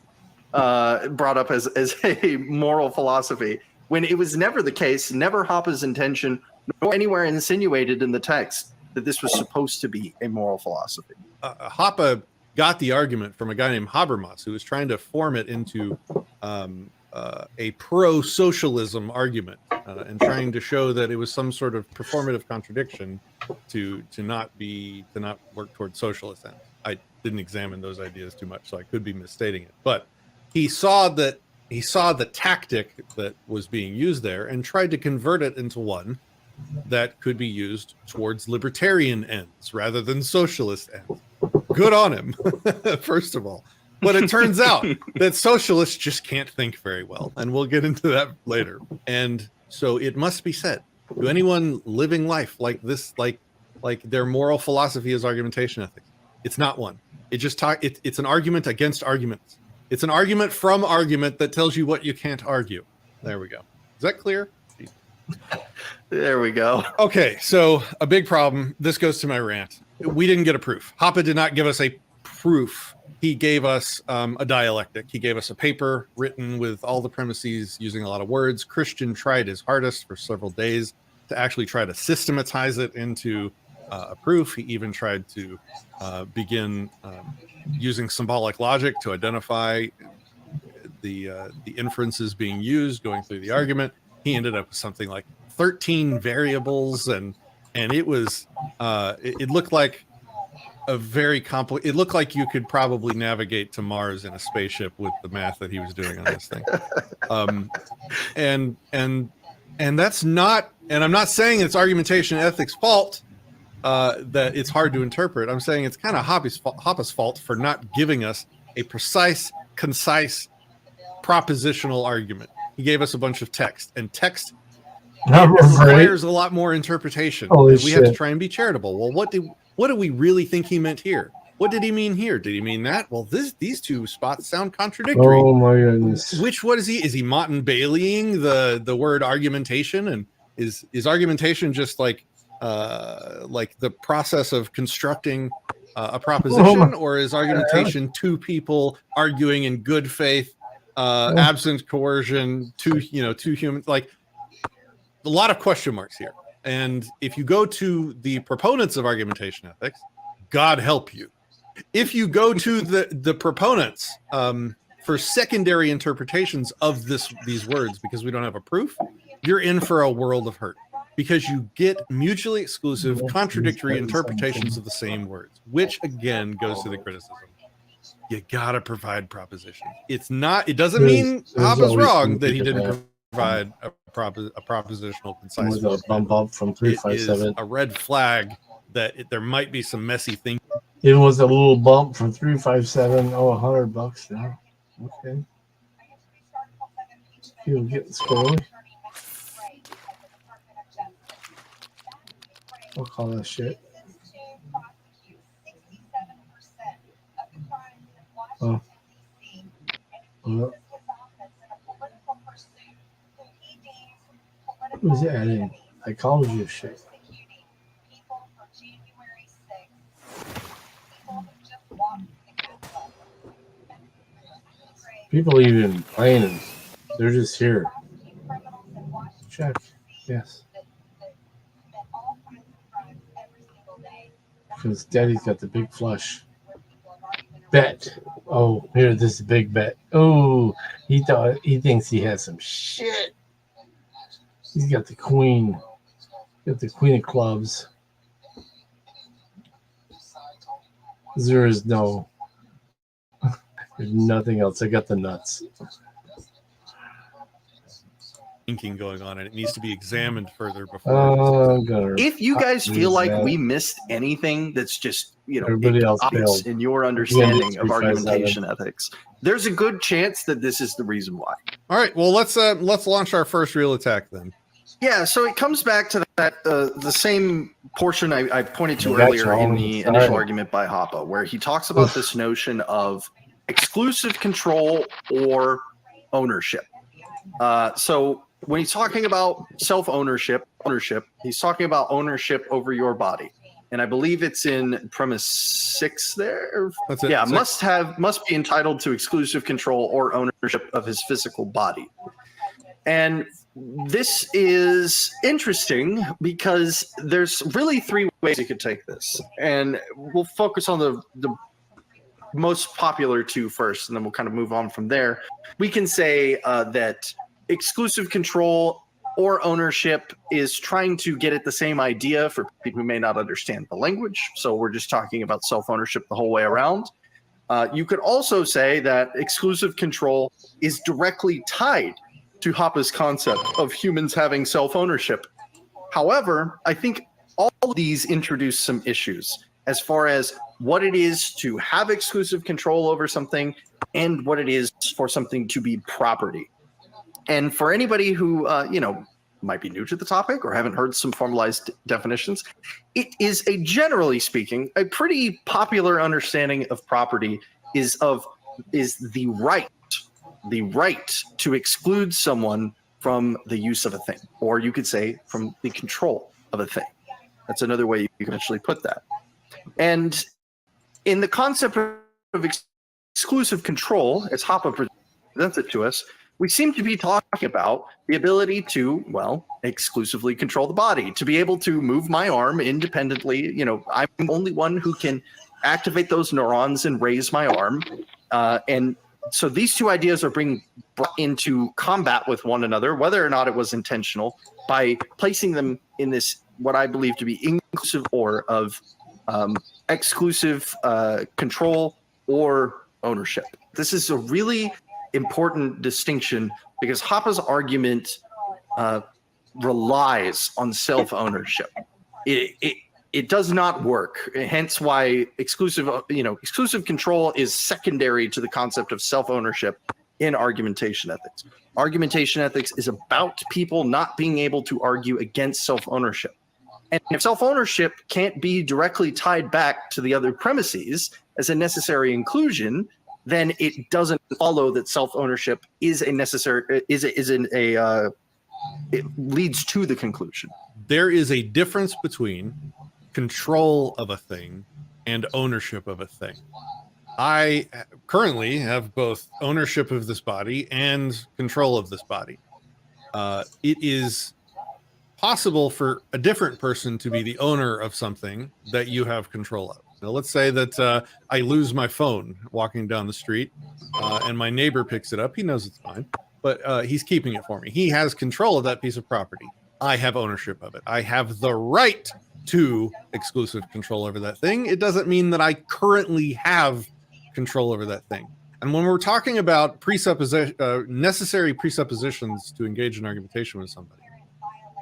brought up as a moral philosophy when it was never the case, never Hoppe's intention, nor anywhere insinuated in the text that this was supposed to be a moral philosophy. Hoppe got the argument from a guy named Habermas, who was trying to form it into a pro-socialism argument and trying to show that it was some sort of performative contradiction to not work towards socialist ends. I didn't examine those ideas too much, so I could be misstating it. But he saw the tactic that was being used there and tried to convert it into one that could be used towards libertarian ends rather than socialist ends. Good on him, first of all. But it turns out that socialists just can't think very well, and we'll get into that later. And so it must be said, to anyone living life like this, like their moral philosophy is argumentation ethics, It's not one. It's an argument against arguments. It's an argument from argument that tells you what you can't argue. There we go. Is that clear? There we go. Okay, so a big problem. This goes to my rant. We didn't get a proof. Hoppe did not give us a proof. He gave us a dialectic. He gave us a paper written with all the premises using a lot of words. Christian tried his hardest for several days to actually try to systematize it into a proof. He even tried to begin using symbolic logic to identify the inferences being used going through the argument. He ended up with something like 13 variables, and it was it looked like a very complex. It looked like you could probably navigate to Mars in a spaceship with the math that he was doing on this thing. And that's not. And I'm not saying it's argumentation ethics fault that it's hard to interpret. I'm saying it's kind of Hoppe's fault for not giving us a precise, concise, propositional argument. He gave us a bunch of text, and text requires a lot more interpretation. We have to try and be charitable. Well, what do we really think he meant here? What did he mean here? Did he mean that? Well, these two spots sound contradictory. Oh my goodness! Which what is he? Is he Motten Baileying the word argumentation? And is argumentation just like the process of constructing a proposition, or is argumentation two people arguing in good faith, absent coercion, two humans? Like a lot of question marks here. And if you go to the proponents of argumentation ethics, God help you. If you go to the proponents for secondary interpretations of these words, because we don't have a proof, you're in for a world of hurt, because you get mutually exclusive, contradictory interpretations of the same words, which again goes to the criticism. You gotta provide proposition. It doesn't mean Hoppe's wrong that he didn't provide a propositional concise. With a bump up from 357. It is a red flag that there might be some messy things. It was a little bump from 357. Oh, $100 now. Okay. You'll get the score. I'll call that shit. Oh. Well. Who's adding psychology of shit? People even playing, they're just here. Check. Yes. Because Daddy's got the big flush. Bet. Oh, here, this is a big bet. Oh, he thinks he has some shit. He's got the queen. Got the queen of clubs. There is no. There's nothing else. I got the nuts. Thinking going on, and it needs to be examined further before. If you guys feel like we missed anything that's just everybody else obvious in your understanding of argumentation ethics, there's a good chance that this is the reason why. All right, well let's launch our first real attack then. Yeah, so it comes back to that the same portion I pointed to earlier in the initial argument by Hoppe, where he talks about this notion of exclusive control or ownership. So when he's talking about self-ownership, he's talking about ownership over your body. And I believe it's in premise 6 there. That's it. Yeah, must be entitled to exclusive control or ownership of his physical body. And this is interesting because there's really 3 ways you could take this. And we'll focus on the most popular 2 first, and then we'll kind of move on from there. We can say that exclusive control or ownership is trying to get at the same idea for people who may not understand the language. So we're just talking about self-ownership the whole way around. You could also say that exclusive control is directly tied to Hoppe's concept of humans having self-ownership. However, I think all of these introduce some issues as far as what it is to have exclusive control over something and what it is for something to be property. And for anybody who, might be new to the topic or haven't heard some formalized definitions, it is generally speaking, a pretty popular understanding of property is the right to exclude someone from the use of a thing, or you could say from the control of a thing. That's another way you can actually put that. And in the concept of exclusive control, as Hoppe presents it to us, we seem to be talking about the ability to, well, exclusively control the body, to be able to move my arm independently. You know, I'm the only one who can activate those neurons and raise my arm. And so these two ideas are being brought into combat with one another, whether or not it was intentional, by placing them in this, what I believe to be inclusive or of exclusive control or ownership. This is a really important distinction because Hoppe's argument relies on self-ownership. It does not work. Hence why exclusive control is secondary to the concept of self-ownership in argumentation ethics. Argumentation ethics is about people not being able to argue against self-ownership. And if self-ownership can't be directly tied back to the other premises as a necessary inclusion, then it doesn't follow that self-ownership is a necessary, it leads to the conclusion. There is a difference between control of a thing and ownership of a thing. I currently have both ownership of this body and control of this body. It is possible for a different person to be the owner of something that you have control of. Now, let's say that I lose my phone walking down the street and my neighbor picks it up. He knows it's mine, but he's keeping it for me. He has control of that piece of property. I have ownership of it. I have the right to exclusive control over that thing. It doesn't mean that I currently have control over that thing. And when we're talking about necessary presuppositions to engage in argumentation with somebody,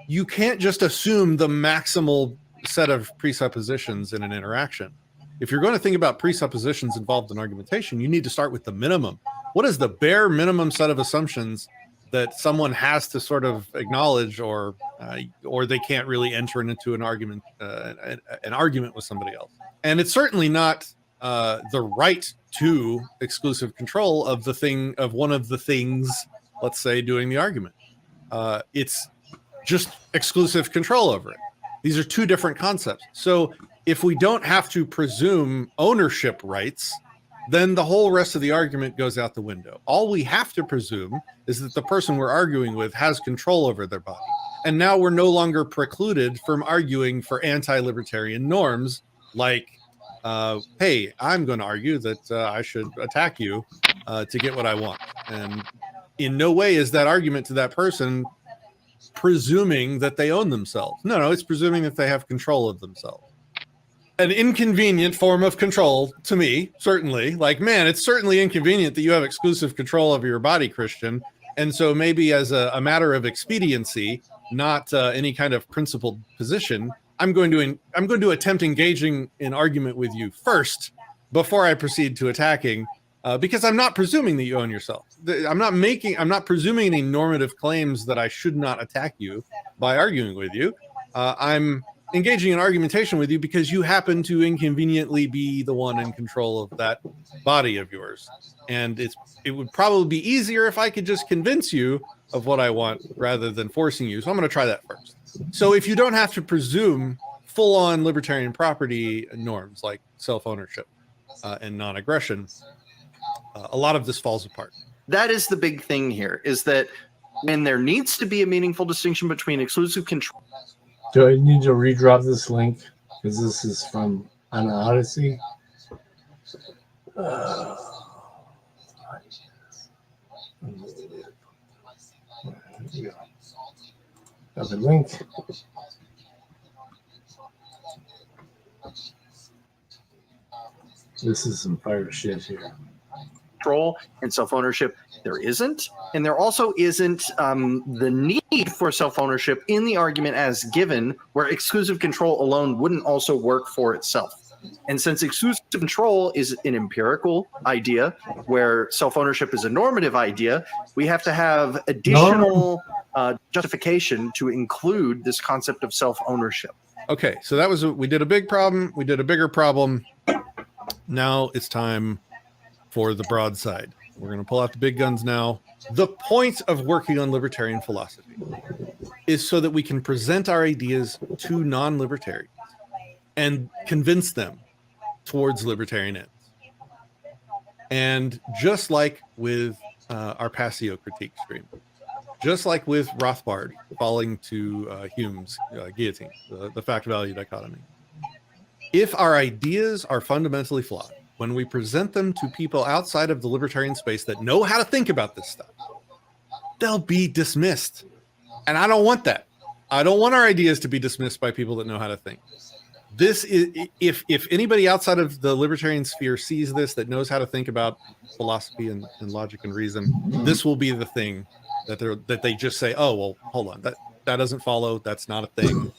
you can't just assume the maximal set of presuppositions in an interaction. If you're going to think about presuppositions involved in argumentation, you need to start with the minimum. What is the bare minimum set of assumptions that someone has to sort of acknowledge, or they can't really enter into an argument with somebody else? And it's certainly not the right to exclusive control of the thing, of one of the things, let's say, doing the argument. It's just exclusive control over it. These are two different concepts. So if we don't have to presume ownership rights, then the whole rest of the argument goes out the window. All we have to presume is that the person we're arguing with has control over their body. And now we're no longer precluded from arguing for anti-libertarian norms like, hey, I'm going to argue that I should attack you to get what I want. And in no way is that argument to that person presuming that they own themselves. No, it's presuming that they have control of themselves. An inconvenient form of control to me, certainly. Like, man, it's certainly inconvenient that you have exclusive control over your body, Christian. And so maybe as a matter of expediency, not any kind of principled position, I'm going to attempt engaging in argument with you first before I proceed to attacking, because I'm not presuming that you own yourself. I'm not presuming any normative claims that I should not attack you by arguing with you. I'm engaging in argumentation with you because you happen to inconveniently be the one in control of that body of yours. And it would probably be easier if I could just convince you of what I want rather than forcing you. So I'm going to try that first. So if you don't have to presume full-on libertarian property norms like self-ownership and non-aggression, a lot of this falls apart. That is the big thing here, is that when there needs to be a meaningful distinction between exclusive control. Do I need to redrop this link? Because this is from an Odyssey. Got the link. This is some fire shit here. Control and self-ownership, there isn't. And there also isn't the need for self-ownership in the argument as given, where exclusive control alone wouldn't also work for itself. And since exclusive control is an empirical idea, where self-ownership is a normative idea, we have to have additional justification to include this concept of self-ownership. Okay, so that was we did a big problem. We did a bigger problem. Now it's time for the broadside. We're going to pull out the big guns now. The point of working on libertarian philosophy is so that we can present our ideas to non-libertarians and convince them towards libertarian ends. And just like with our Passio critique stream, just like with Rothbard falling to Hume's guillotine, the fact-value dichotomy, if our ideas are fundamentally flawed, when we present them to people outside of the libertarian space that know how to think about this stuff, they'll be dismissed. And I don't want that. I don't want our ideas to be dismissed by people that know how to think. This is, if anybody outside of the libertarian sphere sees this, that knows how to think about philosophy and logic and reason, this will be the thing that they just say, oh, well, hold on, that doesn't follow. That's not a thing.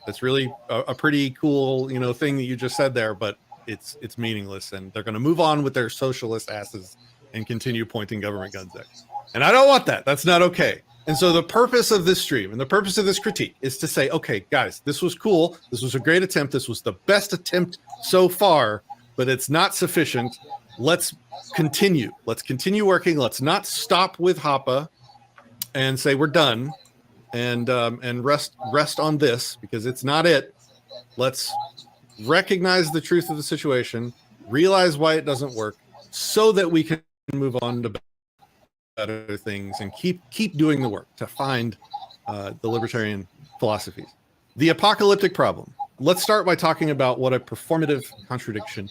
That's really a pretty cool, thing that you just said there, but it's meaningless, and they're going to move on with their socialist asses and continue pointing government guns at us. And I don't want that. That's not okay. And so the purpose of this stream and the purpose of this critique is to say, okay, guys, this was cool. This was a great attempt. This was the best attempt so far, but it's not sufficient. Let's continue. Let's continue working. Let's not stop with Hoppe and say we're done and rest on this, because it's not it. Let's recognize the truth of the situation, realize why it doesn't work, so that we can move on to better things and keep doing the work to find the libertarian philosophies. The apocalyptic problem. Let's start by talking about what a performative contradiction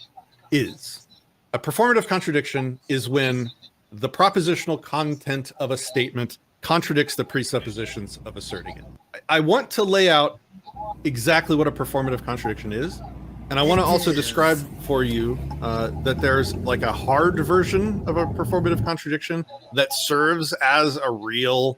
is. A performative contradiction is when the propositional content of a statement contradicts the presuppositions of asserting it. I want to lay out exactly what a performative contradiction is. And I want to also describe for you that there's like a hard version of a performative contradiction that serves as a real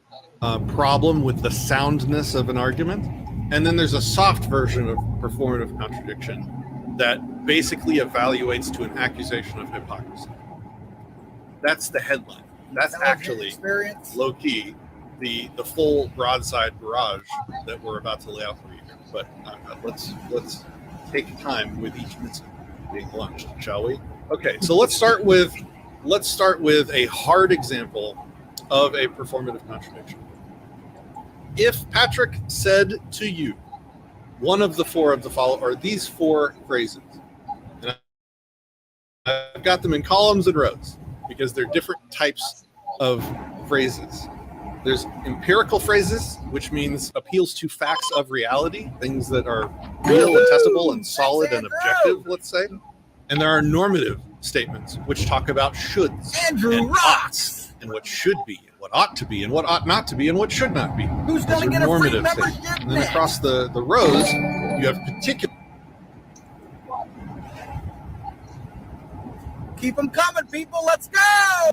problem with the soundness of an argument. And then there's a soft version of performative contradiction that basically evaluates to an accusation of hypocrisy. That's the headline. That's actually low-key the full broadside barrage that we're about to lay out for you here. But let's take time with each missile being launched, shall we? Okay, so let's start with a hard example of a performative contradiction. If Patrick said to you one of the four of the following, or these four phrases, and I've got them in columns and rows because they're different types of phrases. There's empirical phrases, which means appeals to facts of reality, things that are real and testable and solid and objective, let's say. And there are normative statements, which talk about shoulds and oughts, and what should be, and what ought to be, and what ought not to be, and what should not be. Who's going to get a free membership? And then across the rows, you have particular. Keep them coming, people. Let's go.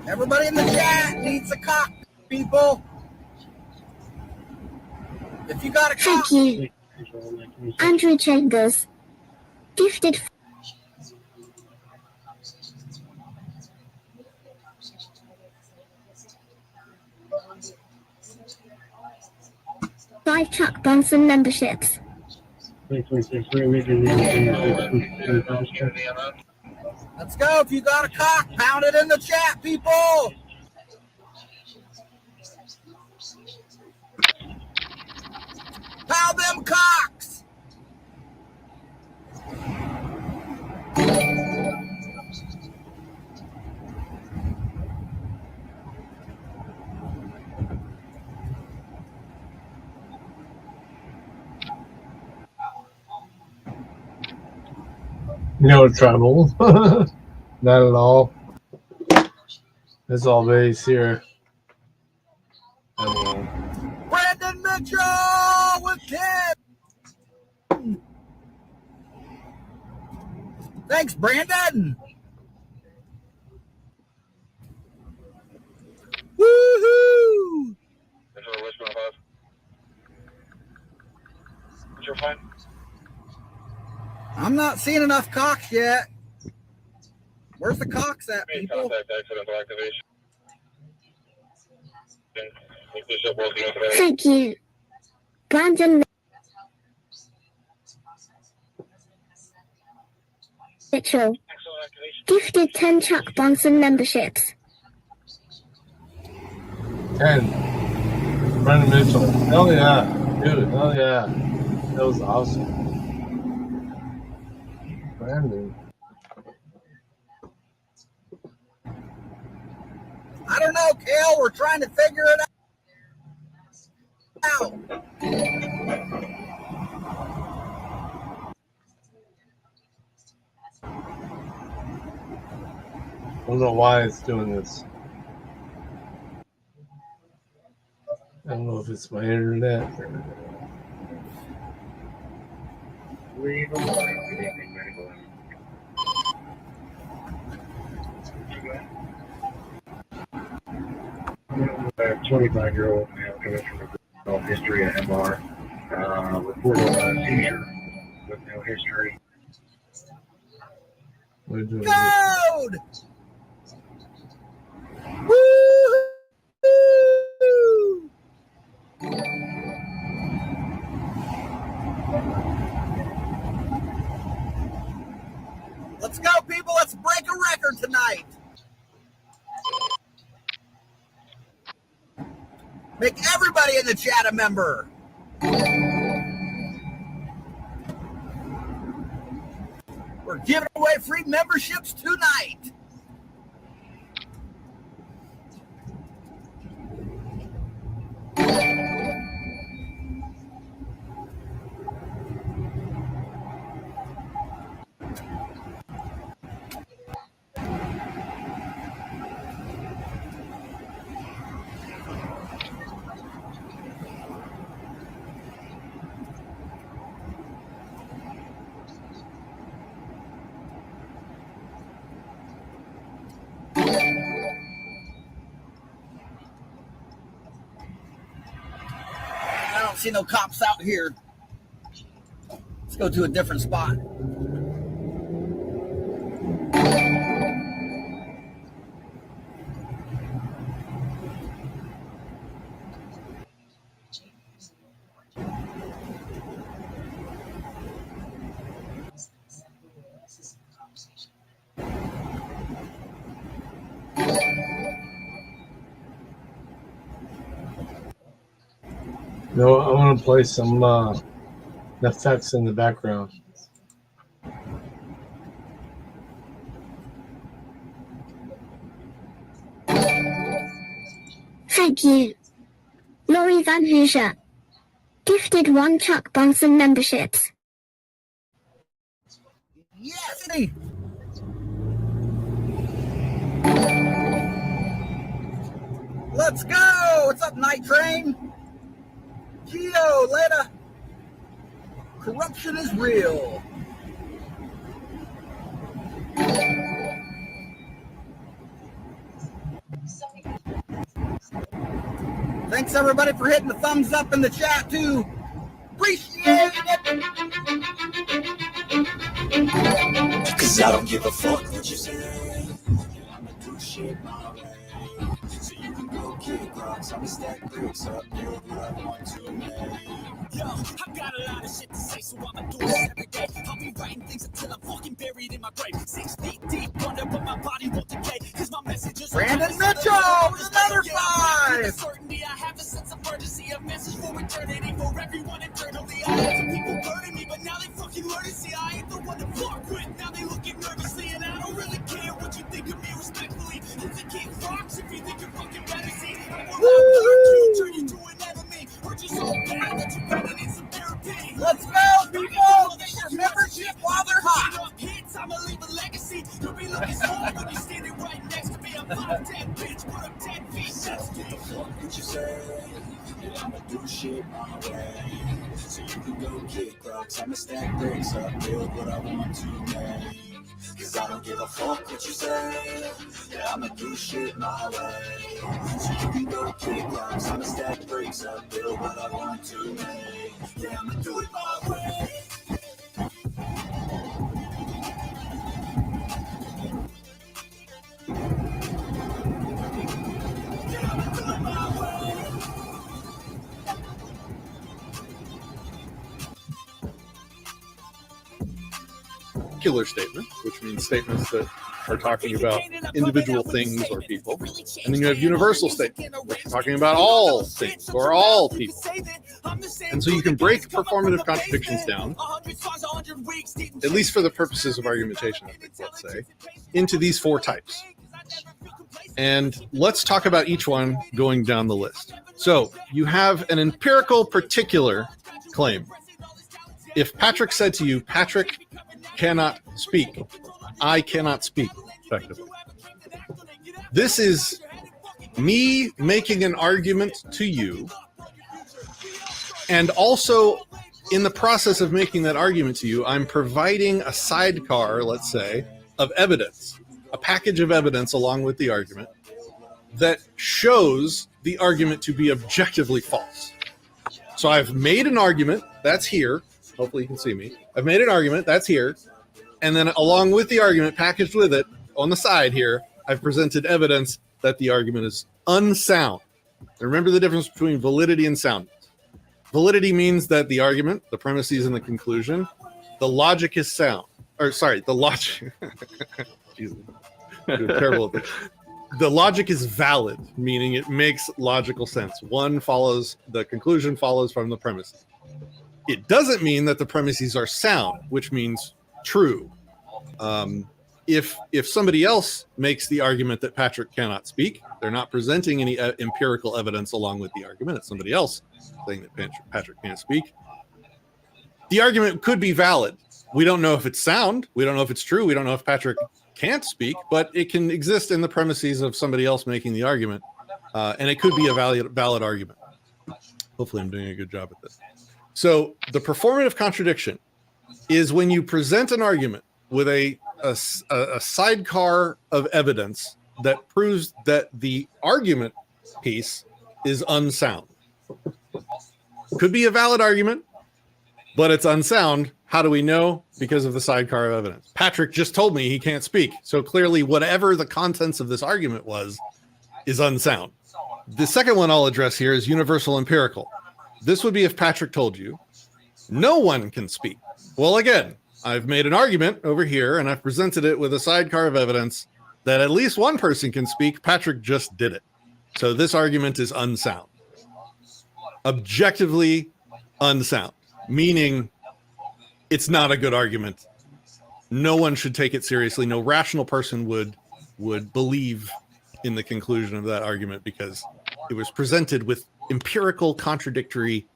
Everybody in the chat needs a cock, people. If you got a cock. Thank you. Andrew Chambers. Gifted. Five Chuck Bunsen memberships. Let's go. If you got a cock, pound it in the chat, people. Pound them cocks. No trouble. Not at all. It's all base here. Brandon Mitchell with Kim. Thanks, Brandon. Woohoo! I'm not seeing enough cocks yet. Where's the Cox at, people? Thank you. Brandon Mitchell. Gifted 10 Chuck Bonson memberships. 10. Brandon Mitchell. Hell yeah. Dude, hell yeah. That was awesome. Brandon. I don't know, Kale. We're trying to figure it out. I don't know why it's doing this. I don't know if it's my internet. A 25-year-old male coming from a history of MR, reported a seizure with no history. Code! Let's go, people. Let's break a record tonight. Make everybody in the chat a member. We're giving away free memberships tonight. I don't see no cops out here. Let's go to a different spot. No, I want to play some effects in the background. Thank you. Laurie Van Hoosier. Gifted 1 Chuck Bonson memberships. Yes! Let's go! What's up, Night Train? Geo, later. Corruption is real. Thanks, everybody, for hitting the thumbs up in the chat, too. Appreciate it. Cause I don't give a fuck what you say. I'ma do shit my way. So you can go kick rocks, I'ma stack bricks up, build what I want to make. Yo, I've got a lot of shit to say, so I'ma do this every day. I'll be writing things until I'm fucking buried in my grave. 6 feet deep under, but my body won't decay. Cause my message is Brandon Mitchell with another 5. Certainty, I have a sense of urgency, a message for eternity for everyone internally. I had some people burning me, but now they fucking learn to see I ain't the one to fuck with. Now they looking nervously, and I don't really care what you think of me respectfully. You can kick rocks if you think you're fucking better. See, I will outwork you, turn you to an enemy. Hurt you so bad that you're gonna need some therapy. Let's go, people! Get your membership while they're hot. Hits, I'ma leave a legacy. You'll be looking small when you're standing right next to me. I'm 5'10", bitch, put up 10 feet. That's the fuck what you say. And I'ma do shit my way. So you can go kick rocks, I'ma stack bricks up, build what I want to make. Cause I don't give a fuck what you say. Yeah, I'ma do shit my way. So you can go kick rocks, I'ma stack bricks up, build what I want to make. Yeah, I'ma do it my way. particular statement, which means statements that are talking about individual things or people. And then you have universal statements, which are talking about all things or all people. And so you can break performative contradictions down, at least for the purposes of argumentation, I think, let's say, into these 4 types. And let's talk about each one going down the list. So you have an empirical particular claim. If Patrick said to you, Patrick cannot speak, I cannot speak, effectively. This is me making an argument to you, and also in the process of making that argument to you, I'm providing a sidecar, let's say, of evidence, a package of evidence along with the argument that shows the argument to be objectively false. So I've made an argument, that's here. Hopefully you can see me. I've made an argument, that's here. And then along with the argument, packaged with it, on the side here, I've presented evidence that the argument is unsound. And remember the difference between validity and soundness. Validity means that the argument, the premises and the conclusion, the logic is sound. Or sorry, the logic. Jesus, I'm terrible at this. The logic is valid, meaning it makes logical sense. One follows, the conclusion follows from the premise. It doesn't mean that the premises are sound, which means true. If somebody else makes the argument that Patrick cannot speak, they're not presenting any empirical evidence along with the argument. It's somebody else saying that Patrick can't speak. The argument could be valid. We don't know if it's sound. We don't know if it's true. We don't know if Patrick can't speak, but it can exist in the premises of somebody else making the argument, and it could be a valid argument. Hopefully I'm doing a good job at this. So the performative contradiction is when you present an argument with a sidecar of evidence that proves that the argument piece is unsound. Could be a valid argument, but it's unsound. How do we know? Because of the sidecar of evidence. Patrick just told me he can't speak. So clearly whatever the contents of this argument was is unsound. The second one I'll address here is universal empirical. This would be if Patrick told you no one can speak. Well, again, I've made an argument over here and I've presented it with a sidecar of evidence that at least one person can speak. Patrick just did it. So this argument is unsound. Objectively unsound, meaning it's not a good argument. No one should take it seriously. No rational person would believe in the conclusion of that argument because it was presented with empirical contradictory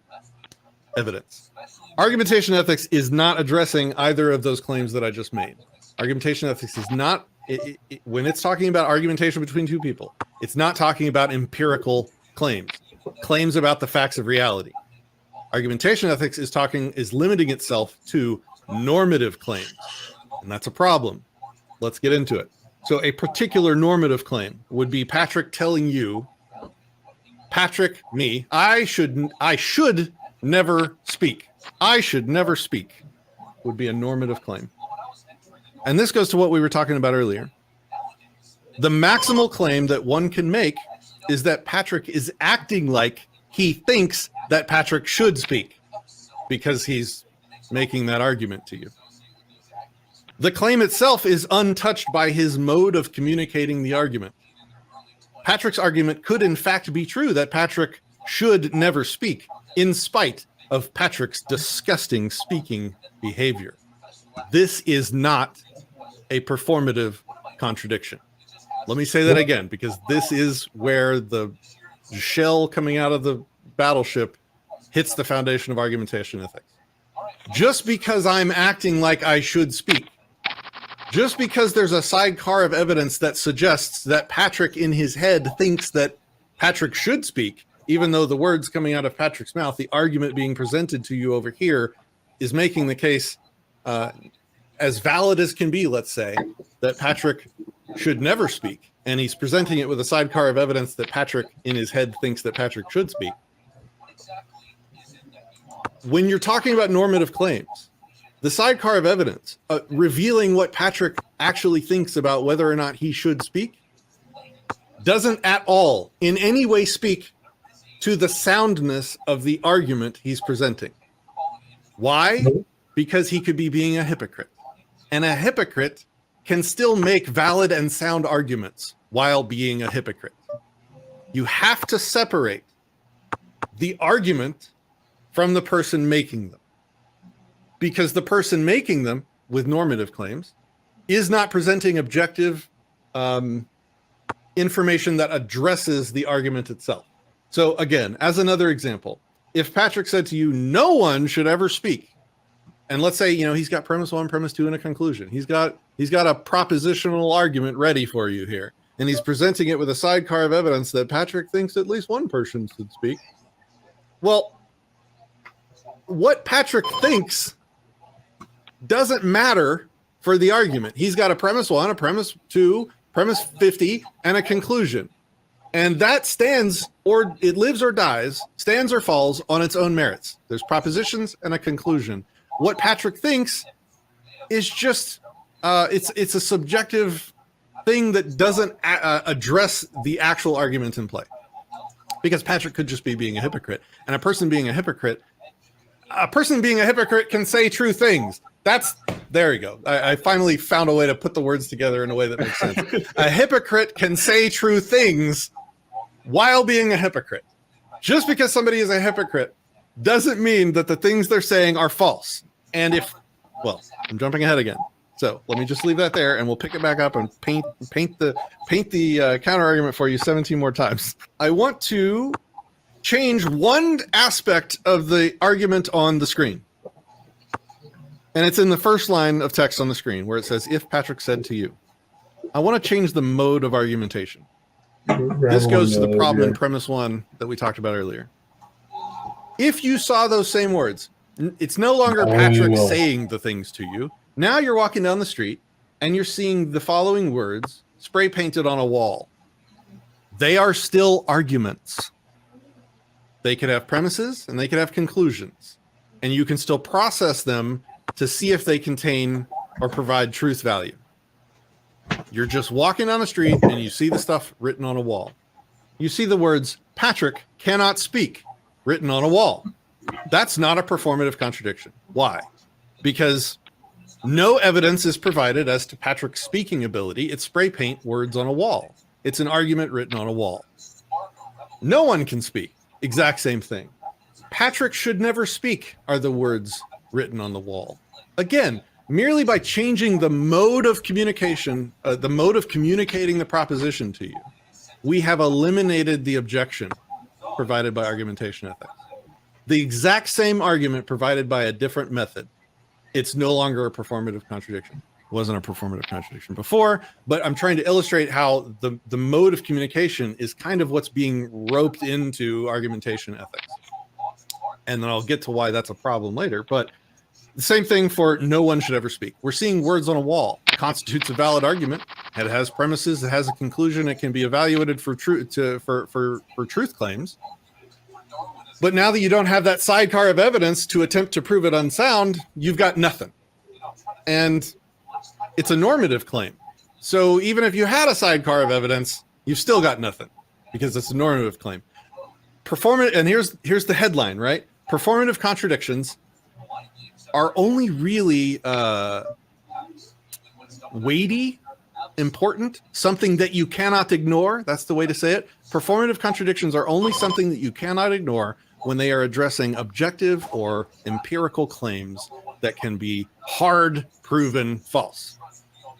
evidence. Argumentation ethics is not addressing either of those claims that I just made. Argumentation ethics is not, when it's talking about argumentation between two people, it's not talking about empirical claims about the facts of reality. Argumentation ethics is limiting itself to normative claims, and that's a problem. Let's get into it. So a particular normative claim would be Patrick telling you, Patrick, me, I should never speak. I should never speak would be a normative claim. And this goes to what we were talking about earlier. The maximal claim that one can make is that Patrick is acting like he thinks that Patrick should speak because he's making that argument to you. The claim itself is untouched by his mode of communicating the argument. Patrick's argument could in fact be true that Patrick should never speak in spite of Patrick's disgusting speaking behavior. This is not a performative contradiction. Let me say that again, because this is where the shell coming out of the battleship hits the foundation of argumentation ethics. Just because I'm acting like I should speak, just because there's a sidecar of evidence that suggests that Patrick in his head thinks that Patrick should speak, even though the words coming out of Patrick's mouth, the argument being presented to you over here, is making the case as valid as can be, let's say, that Patrick should never speak. And he's presenting it with a sidecar of evidence that Patrick in his head thinks that Patrick should speak. When you're talking about normative claims, the sidecar of evidence revealing what Patrick actually thinks about whether or not he should speak doesn't at all in any way speak to the soundness of the argument he's presenting. Why? Because he could be being a hypocrite. And a hypocrite can still make valid and sound arguments while being a hypocrite. You have to separate the argument from the person making them, because the person making them with normative claims is not presenting objective information that addresses the argument itself. So again, as another example, if Patrick said to you, no one should ever speak, and let's say, he's got premise 1, premise 2, and a conclusion. He's got a propositional argument ready for you here, and he's presenting it with a sidecar of evidence that Patrick thinks at least one person should speak. Well, what Patrick thinks doesn't matter for the argument. He's got a premise 1, a premise 2, premise 50, and a conclusion. And that stands, or it lives or dies, stands or falls on its own merits. There's propositions and a conclusion. What Patrick thinks is just, it's a subjective thing that doesn't address the actual argument in play. Because Patrick could just be being a hypocrite. And a person being a hypocrite can say true things. There you go. I finally found a way to put the words together in a way that makes sense. A hypocrite can say true things while being a hypocrite. Just because somebody is a hypocrite doesn't mean that the things they're saying are false. And I'm jumping ahead again. So let me just leave that there, and we'll pick it back up and paint the counter argument for you 17 more times. I want to change one aspect of the argument on the screen. And it's in the first line of text on the screen where it says, if Patrick said to you. I want to change the mode of argumentation. This goes to the problem in premise 1 that we talked about earlier. If you saw those same words, it's no longer Patrick saying the things to you. Now you're walking down the street and you're seeing the following words spray painted on a wall. They are still arguments. They could have premises and they could have conclusions. And you can still process them to see if they contain or provide truth value. You're just walking down the street and you see the stuff written on a wall. You see the words, Patrick cannot speak, written on a wall. That's not a performative contradiction. Why? Because no evidence is provided as to Patrick's speaking ability. It's spray paint words on a wall. It's an argument written on a wall. No one can speak. Exact same thing. Patrick should never speak are the words written on the wall. Again, merely by changing the mode of communication, the mode of communicating the proposition to you, we have eliminated the objection provided by argumentation ethics. The exact same argument provided by a different method. It's no longer a performative contradiction. It wasn't a performative contradiction before, but I'm trying to illustrate how the mode of communication is kind of what's being roped into argumentation ethics. And then I'll get to why that's a problem later, but the same thing for no one should ever speak. We're seeing words on a wall. It constitutes a valid argument. It has premises. It has a conclusion. It can be evaluated for truth claims. But now that you don't have that sidecar of evidence to attempt to prove it unsound, you've got nothing. And it's a normative claim. So even if you had a sidecar of evidence, you've still got nothing because it's a normative claim. And here's the headline, right? Performative contradictions are only really weighty, important, something that you cannot ignore. That's the way to say it. Performative contradictions are only something that you cannot ignore when they are addressing objective or empirical claims that can be hard proven false.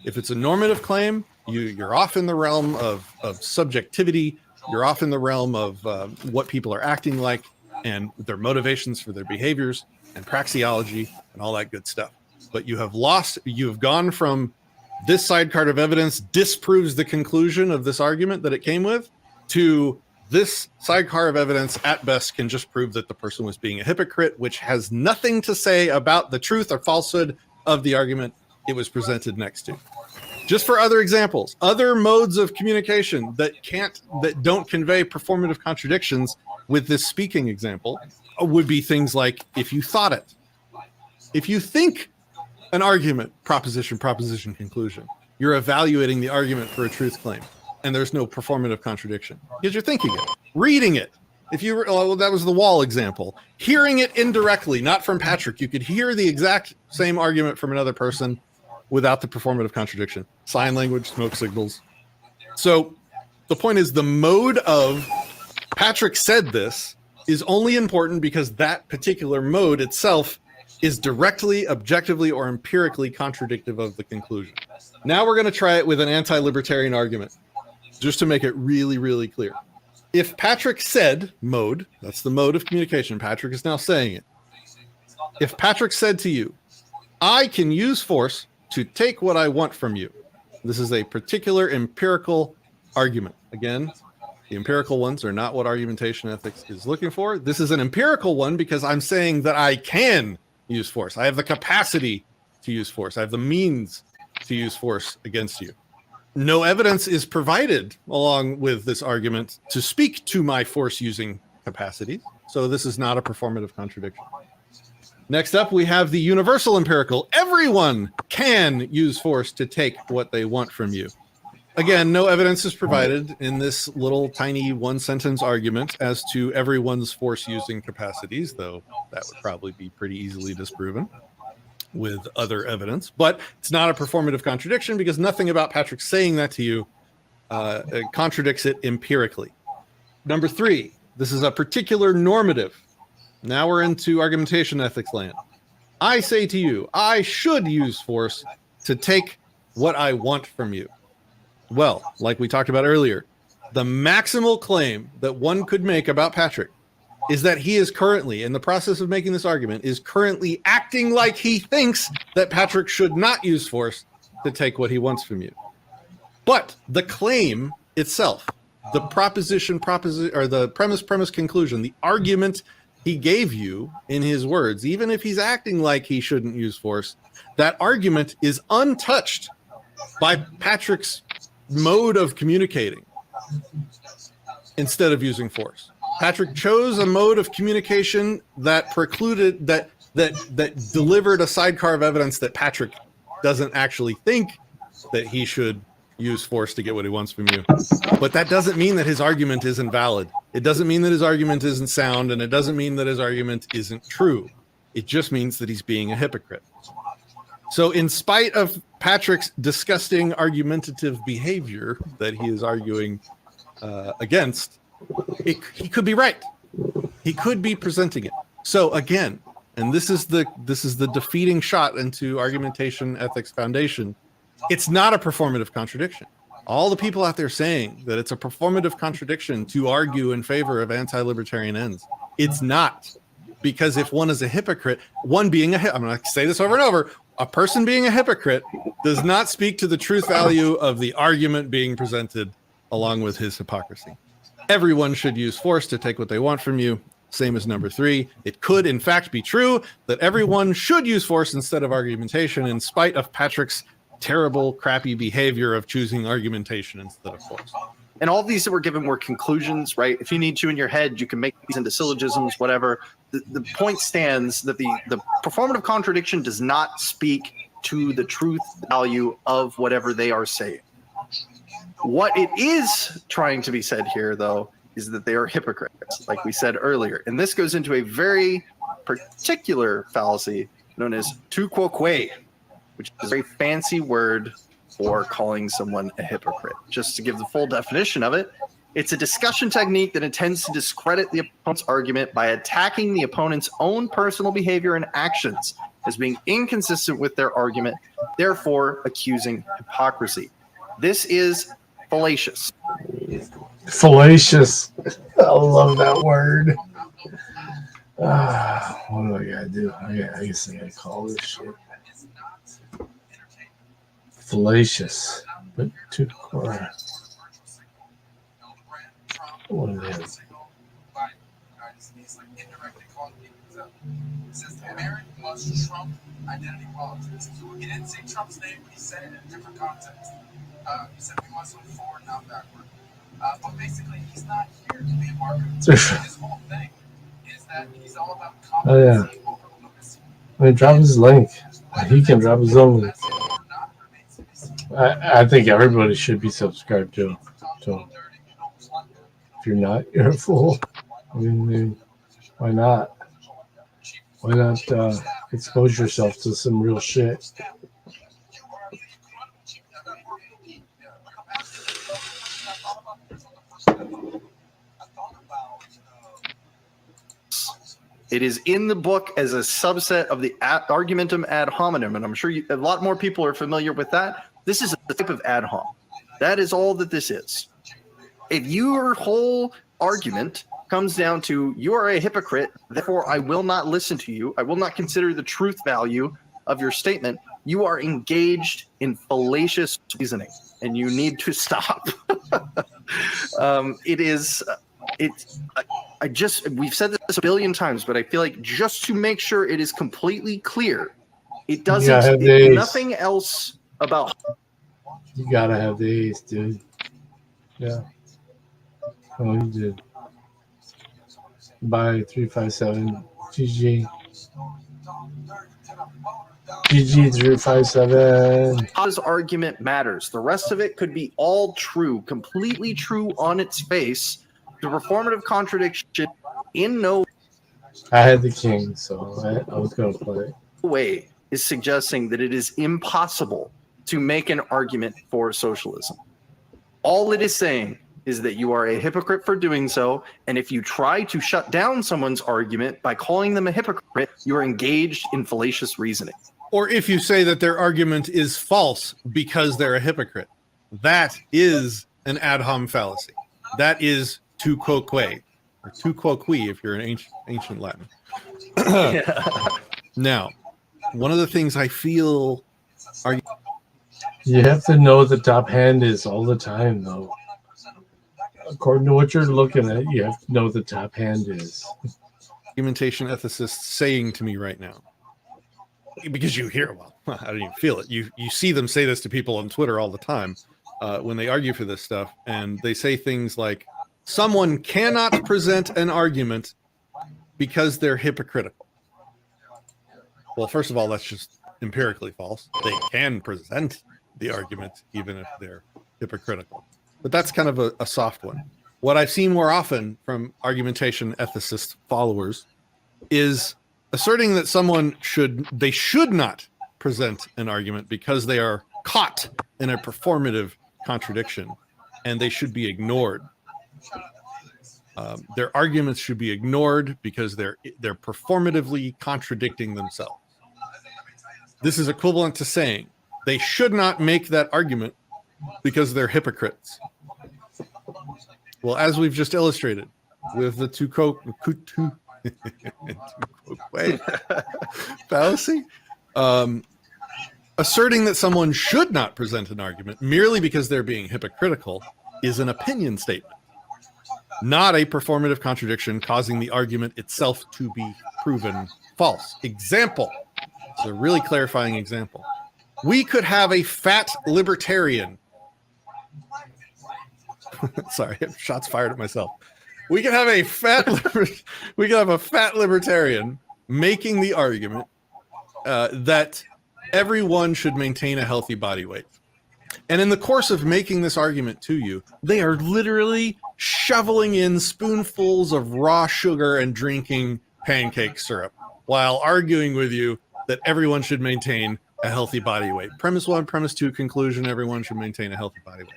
If it's a normative claim, you're off in the realm of subjectivity. You're off in the realm of what people are acting like and their motivations for their behaviors and praxeology and all that good stuff. But you've gone from this sidecar of evidence disproves the conclusion of this argument that it came with to this sidecar of evidence at best can just prove that the person was being a hypocrite, which has nothing to say about the truth or falsehood of the argument it was presented next to. Just for other examples, other modes of communication that don't convey performative contradictions with this speaking example would be things like if you thought it. If you think an argument, proposition, conclusion, you're evaluating the argument for a truth claim, and there's no performative contradiction because you're thinking it, reading it. That was the wall example. Hearing it indirectly, not from Patrick. You could hear the exact same argument from another person, without the performative contradiction. Sign language, smoke signals. So the point is the mode of Patrick said this is only important because that particular mode itself is directly, objectively, or empirically contradictive of the conclusion. Now we're going to try it with an anti-libertarian argument, just to make it really, really clear. If Patrick said mode, that's the mode of communication. Patrick is now saying it. If Patrick said to you, I can use force to take what I want from you. This is a particular empirical argument. Again, the empirical ones are not what argumentation ethics is looking for. This is an empirical one because I'm saying that I can use force. I have the capacity to use force. I have the means to use force against you. No evidence is provided along with this argument to speak to my force using capacity. So this is not a performative contradiction. Next up, we have the universal empirical. Everyone can use force to take what they want from you. Again, no evidence is provided in this little tiny one-sentence argument as to everyone's force-using capacities, though that would probably be pretty easily disproven with other evidence. But it's not a performative contradiction because nothing about Patrick saying that to you contradicts it empirically. Number 3, this is a particular normative. Now we're into argumentation ethics land. I say to you, I should use force to take what I want from you. Well, like we talked about earlier, the maximal claim that one could make about Patrick is that he is currently, in the process of making this argument, is currently acting like he thinks that Patrick should not use force to take what he wants from you. But the claim itself, the proposition, or the premise, conclusion, the argument he gave you in his words, even if he's acting like he shouldn't use force, that argument is untouched by Patrick's mode of communicating instead of using force. Patrick chose a mode of communication that precluded that delivered a sidecar of evidence that Patrick doesn't actually think that he should use force to get what he wants from you. But that doesn't mean that his argument isn't valid. It doesn't mean that his argument isn't sound, and it doesn't mean that his argument isn't true. It just means that he's being a hypocrite. So in spite of Patrick's disgusting argumentative behavior that he is arguing against, he could be right. He could be presenting it. So again, and this is the defeating shot into Argumentation Ethics Foundation, it's not a performative contradiction. All the people out there saying that it's a performative contradiction to argue in favor of anti-libertarian ends, it's not. Because if one is a hypocrite, I'm going to say this over and over, a person being a hypocrite does not speak to the truth value of the argument being presented along with his hypocrisy. Everyone should use force to take what they want from you. Same as number 3. It could, in fact, be true that everyone should use force instead of argumentation in spite of Patrick's terrible, crappy behavior of choosing argumentation instead of force. And all these that were given were conclusions, right? If you need to in your head, you can make these into syllogisms, whatever. The point stands that the performative contradiction does not speak to the truth value of whatever they are saying. What it is trying to be said here, though, is that they are hypocrites, like we said earlier. And this goes into a very particular fallacy known as tu quoque, which is a very fancy word for calling someone a hypocrite. Just to give the full definition of it, it's a discussion technique that intends to discredit the opponent's argument by attacking the opponent's own personal behavior and actions as being inconsistent with their argument, therefore accusing hypocrisy. This is fallacious. Fallacious. I love that word. What do I gotta do? I guess I gotta call this shit fallacious, but to the core. What it is. Since America was Trump identity politics. He didn't say Trump's name, but he said it in a different context. He said we must move forward, not backward. But basically, he's not here to be a marketer. His whole thing is that he's all about competency over lunacy. I mean, drop his link. He can drop his own link. I think everybody should be subscribed to him. So if you're not, you're a fool. I mean, why not? Why not expose yourself to some real shit? It is in the book as a subset of the argumentum ad hominem, and I'm sure a lot more people are familiar with that. This is a type of ad hom. That is all that this is. If your whole argument comes down to you are a hypocrite, therefore I will not listen to you, I will not consider the truth value of your statement, you are engaged in fallacious reasoning, and you need to stop. We've said this a billion times, but I feel like just to make sure it is completely clear, it doesn't, nothing else about. You gotta have the ace, dude. Yeah. Oh, you did. By 357. GG. GG 357. His argument matters. The rest of it could be all true, completely true on its face. The performative contradiction in no I had the king, so I was going to play. way is suggesting that it is impossible to make an argument for socialism. All it is saying is that you are a hypocrite for doing so, and if you try to shut down someone's argument by calling them a hypocrite, you are engaged in fallacious reasoning. Or if you say that their argument is false because they're a hypocrite, that is an ad hom fallacy. That is tu quoque, or tu quoque if you're in ancient Latin. Now, one of the things I feel are you have to know what the top hand is all the time, though. According to what you're looking at, you have to know what the top hand is. Argumentation ethicists saying to me right now, because you hear, well, I don't even feel it. You see them say this to people on Twitter all the time when they argue for this stuff, and they say things like, someone cannot present an argument because they're hypocritical. Well, first of all, that's just empirically false. They can present the argument even if they're hypocritical. But that's kind of a soft one. What I've seen more often from argumentation ethicist followers is asserting that someone should not present an argument because they are caught in a performative contradiction and they should be ignored. Their arguments should be ignored because they're performatively contradicting themselves. This is equivalent to saying they should not make that argument because they're hypocrites. Well, as we've just illustrated with the tu quoque fallacy, asserting that someone should not present an argument merely because they're being hypocritical is an opinion statement, not a performative contradiction causing the argument itself to be proven false. Example. It's a really clarifying example. We could have a fat libertarian. Sorry, shots fired at myself. We could have a fat libertarian making the argument that everyone should maintain a healthy body weight. And in the course of making this argument to you, they are literally shoveling in spoonfuls of raw sugar and drinking pancake syrup while arguing with you that everyone should maintain a healthy body weight. Premise 1, premise 2, conclusion, everyone should maintain a healthy body weight.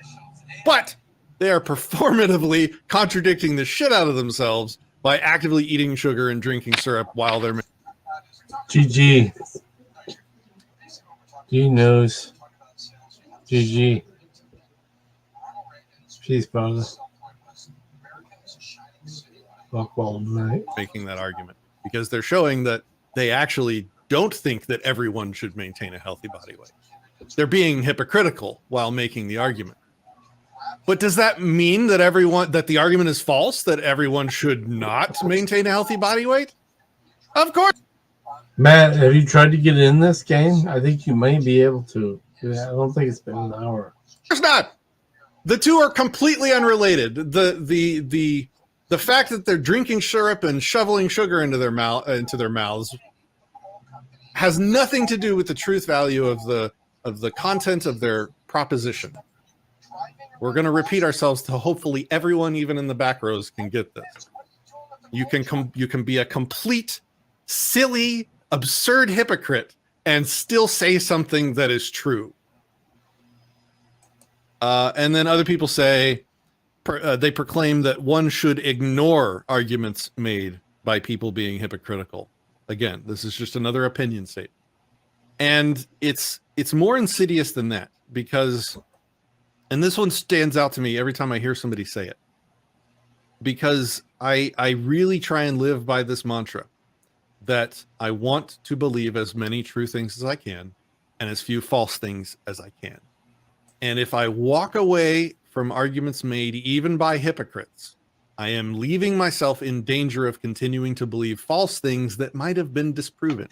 But they are performatively contradicting the shit out of themselves by actively eating sugar and drinking syrup while they're... GG. G knows. GG. Peace, brother. Fuck well tonight. Making that argument because they're showing that they actually don't think that everyone should maintain a healthy body weight. They're being hypocritical while making the argument. But does that mean that that the argument is false, that everyone should not maintain a healthy body weight? Of course. Matt, have you tried to get in this game? I think you might be able to. I don't think it's been an hour. It's not. The two are completely unrelated. The fact that they're drinking syrup and shoveling sugar into their mouths has nothing to do with the truth value of the content of their proposition. We're going to repeat ourselves to hopefully everyone, even in the back rows, can get this. You can be a complete, silly, absurd hypocrite and still say something that is true. And then other people say they proclaim that one should ignore arguments made by people being hypocritical. Again, this is just another opinion statement. And it's more insidious than that, because, and this one stands out to me every time I hear somebody say it, because I really try and live by this mantra that I want to believe as many true things as I can and as few false things as I can. And if I walk away from arguments made even by hypocrites, I am leaving myself in danger of continuing to believe false things that might have been disproven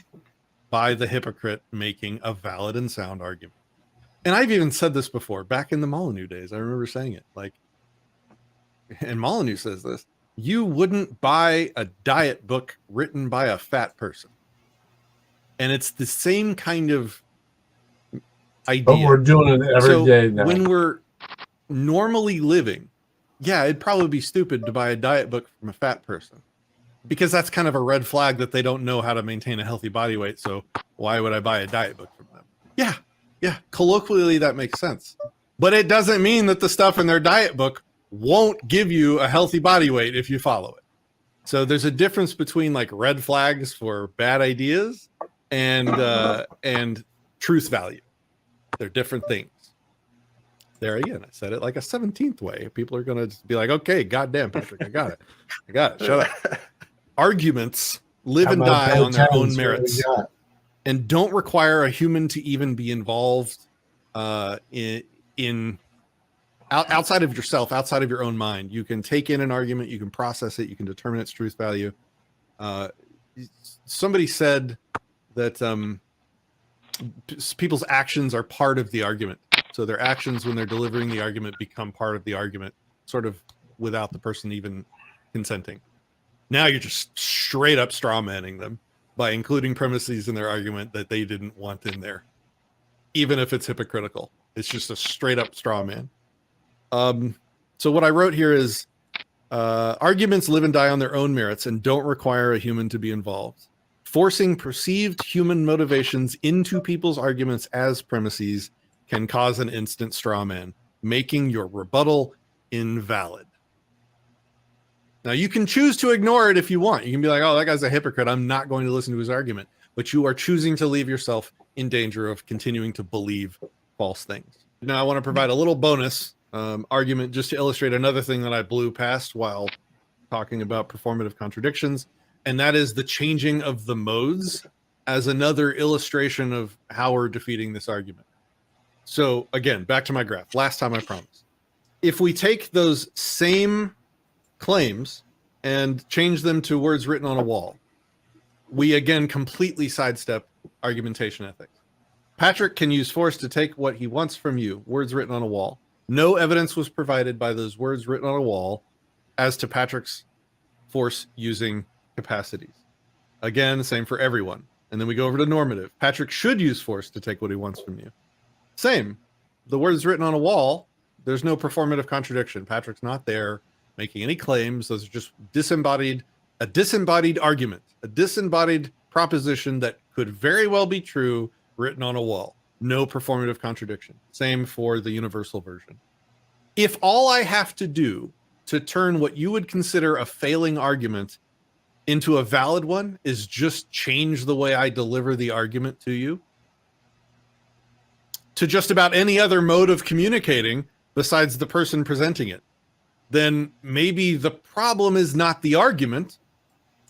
by the hypocrite making a valid and sound argument. And I've even said this before, back in the Molyneux days. I remember saying it, like, and Molyneux says this, you wouldn't buy a diet book written by a fat person. And it's the same kind of idea. But we're doing it every day now. When we're normally living, yeah, it'd probably be stupid to buy a diet book from a fat person, because that's kind of a red flag that they don't know how to maintain a healthy body weight. So why would I buy a diet book from them? Yeah, colloquially that makes sense. But it doesn't mean that the stuff in their diet book won't give you a healthy body weight if you follow it. So there's a difference between like red flags for bad ideas and truth value. They're different things. There again, I said it like a 17th way. People are going to just be like, okay, goddamn, Patrick, I got it. Shut up. Arguments live and die on their own merits and don't require a human to even be involved in outside of yourself, outside of your own mind. You can take in an argument, you can process it, you can determine its truth value. Somebody said that people's actions are part of the argument. So their actions when they're delivering the argument become part of the argument, sort of without the person even consenting. Now you're just straight up straw manning them by including premises in their argument that they didn't want in there, even if it's hypocritical. It's just a straight up straw man. So what I wrote here is arguments live and die on their own merits and don't require a human to be involved. Forcing perceived human motivations into people's arguments as premises can cause an instant straw man, making your rebuttal invalid. Now, you can choose to ignore it if you want. You can be like, oh, that guy's a hypocrite. I'm not going to listen to his argument. But you are choosing to leave yourself in danger of continuing to believe false things. Now, I want to provide a little bonus argument just to illustrate another thing that I blew past while talking about performative contradictions, and that is the changing of the modes as another illustration of how we're defeating this argument. So again, back to my graph. Last time I promised. If we take those same claims and change them to words written on a wall, we again completely sidestep argumentation ethics. Patrick can use force to take what he wants from you, words written on a wall. No evidence was provided by those words written on a wall as to Patrick's force using capacities. Again, same for everyone. And then we go over to normative. Patrick should use force to take what he wants from you. Same. The words written on a wall, there's no performative contradiction. Patrick's not there making any claims. Those are just a disembodied argument, a disembodied proposition that could very well be true written on a wall. No performative contradiction. Same for the universal version. If all I have to do to turn what you would consider a failing argument into a valid one is just change the way I deliver the argument to you, to just about any other mode of communicating besides the person presenting it, then maybe the problem is not the argument.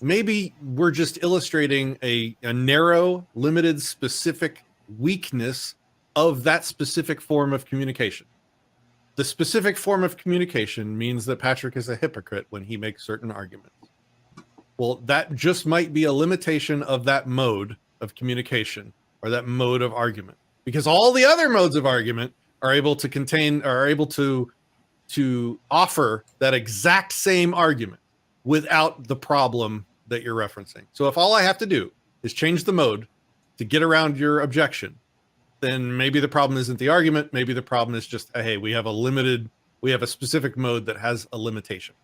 Maybe we're just illustrating a narrow, limited, specific weakness of that specific form of communication. The specific form of communication means that Patrick is a hypocrite when he makes certain arguments. Well, that just might be a limitation of that mode of communication or that mode of argument. Because all the other modes of argument are able to offer that exact same argument without the problem that you're referencing. So if all I have to do is change the mode to get around your objection, then maybe the problem isn't the argument. Maybe the problem is just, hey, we have a specific mode that has a limitation.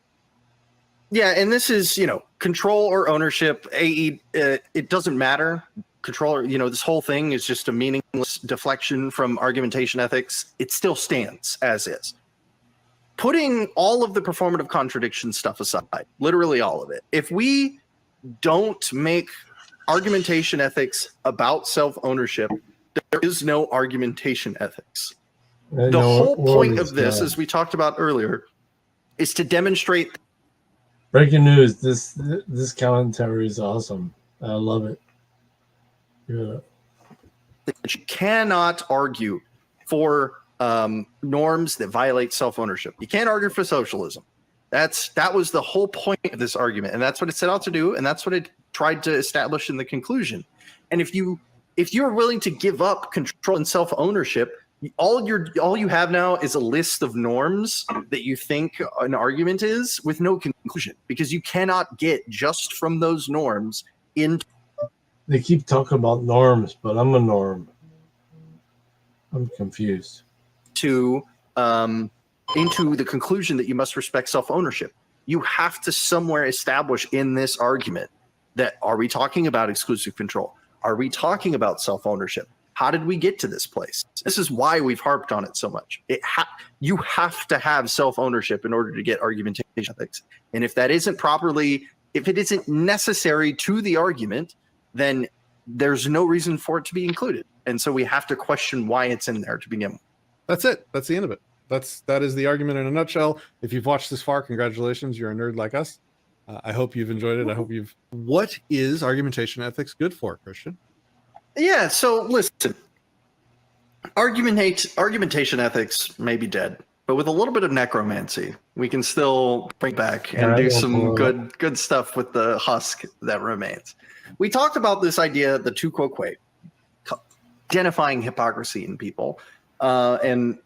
Yeah, and this is, control or ownership. It doesn't matter. Control, this whole thing is just a meaningless deflection from argumentation ethics. It still stands as is. Putting all of the performative contradiction stuff aside, literally all of it. If we don't make argumentation ethics about self-ownership, there is no argumentation ethics. The whole point of this, as we talked about earlier, is to demonstrate. Breaking news. This commentary is awesome. I love it. Yeah. That you cannot argue for norms that violate self-ownership. You can't argue for socialism. That was the whole point of this argument, and that's what it set out to do, and that's what it tried to establish in the conclusion. And if you're willing to give up control and self-ownership, all you have now is a list of norms that you think an argument is with no conclusion, because you cannot get just from those norms into. They keep talking about norms, but I'm a norm. I'm confused. Into the conclusion that you must respect self-ownership. You have to somewhere establish in this argument that, are we talking about exclusive control? Are we talking about self-ownership? How did we get to this place? This is why we've harped on it so much. You have to have self-ownership in order to get argumentation ethics. And if that isn't properly, if it isn't necessary to the argument, then there's no reason for it to be included. And so we have to question why it's in there to begin with. That's it. That's the end of it. That is the argument in a nutshell. If you've watched this far, congratulations. You're a nerd like us. I hope you've enjoyed it. I hope you've. What is argumentation ethics good for, Christian? Yeah. So listen, argumentation ethics may be dead, but with a little bit of necromancy, we can still bring back and do some good stuff with the husk that remains. We talked about this idea, the tu quoque, identifying hypocrisy in people, and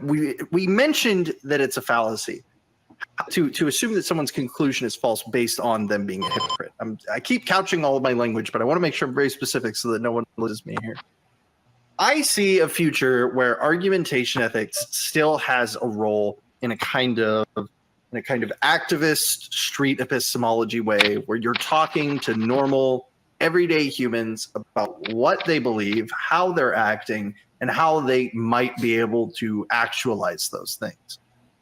we mentioned that it's a fallacy to assume that someone's conclusion is false based on them being a hypocrite. I keep couching all of my language, but I want to make sure I'm very specific so that no one loses me here. I see a future where argumentation ethics still has a role in a kind of activist street epistemology way, where you're talking to normal, everyday humans about what they believe, how they're acting, and how they might be able to actualize those things.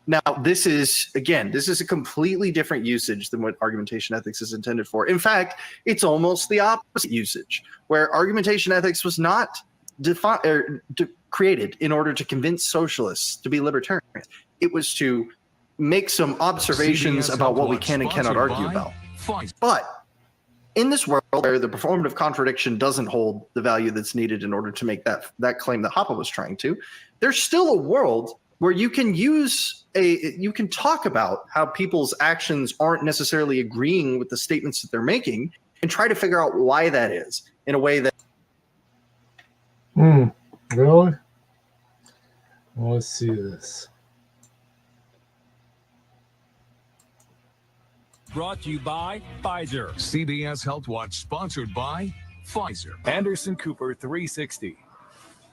Now, this is a completely different usage than what argumentation ethics is intended for. In fact, it's almost the opposite usage, where argumentation ethics was not created in order to convince socialists to be libertarian. It was to make some observations about what we can and cannot argue about. But in this world where the performative contradiction doesn't hold the value that's needed in order to make that claim that Hoppe was trying to, there's still a world where you can talk about how people's actions aren't necessarily agreeing with the statements that they're making, and try to figure out why that is in a way that. Really? Let's see this. Brought to you by Pfizer. CBS Health Watch sponsored by Pfizer. Anderson Cooper 360.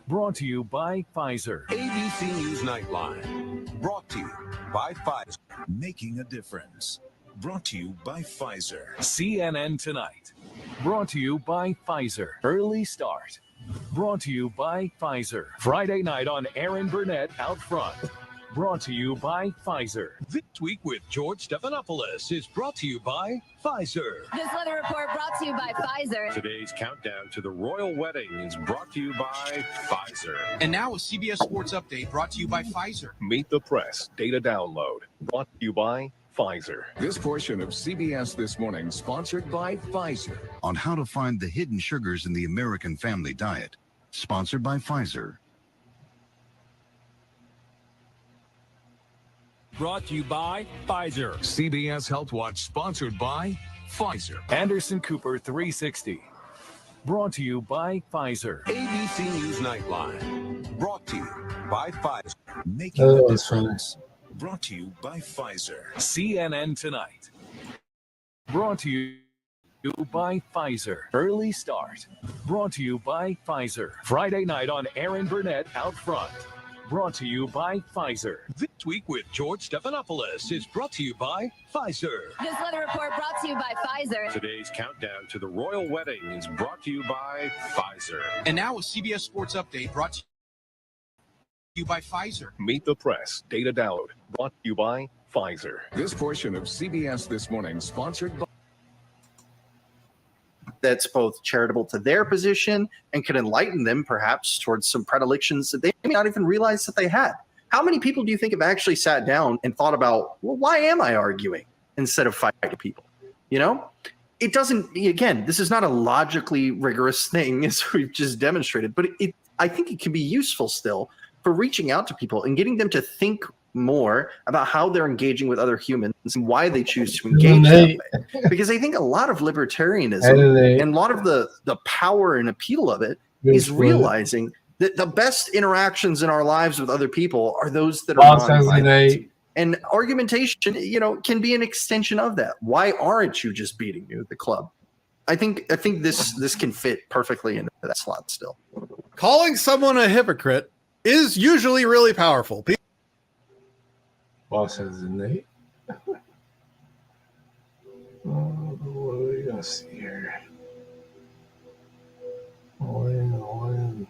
Brought to you by Pfizer. ABC News Nightline. Brought to you by Pfizer. Making a difference. Brought to you by Pfizer. CNN Tonight. Brought to you by Pfizer. Early Start. Brought to you by Pfizer. Friday night on Aaron Burnett Out Front. Brought to you by Pfizer. This Week with George Stephanopoulos is brought to you by Pfizer. This weather report brought to you by Pfizer. Today's countdown to the royal wedding is brought to you by Pfizer. And now a CBS Sports Update brought to you by Pfizer. Meet the Press data download brought to you by Pfizer. This portion of CBS This Morning sponsored by Pfizer. On how to find the hidden sugars in the American family diet. Sponsored by Pfizer. Brought to you by Pfizer. CBS Health Watch sponsored by Pfizer. Anderson Cooper 360. Brought to you by Pfizer. ABC News Nightline. Brought to you by Pfizer. Making a difference. Brought to you by Pfizer. CNN Tonight. Brought to you by Pfizer. Early Start. Brought to you by Pfizer. Friday night on Aaron Burnett Out Front. Brought to you by Pfizer. This Week with George Stephanopoulos is brought to you by Pfizer. This weather report brought to you by Pfizer. Today's countdown to the royal wedding is brought to you by Pfizer. And now a CBS Sports Update brought to you by Pfizer. Meet the Press data download brought to you by Pfizer. This portion of CBS This Morning sponsored by. that's both charitable to their position and can enlighten them perhaps towards some predilections that they may not even realize that they had. How many people do you think have actually sat down and thought about, well, why am I arguing instead of fighting people? You know, it doesn't, again, this is not a logically rigorous thing as we've just demonstrated, but I think it can be useful still for reaching out to people and getting them to think more about how they're engaging with other humans and why they choose to engage that way. Because I think a lot of libertarianism and a lot of the power and appeal of it is realizing that the best interactions in our lives with other people are those that are non-violent. And argumentation, you know, can be an extension of that. Why aren't you just beating me with the club? I think this can fit perfectly into that slot still. Calling someone a hypocrite is usually really powerful. Boss has a Nate. What do we got to see here? All in.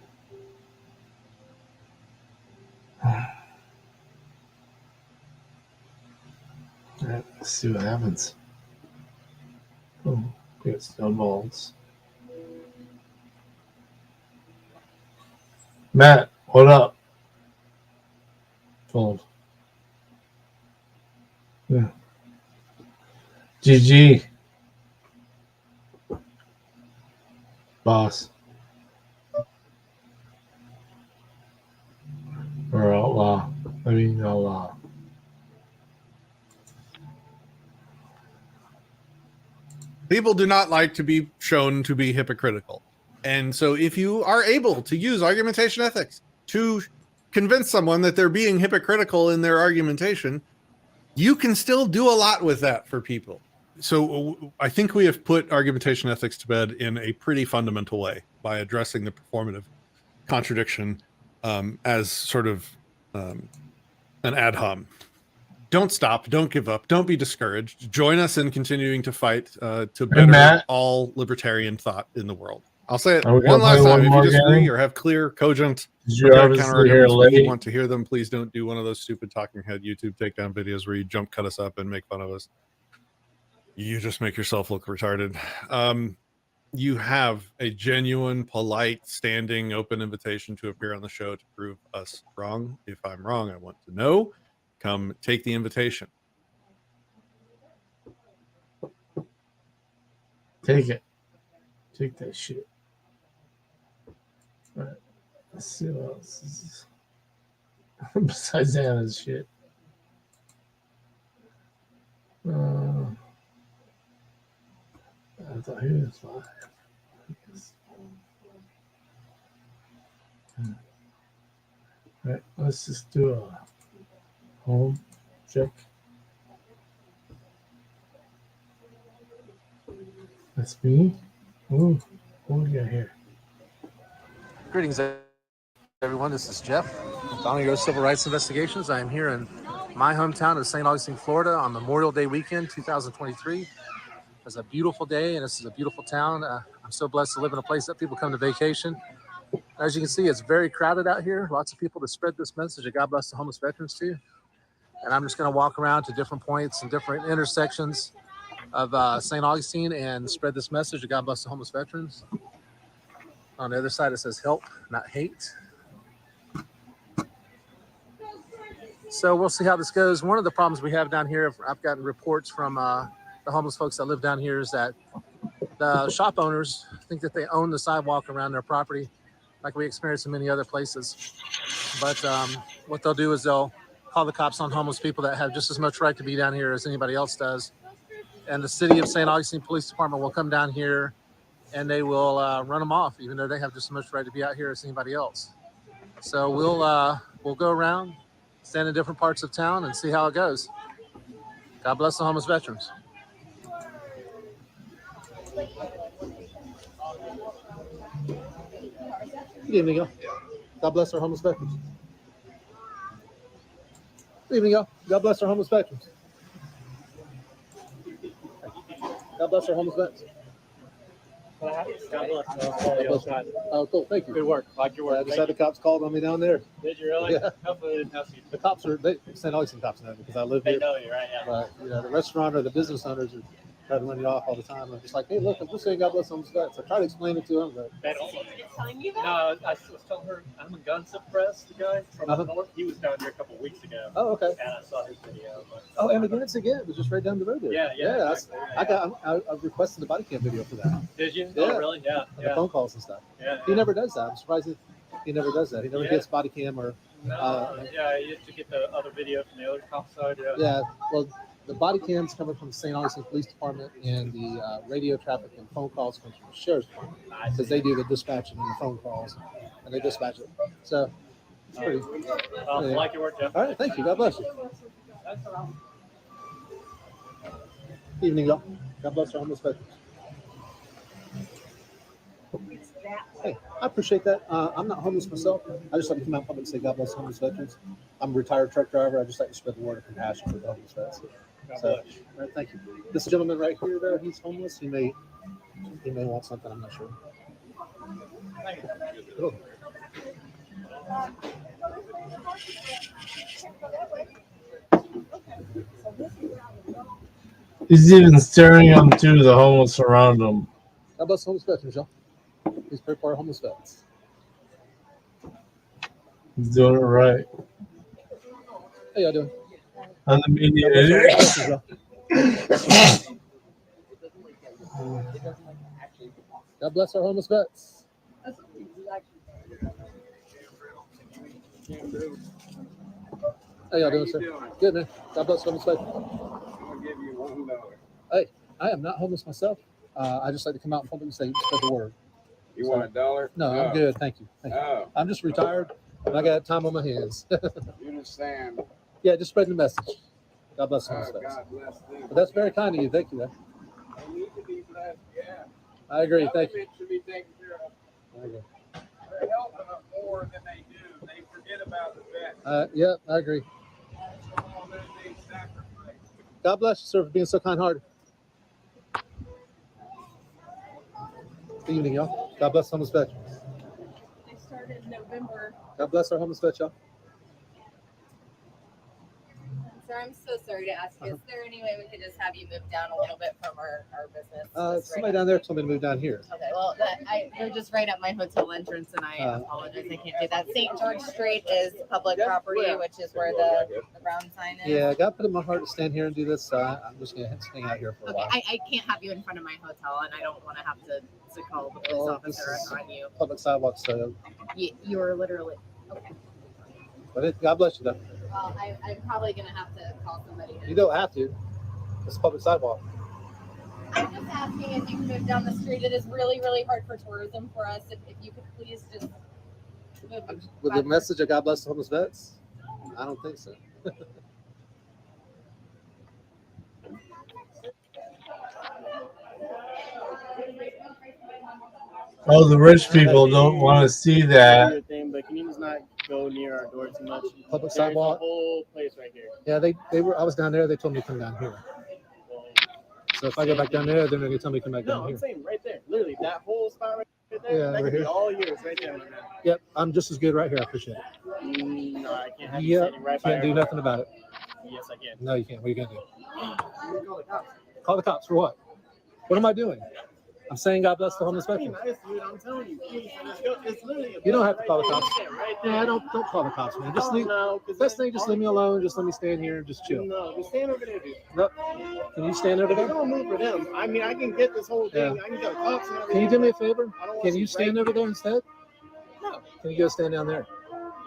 All right, let's see what happens. Oh, we got snowballs. Matt, what up? Fold. Yeah. GG. Boss. Or outlaw. Outlaw. People do not like to be shown to be hypocritical. And so if you are able to use argumentation ethics to convince someone that they're being hypocritical in their argumentation, you can still do a lot with that for people. So I think we have put argumentation ethics to bed in a pretty fundamental way by addressing the performative contradiction as sort of an ad hom. Don't stop. Don't give up. Don't be discouraged. Join us in continuing to fight to better all libertarian thought in the world. I'll say it one last time. If you disagree or have clear, cogent counter arguments, we want to hear them. Please don't do one of those stupid talking head YouTube takedown videos where you jump cut us up and make fun of us. You just make yourself look retarded. You have a genuine, polite, standing, open invitation to appear on the show to prove us wrong. If I'm wrong, I want to know. Come take the invitation. Take it. Take that shit. All right. Let's see what else is besides Anna's shit. I thought he was live. All right, let's just do a home check. That's me. Ooh, what do we got here? Greetings, everyone. This is Jeff, founder of Civil Rights Investigations. I am here in my hometown of St. Augustine, Florida on Memorial Day weekend, 2023. It's a beautiful day, and this is a beautiful town. I'm so blessed to live in a place that people come to vacation. As you can see, it's very crowded out here. Lots of people to spread this message of God bless the homeless veterans to. And I'm just going to walk around to different points and different intersections of St. Augustine and spread this message of God bless the homeless veterans. On the other side, it says help, not hate. So we'll see how this goes. One of the problems we have down here, I've gotten reports from the homeless folks that live down here, is that the shop owners think that they own the sidewalk around their property, like we experience in many other places. But what they'll do is they'll call the cops on homeless people that have just as much right to be down here as anybody else does. And the city of St. Augustine Police Department will come down here and they will run them off, even though they have just as much right to be out here as anybody else. So we'll go around, stand in different parts of town and see how it goes. God bless the homeless veterans. Good evening, y'all. God bless our homeless veterans. Good evening, y'all. God bless our homeless veterans. God bless our homeless veterans. God bless. Oh, cool. Thank you. Good work. Like your work. I just had the cops called on me down there. Did you really? Yeah. Hopefully they didn't tell you. The St. Augustine cops know because I live They here. know you, right? Yeah. But the restaurant or the business owners try to run it off all the time. I'm just like, hey, look, I'm just saying God bless homeless vets. I try to explain it to them, but telling you that? No, I was telling her I'm a gun suppress, the guy from the north. He was down here a couple of weeks ago. oh, okay. And I saw his video. But, Oh, and again, it was just right down the road there. Yeah. Exactly. I requested the body cam video for that. Did you? Yeah. Oh, really? Yeah. And the phone calls and stuff. Yeah. He never does that. I'm surprised he never does that. He never gets body cam or. Yeah, you have to get the other video from the other cop side. Yeah. Yeah. Well, the body cams coming from the St. Augustine Police Department, and the radio traffic and phone calls come from the Sheriff's Department because they do the dispatching and the phone calls, and they dispatch it. So it's pretty. Like your work, Jeff. All right, thank you. God bless you. Evening, y'all. God bless our homeless veterans. Hey, I appreciate that. I'm not homeless myself. I just like to come out public and say God bless homeless veterans. I'm a retired truck driver. I just like to spread the word of compassion for the homeless vets. So, right, thank you. This gentleman right here, though, he's homeless. He may want something. I'm not sure. Cool. He's even staring them too, the homeless around him. God bless homeless veterans, y'all. Please pray for our homeless vets. He's doing it right. How y'all doing? On the media. God bless our homeless vets. How y'all doing, sir? Good, man. God bless homeless vets. I'll give you $1. Hey, I am not homeless myself. I just like to come out in public and say, spread the word. You want $1? No, I'm good. Thank you. Thank you. Oh. I'm just retired, and I got time on my hands. You understand? Yeah, just spreading the message. God bless homeless vets. God bless them. But that's very kind of you. Thank you, man. They need to be blessed, yeah. I agree. Thank you. Government should be taken care of. I agree. They're helping them more than they do. They forget about the vets. Yeah, I agree. All that they sacrifice. God bless you, sir, for being so kind-hearted. Good evening, y'all. God bless homeless veterans. They started in November. God bless our homeless vets, y'all. Sir, I'm so sorry to ask you. Is there any way we could just have you move down a little bit from our business? Somebody down there told me to move down here. Okay, well, we're just right at my hotel entrance, and I apologize. I can't do that. St. George Street is public property, which is where the brown sign is. Yeah, God put in my heart to stand here and do this, so I'm just going to hang out here for a while. I can't have you in front of my hotel, and I don't want to have to call the police officer on you. Public sidewalk, so. You are literally, okay. But God bless you, though. Well, I'm probably going to have to call somebody. You don't have to. It's a public sidewalk. I'm just asking if you can move down the street. It is really, really hard for tourism for us. If you could please just move. With the message of God bless the homeless vets? I don't think so. Oh, the rich people don't want to see that. But can you just not go near our door too much? Public There's sidewalk. a whole place right here. Yeah, they were. I was down there. They told me to come down here. So if I go back down there, then they're gonna tell me to come back down No, I'm here. saying right there. Literally, that whole spot right there. Yeah, that right could here. be all yours right there, my man. Yep, I'm just as good right here. I appreciate it. No, I can't have you Yep, standing right by can't do our- nothing about it. Yes, I can. No, you can't. What are you gonna do? Call the cops for what? What am I doing? I'm saying God bless the homeless veterans. Nice, dude. I'm telling you. Please, let's go. It's literally You don't have to call the right cops. there, right there. Yeah, don't call the cops, man. Just leave. No, Best thing, just leave me alone. Just let me stand here and just chill. No, just stand over there, dude. Nope. Can you stand over there? Don't move for them. I mean, I can get this whole thing. Yeah. I can get the cops and everything. Can you do me a favor? I don't want Can you stand over there instead? No. Can you go stand down there?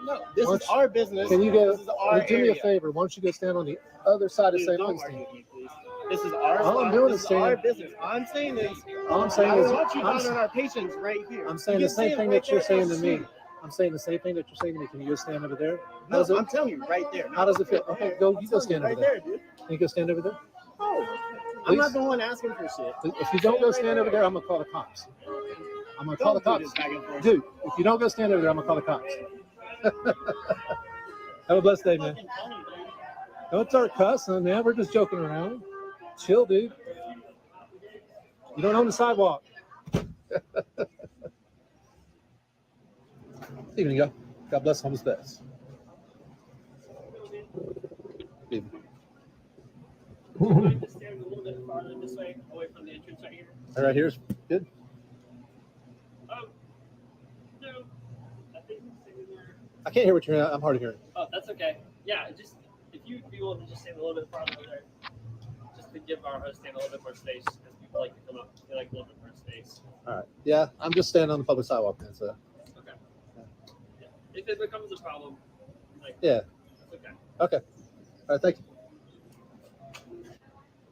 No, this Why is don't you- our business. Can you go? This is our Do me a area. favor. Why don't you go stand on the other side of Dude, St. don't Augustine? argue with me, please. This is our All I'm spot. doing This is is our saying- business. I'm saying this. All I'm saying I is- don't want you I'm down on our patients right here. I'm saying You the can same stand thing right that you're there saying across to the me. street. I'm saying the same thing that you're saying to me. Can you go stand over there? How No, does it, I'm telling you right there. how does it feel? Okay, go. You go I'm stand telling over you there. right there, dude. Can you go stand over there? No, I'm Please? not the one asking for shit. If you don't go stand over there, I'm gonna call the cops. I'm gonna call the Don't do cops. this back and forth. Dude, if you don't go stand over there, I'm gonna call the cops. Have a blessed day, man. Don't start cussing, man. We're just joking around. Chill, dude. You don't own the sidewalk. Evening, y'all. God bless homeless vets. Evening. farther this way, away from the entrance right here? Right here's good. No. I think I can't hear what you're. I'm hard of hearing. oh, that's okay. Yeah, just if you'd be willing to just stand a little bit farther over there, just to give our host stand a little bit more space, because people like to come up, they like a little bit more space. All right. Yeah, I'm just standing on the public sidewalk then. So. Okay. Yeah. If it becomes a problem, like Yeah. it's okay. Okay. All right. Thank you.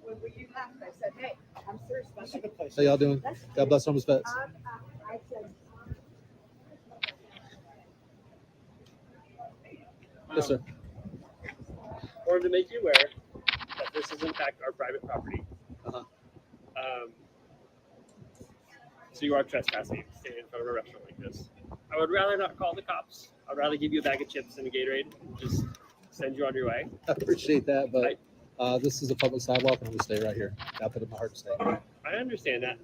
When you left, I said, hey, I'm serious about it. How y'all doing? God bless homeless vets. I said, Yes, sir. Wanted to make you aware that this is in fact our private property. Uh-huh. So you are trespassing, standing in front of a restaurant like this. I would rather not call the cops. I'd rather give you a bag of chips and a Gatorade, and just send you on your way. I appreciate that, but this is a public sidewalk, and I'm gonna stay right here. I'll put it in my heart to stay. I understand that.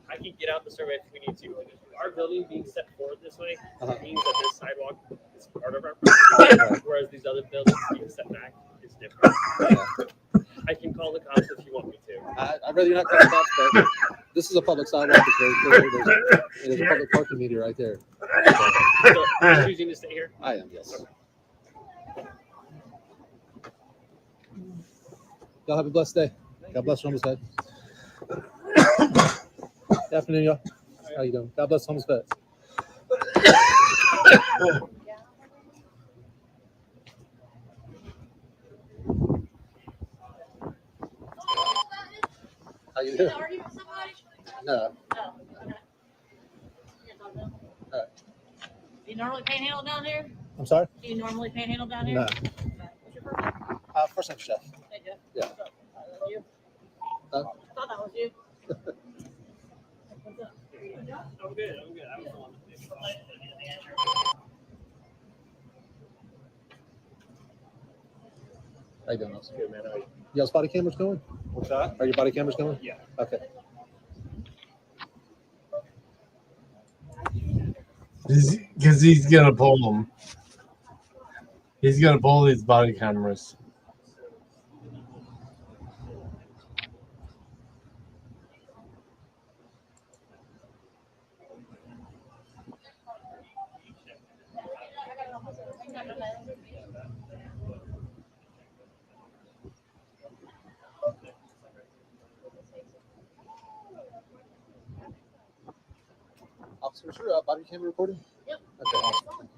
I can get out the survey if we need to. Our building being set forward this way means that this sidewalk is part of our property, whereas these other buildings being set back is different. I can call the cops if you want me to. I'd rather you not call the cops, but this is a public sidewalk. It's very clear. There's a public parking meter right there. So you're choosing to stay here? I am, yes. Y'all have a blessed day. God bless homeless vets. Good afternoon, y'all. How you doing? God bless homeless vets. How you doing? No. Do you normally panhandle down here? I'm sorry? Do you normally panhandle down here? No. What's your first name? First name Chef. Hey, Jeff. Yeah. What's up? That you? Huh? I thought that was you. What's up? I'm good. I was the one that did How you doing? Else? Good, man. How are you? Y'all's body cameras going? What's that? Are your body cameras going? Yeah. Okay. Because he's gonna pull them. He's gonna pull these body cameras. Officer, sure. Body camera recording? Yep. Okay. Awesome.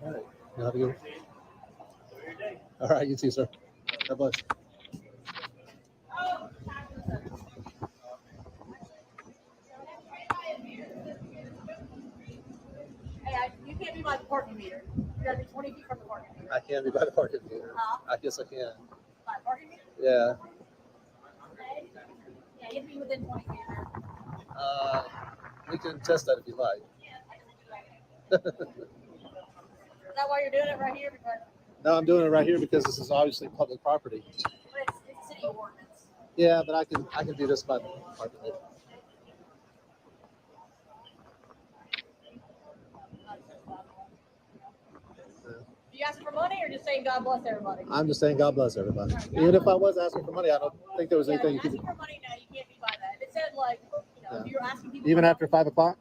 All right. You have a good one. All right, you too, sir. God bless. Hey, you can't be by the parking meter. You gotta be 20 feet from the parking meter. I can be by the parking meter. Huh? I guess I can. By the parking meter? Yeah. Yeah, you have to be within 20 feet. We can test that if you like. Is that why you're doing it right here? Because No, I'm doing it right here because this is obviously public property. it's city ordinance. Yeah, but I can do this by the parking meter. Do you ask for money or just saying God bless everybody? I'm just saying God bless everybody. Even if I was asking for money, I don't think there was Yeah, anything you could asking for money now, you can't be by that. If it said like, if you're asking people even after 5 o'clock.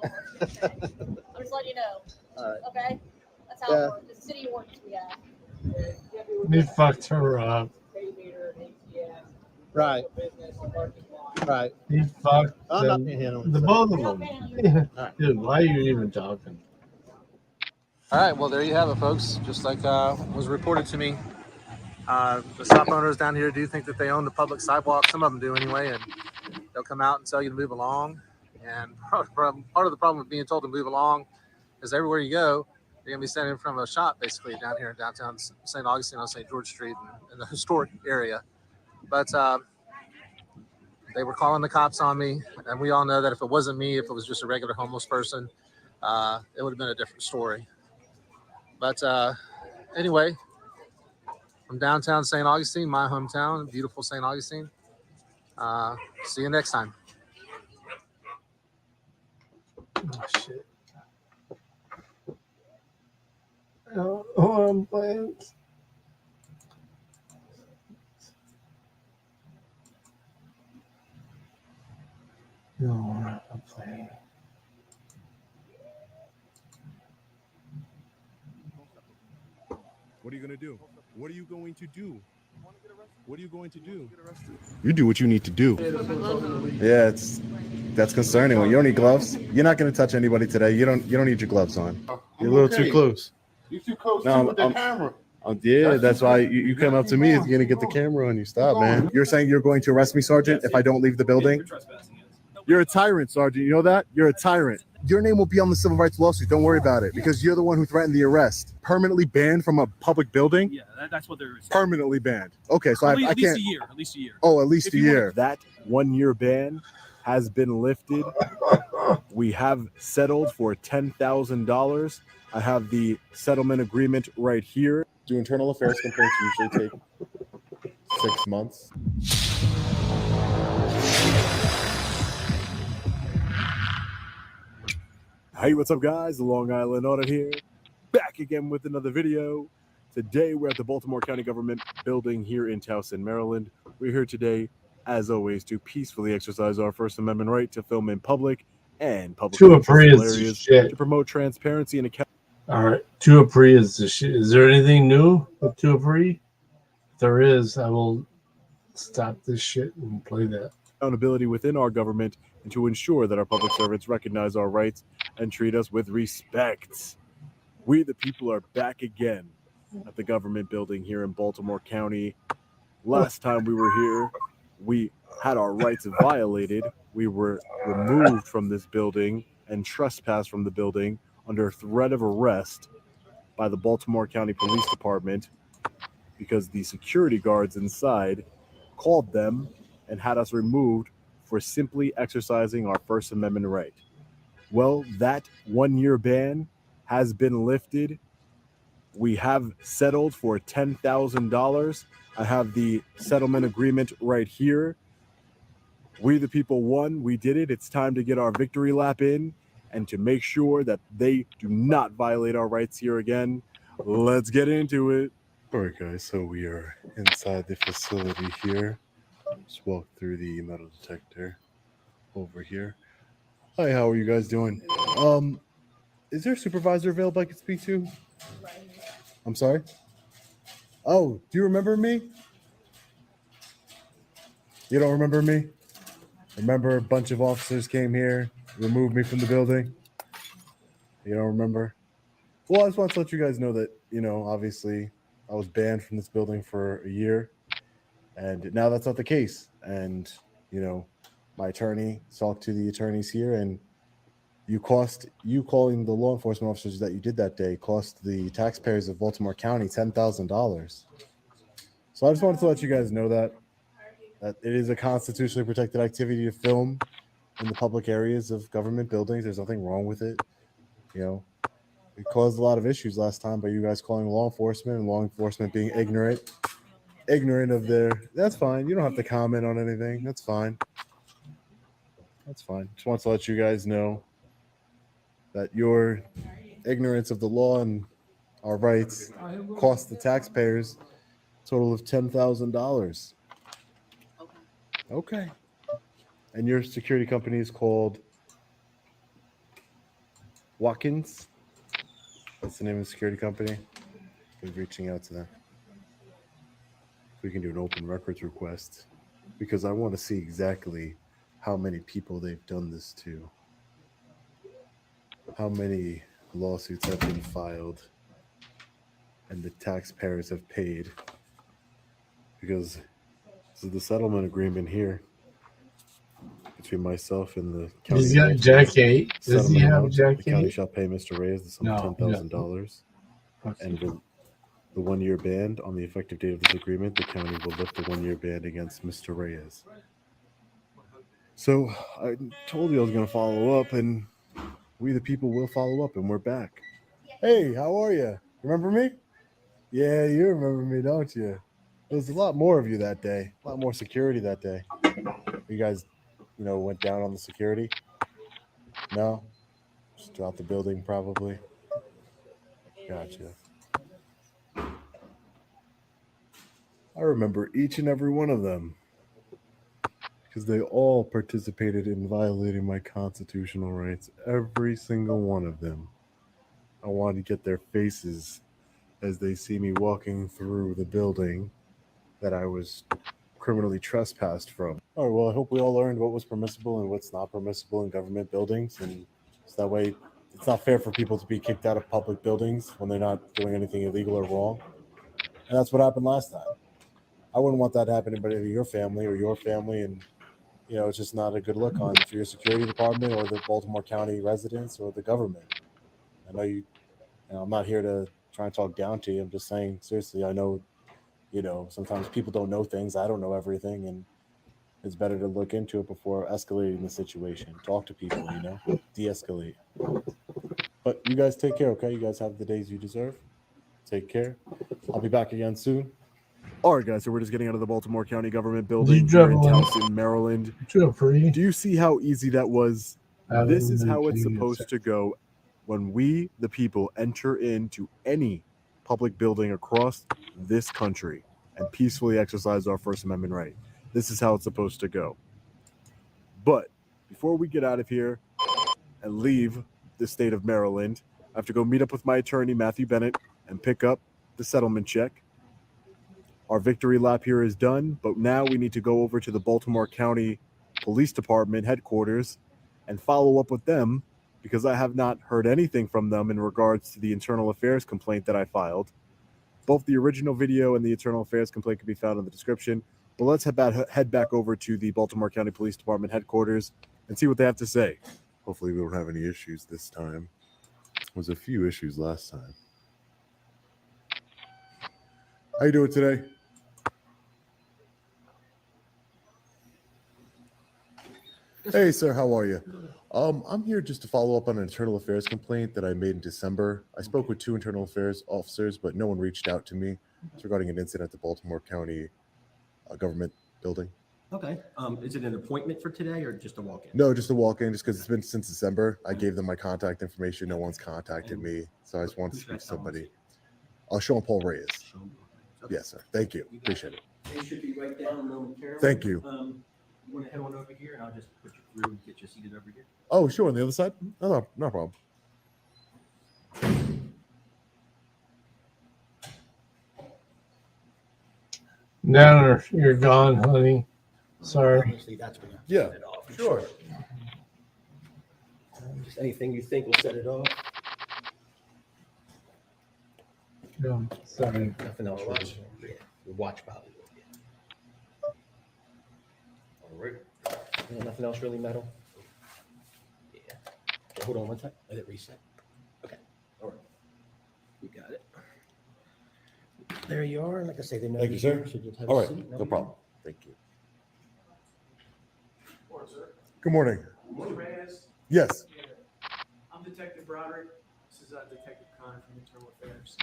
I'm just letting you know. All right. Okay? That's how Yeah. it works. It's city ordinance we have. They fucked her up. Right. Right. He fucked I'm not them, panhandling, the so. both of them. Dude, why are you even talking? All right, well, there you have it, folks. Just like was reported to me, the shop owners down here do think that they own the public sidewalk. Some of them do anyway, and they'll come out and tell you to move along. And part of the problem with being told to move along is everywhere you go, You're gonna be standing in front of a shop basically down here in downtown St. Augustine on St. George Street in the historic area. But they were calling the cops on me, and we all know that if it wasn't me, if it was just a regular homeless person, it would have been a different story. But anyway, from downtown St. Augustine, my hometown, beautiful St. Augustine. See you next time. Oh, shit. Oh, plans. No, I'm playing. What are you going to do? What are you going to do? What are you going to do? You do what you need to do. Yeah, that's concerning. When you don't need gloves, you're not going to touch anybody today. You don't need your gloves on. You're a little too close. You're too close No, with the camera. Yeah, that's why you come up to me. You're going to get the camera on you. Stop, man. You're saying you're going to arrest me, Sergeant, if I don't leave the building? You're a tyrant, Sergeant. You know that? You're a tyrant. Your name will be on the civil rights lawsuit. Don't worry about it, because you're the one who threatened the arrest. Permanently banned from a public building? Yeah, that's what they're Permanently banned. Okay, so at I least can't. a year. At least a year. Oh, at least a year. That 1 year ban has been lifted. We have settled for $10,000. I have the settlement agreement right here. Do internal affairs complaints usually take 6 months? Hey, what's up, guys? The Long Island Audit here, back again with another video. Today, we're at the Baltimore County Government Building here in Towson, Maryland. We're here today, as always, to peacefully exercise our First Amendment right to film in public and publicly accessible areas to promote transparency and accountability. All right, Tuapri is the shit. Is there anything new with Tuapri? If there is, I will stop this shit and play that. Accountability within our government, and to ensure that our public servants recognize our rights and treat us with respect. We the people are back again at the government building here in Baltimore County. Last time we were here, we had our rights violated. We were removed from this building and trespassed from the building under threat of arrest by the Baltimore County Police Department because the security guards inside called them and had us removed for simply exercising our First Amendment right. Well, that 1 year ban has been lifted. We have settled for $10,000. I have the settlement agreement right here. We the people won. We did it. It's time to get our victory lap in and to make sure that they do not violate our rights here again. Let's get into it. All right, guys. So we are inside the facility here. Just walk through the metal detector over here. Hi, how are you guys doing? Is there a supervisor available I could speak to? I'm sorry? Oh, do you remember me? You don't remember me? Remember a bunch of officers came here, removed me from the building? You don't remember? Well, I just want to let you guys know that, obviously I was banned from this building for a year, and now that's not the case. And, my attorney talked to the attorneys here, and you calling the law enforcement officers that you did that day cost the taxpayers of Baltimore County $10,000. So I just wanted to let you guys know that it is a constitutionally protected activity to film in the public areas of government buildings. There's nothing wrong with it. It caused a lot of issues last time by you guys calling law enforcement and law enforcement being ignorant of that's fine. You don't have to comment on anything. That's fine. Just want to let you guys know that your ignorance of the law and our rights cost the taxpayers a total of $10,000. Okay. And your security company is called Watkins? That's the name of the security company? We're reaching out to them. We can do an open records request because I want to see exactly how many people they've done this to. How many lawsuits have been filed and the taxpayers have paid, because this is the settlement agreement here. between myself and the county. Does he have Jack 8? Does he have Jack 8? The county shall pay Mr. Reyes the sum of No, $10,000. And for the 1-year ban on the effective date of this agreement, the county will lift the 1-year ban against Mr. Reyes. So I told you I was going to follow up, and we the people will follow up, and we're back. Hey, how are you? Remember me? Yeah, you remember me, don't you? There was a lot more of you that day, a lot more security that day. You guys, went down on the security? No? Just throughout the building, probably. Gotcha. I remember each and every one of them because they all participated in violating my constitutional rights. Every single one of them. I wanted to get their faces as they see me walking through the building that I was criminally trespassed from. All right, well, I hope we all learned what was permissible and what's not permissible in government buildings, and so that way it's not fair for people to be kicked out of public buildings when they're not doing anything illegal or wrong. And that's what happened last time. I wouldn't want that to happen to your family, and it's just not a good look on for your security department or the Baltimore County residents or the government. I know I'm not here to try and talk down to you. I'm just saying, seriously, I know, sometimes people don't know things. I don't know everything, and it's better to look into it before escalating the situation. Talk to people, de-escalate. But you guys take care, okay? You guys have the days you deserve. Take care. I'll be back again soon. All right, guys, so we're just getting out of the Baltimore County government building here in Towson, Maryland. Do you see how easy that was? This is how it's supposed to go when we, the people, enter into any public building across this country and peacefully exercise our First Amendment right. This is how it's supposed to go. But before we get out of here and leave the state of Maryland, I have to go meet up with my attorney, Matthew Bennett, and pick up the settlement check. Our victory lap here is done, but now we need to go over to the Baltimore County Police Department headquarters and follow up with them because I have not heard anything from them in regards to the internal affairs complaint that I filed. Both the original video and the internal affairs complaint can be found in the description, but let's head back over to the Baltimore County Police Department headquarters and see what they have to say. Hopefully we don't have any issues this time. There was a few issues last time. How you doing today? Hey, sir, how are you? I'm here just to follow up on an internal affairs complaint that I made in December. I spoke with 2 internal affairs officers, but no one reached out to me. It's regarding an incident at the Baltimore County government building. Okay. Is it an appointment for today or just a walk-in? No, just a walk-in, just because it's been since December. I gave them my contact information. No one's contacted me, so I just want to speak to somebody. Sean Paul Reyes. Yes, sir. Thank you. Appreciate it. They should be right down momentarily. Thank you. You want to head on over here, and I'll just put you through and get you seated over here. Oh, sure. On the other side? No problem. Now you're gone, honey. Sorry. Obviously, that's when you Yeah, set it off. sure. Just anything you think will set it off. No, sorry. Nothing else. Watch. Yeah, your watch probably will. Yeah. All right. Nothing else really metal. Yeah. Okay, hold on one second. Let it reset. Okay. All right. You got it. There you are. Like I say, they know Thank you, sir. So just have All a right, seat. no problem. Thank you. Morning, sir. Good morning. Mr. Reyes? Yes. I'm Detective Broderick. This is Detective Connor from Internal Affairs.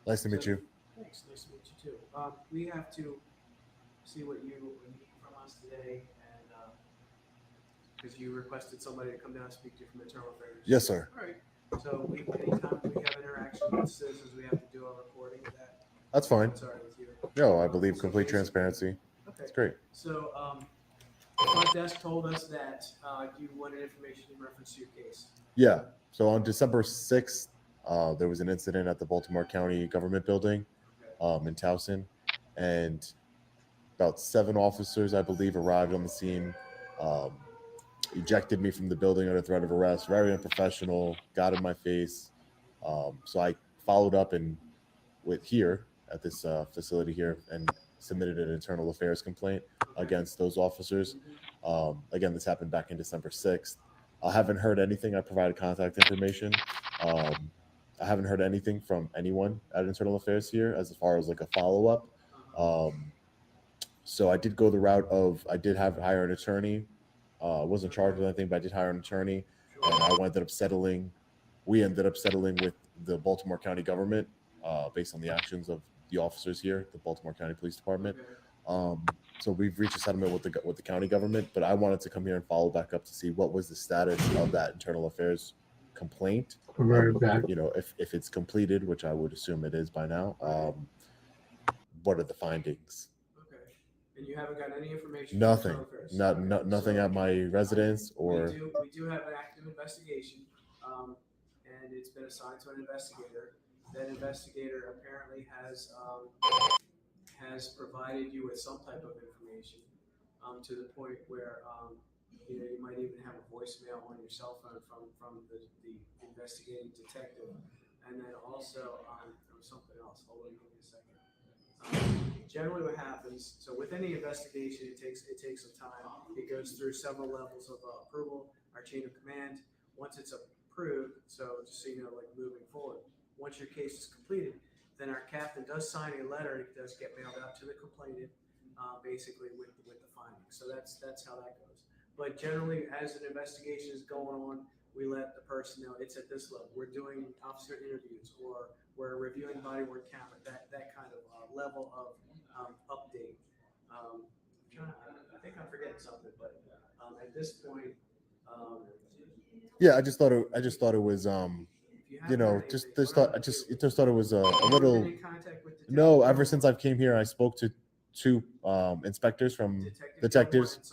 Nice to meet you. Thanks. Nice to meet you, too. We have to see what you need from us today, and because you requested somebody to come down and speak to you from Internal Affairs. Yes, sir. All right. So anytime we have interaction with citizens, we have to do a recording of that. That's fine. That's all right with you. No, I believe complete transparency. Okay. It's great. So the front desk told us that you wanted information in reference to your case. Yeah. So on December 6th, there was an incident at the Baltimore County government building in Towson, and about 7 officers, I believe, arrived on the scene, ejected me from the building under threat of arrest. Very unprofessional, got in my face. So I followed up here at this facility here and submitted an internal affairs complaint against those officers. Again, this happened back in December 6th. I haven't heard anything. I provided contact information. I haven't heard anything from anyone at Internal Affairs here as far as like a follow-up. So I did go the route of, I did hire an attorney. Wasn't charged with anything, but I did hire an attorney, and we ended up settling with the Baltimore County government based on the actions of the officers here, the Baltimore County Police Department. So we've reached a settlement with the county government, but I wanted to come here and follow back up to see what was the status of that internal affairs complaint. You know, if it's completed, which I would assume it is by now. What are the findings? Okay. And you haven't got any information? Nothing. From Nothing at my residence or. We do have an active investigation, and it's been assigned to an investigator. That investigator apparently has provided you with some type of information, to the point where you know, you might even have a voicemail on your cell phone from the investigating detective, and then also there was something else. Hold on, give me a second. Generally, what happens, so with any investigation, it takes some time. It goes through several levels of approval, our chain of command. Once it's approved, so just so you know, like moving forward, once your case is completed, then our captain does sign a letter. It does get mailed out to the complainant, basically with the findings. So that's how that goes. But generally, as an investigation is going on, we let the person know it's at this level. We're doing officer interviews, or we're reviewing body worn camera. That kind of level of update. I think I'm forgetting something, but at this point. Yeah, I just thought it was you know, just thought it was a little. No, ever since I've came here, I spoke to two inspectors from detectives.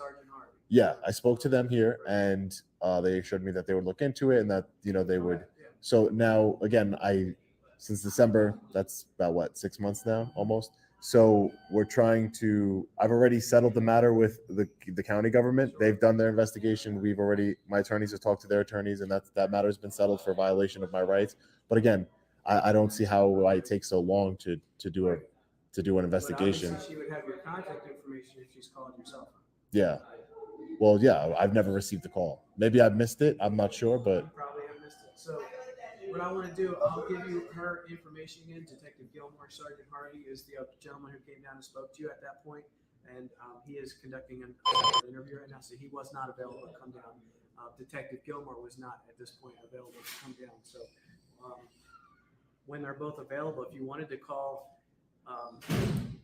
Yeah, I spoke to them here, and they assured me that they would look into it and that, you know, they would. So now again, since December, that's about what, 6 months now, almost. So we're trying to. I've already settled the matter with the county government. They've done their investigation. My attorneys have talked to their attorneys, and that matter has been settled for violation of my rights. But again, I don't see how it takes so long to do an investigation. But she would have your contact information if she's calling your cell phone. Yeah. Well, yeah, I've never received a call. Maybe I've missed it. I'm not sure, but. You probably have missed it. So what I want to do, I'll give you her information again. Detective Gilmore, Sergeant Hardy is the gentleman who came down and spoke to you at that point, and he is conducting an interview right now, so he was not available to come down. Detective Gilmore was not at this point available to come down. So when they're both available, if you wanted to call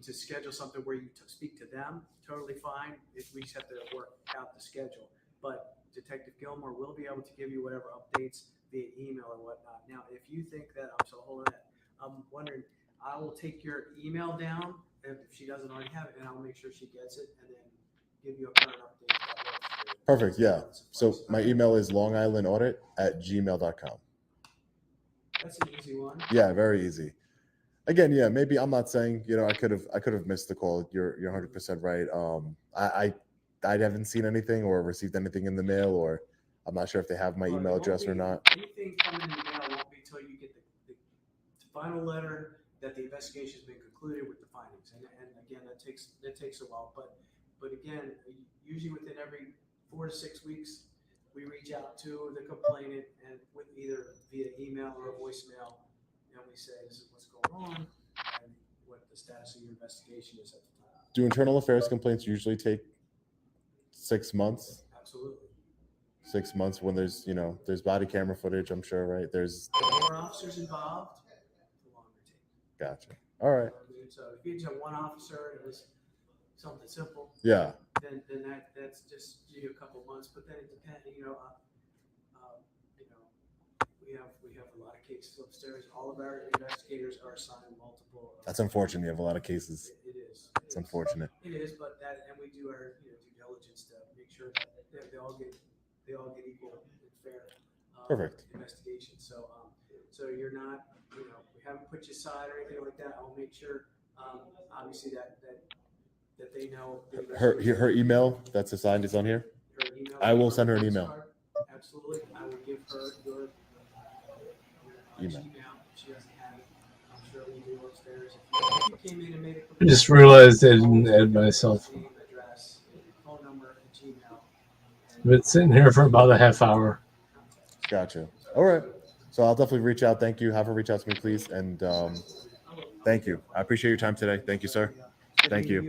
to schedule something where you speak to them, totally fine. We just have to work out the schedule. But Detective Gilmore will be able to give you whatever updates via email or whatnot. Now, if you think that, I'm wondering, I will take your email down if she doesn't already have it, and I'll make sure she gets it, and then give you a current update. Perfect. Yeah. So my email is longislandaudit@gmail.com. That's an easy one. Yeah, very easy. Again, yeah, maybe I'm not saying, you know, I could have missed the call. You're 100% right. I haven't seen anything or received anything in the mail, or I'm not sure if they have my email address or not. Anything coming in the mail won't be until you get the final letter that the investigation has been concluded with the findings. And again, that takes a while. But again, usually within every 4 to 6 weeks, we reach out to the complainant and with either via email or voicemail, and we say this is what's going on and what the status of your investigation is at the time. Do internal affairs complaints usually take 6 months? Absolutely. 6 months when there's body camera footage, I'm sure, right? There's more officers involved, the longer it takes. Gotcha. All right. So if you just have one officer and it was something simple, yeah, then that's just a couple months. But then it depends, we have a lot of cases upstairs. All of our investigators are assigned multiple. That's unfortunate. You have a lot of cases. It is. It's unfortunate. It is, but and we do our due diligence to make sure that they all get equal and fair Perfect. investigation. So so you're not, we haven't put you aside or anything like that. I'll make sure obviously that they know. Her email that's assigned is on here. Her email, I will send her an email. Absolutely, I will give her your email. She doesn't have it. I'm sure we do upstairs. If you came in and made a I just realized I didn't add myself. name, address, phone number, and Gmail. Been sitting here for about a half hour. Gotcha. All right. So I'll definitely reach out. Thank you. Have her reach out to me, please. And thank you. I appreciate your time today. Thank you, sir. Thank you.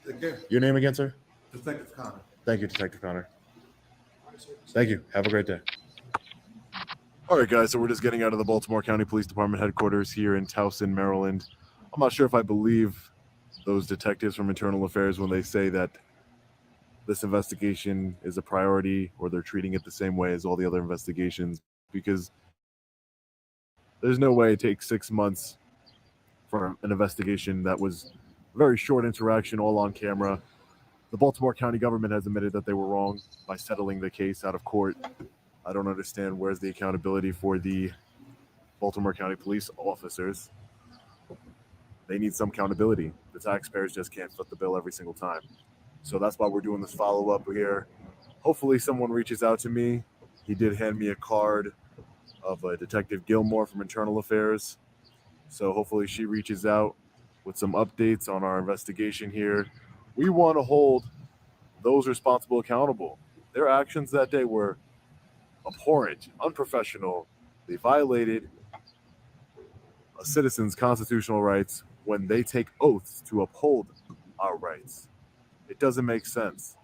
Take care. Your name again, sir? Detective Connor. Thank you, Detective Connor. Thank you. Have a great day. All right, guys. So we're just getting out of the Baltimore County Police Department headquarters here in Towson, Maryland. I'm not sure if I believe those detectives from Internal Affairs when they say that this investigation is a priority or they're treating it the same way as all the other investigations, because there's no way it takes 6 months for an investigation that was very short interaction, all on camera. The Baltimore County government has admitted that they were wrong by settling the case out of court. I don't understand where's the accountability for the Baltimore County police officers. They need some accountability. The taxpayers just can't foot the bill every single time. So that's why we're doing this follow-up here. Hopefully someone reaches out to me. He did hand me a card of a Detective Gilmore from Internal Affairs. So hopefully she reaches out with some updates on our investigation here. We want to hold those responsible accountable. Their actions that day were abhorrent, unprofessional. They violated a citizen's constitutional rights when they take oaths to uphold our rights. It doesn't make sense.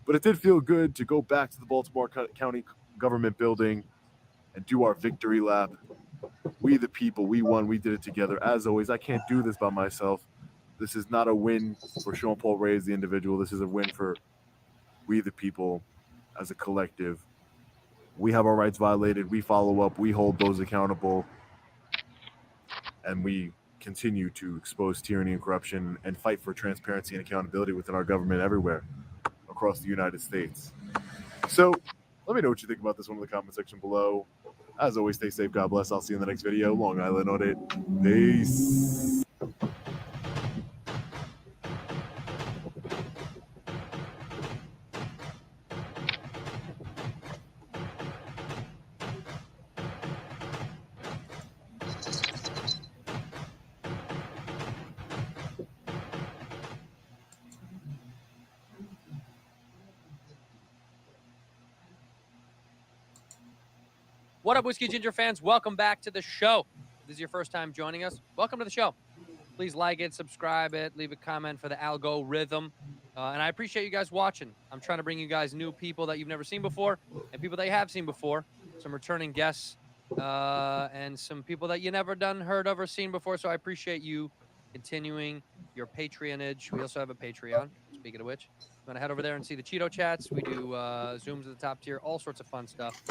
But it did feel good to go back to the Baltimore County government building and do our victory lap. We the people, we won, we did it together. As always, I can't do this by myself. This is not a win for Sean Paul Ray as the individual. This is a win for we the people as a collective. We have our rights violated. We follow up. We hold those accountable. And we continue to expose tyranny and corruption and fight for transparency and accountability within our government everywhere across the United States. So let me know what you think about this one in the comment section below. As always, stay safe. God bless. I'll see you in the next video. Long Island on it. Peace. What up, Whiskey Ginger fans? Welcome back to the show. If this is your first time joining us, welcome to the show. Please like it, subscribe it, leave a comment for the algorithm. And I appreciate you guys watching. I'm trying to bring you guys new people that you've never seen before and people that you have seen before, some returning guests, and some people that you never heard of or seen before. So I appreciate you continuing your patronage. We also have a Patreon, speaking of which. You want to head over there and see the Cheeto chats. We do Zooms at the top tier, all sorts of fun stuff.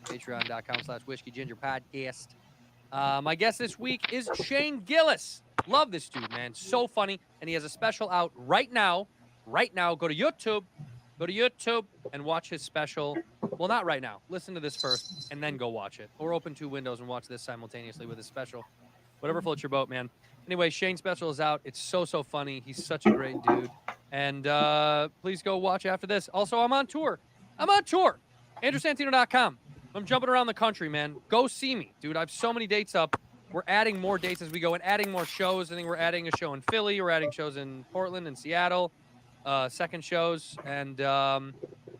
Patreon.com/Whiskey Ginger Podcast. My guest this week is Shane Gillis. Love this dude, man. So funny. And he has a special out right now. Right now, go to YouTube and watch his special. Well, not right now. Listen to this first and then go watch it. Or open 2 windows and watch this simultaneously with his special. Whatever floats your boat, man. Anyway, Shane's special is out. It's so funny. He's such a great dude. And please go watch after this. Also, I'm on tour. AndrewSantino.com. I'm jumping around the country, man. Go see me, dude. I have so many dates up. We're adding more dates as we go and adding more shows. I think we're adding a show in Philly. We're adding shows in Portland and Seattle. Second shows. And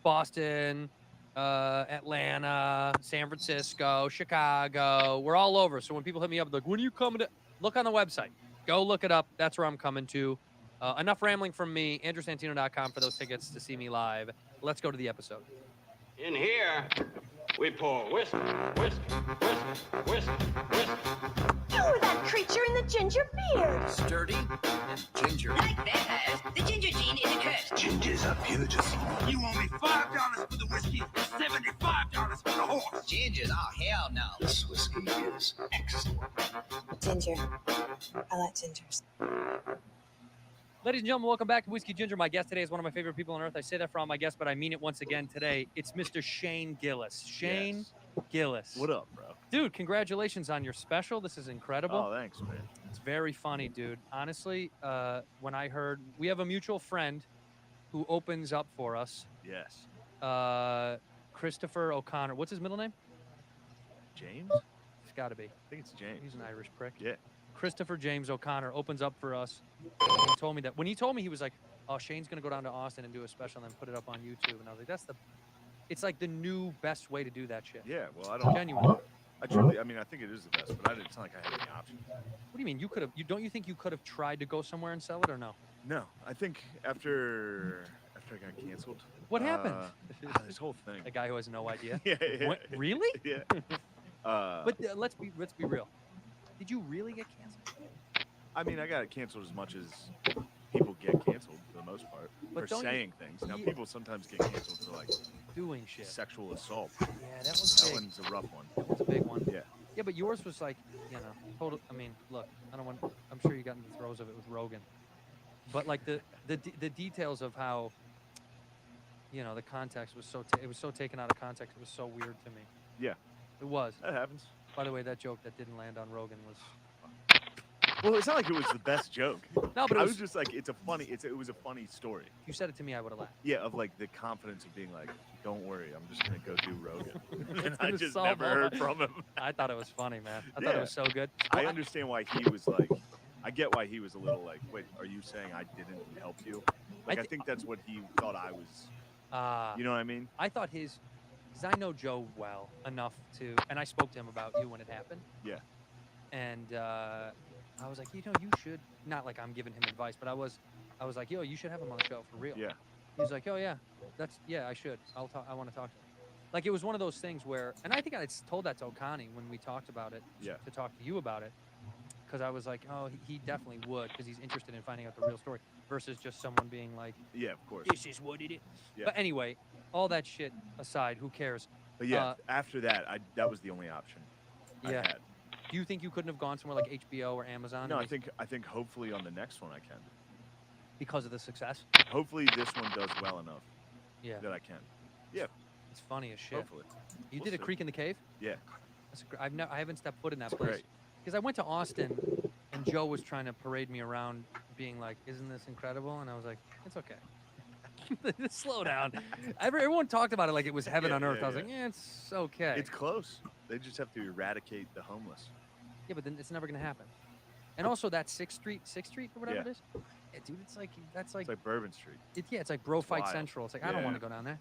Boston, Atlanta, San Francisco, Chicago. We're all over. So when people hit me up, they're like, when are you coming to? Look on the website. Go look it up. That's where I'm coming to. Enough rambling from me. AndrewSantino.com for those tickets to see me live. Let's go to the episode. In here, we pour whiskey. Oh, that creature in the ginger beard. Sturdy and ginger. Like vampires, the ginger gene is a curse. Gingers are beautiful. You owe me $5 for the whiskey and $75 for the horse. Gingers? Oh, hell no. This whiskey is excellent. Ginger. I like gingers. Ladies and gentlemen, welcome back to Whiskey Ginger. My guest today is one of my favorite people on earth. I say that for all my guests, but I mean it once again today. It's Mr. Shane Gillis. Shane Gillis. What up, bro? Dude, congratulations on your special. This is incredible. Oh, thanks, man. It's very funny, dude. Honestly, when I heard, we have a mutual friend who opens up for us. Yes. Christopher O'Connor. What's his middle name? James? It's got to be. I think it's James. He's an Irish prick. Yeah. Christopher James O'Connor opens up for us. He told me that when he told me, he was like, oh, Shane's going to go down to Austin and do a special and then put it up on YouTube. And I was like, that's the It's like the new best way to do that shit. Yeah, well, I don't. Genuinely. I truly, I mean, I think it is the best, but it's not like I had any options. What do you mean? You could have. You don't you think you could have tried to go somewhere and sell it or no? No, I think after I got canceled. What happened? This whole thing. A guy who has no idea. Yeah, yeah. What, really? Yeah. But let's be real. Did you really get canceled? I mean, I got canceled as much as people get canceled for the most part But for don't you- saying things. Now, Yeah. people sometimes get canceled for like Doing shit. sexual assault. Yeah, that was That big. one's a rough one. That was a big one. Yeah. Yeah, but yours was like, you know, total. I mean, look, I don't want. I'm sure you got in the throes of it with Rogan, but like the details of how, you know, the context was so it was so taken out of context. It was so weird to me. Yeah. It was. That happens. By the way, that joke that didn't land on Rogan was. Well, it's not like it was the best joke. No, but it I was- was just like, it was a funny story. If you said it to me, I would have laughed. Yeah, of like the confidence of being like, don't worry, I'm just gonna go do Rogan. It's And I gonna just solve never all heard my- from him. I thought it was funny, man. I thought it Yeah. was so good. I understand why he was like, I get why he was a little like, wait, are you saying I didn't help you? Like, I think that's what he thought I was. You know what I mean? I thought because I know Joe well enough to, and I spoke to him about you when it happened. Yeah. And I was like, you know, you should, not like I'm giving him advice, but I was like, yo, you should have him on the show for real. Yeah. He was like, oh yeah, I should. I'll talk. I want to talk to him. Like it was one of those things where, and I think I had told that to Okani when we talked about it. Yeah. To talk to you about it, because I was like, oh, he definitely would, because he's interested in finding out the real story versus just someone being like, Yeah, of course. this is what it is. Yeah. But anyway, all that shit aside, who cares? But yeah, after that, that was the only option I Yeah. had. Do you think you couldn't have gone somewhere like HBO or Amazon? No, and I think hopefully on the next one I can. because of the success. Hopefully this one does well enough. Yeah. That I can. Yeah. It's funny as shit. Hopefully. You We'll did a see. Creek in the Cave? Yeah. I haven't stepped foot in that It's place great. because I went to Austin and Joe was trying to parade me around, being like, "Isn't this incredible?" And I was like, "It's okay." Slow down. Everyone talked about it like it was heaven Yeah, on earth. yeah, I was yeah. like, "Yeah, it's okay." It's close. They just have to eradicate the homeless. Yeah, but then it's never gonna happen. And also that Sixth Street or whatever Yeah. it is. Yeah, dude, it's like It's like Bourbon Street. it's like Bro Fight wild. Central. It's like I don't Yeah. want to go down there.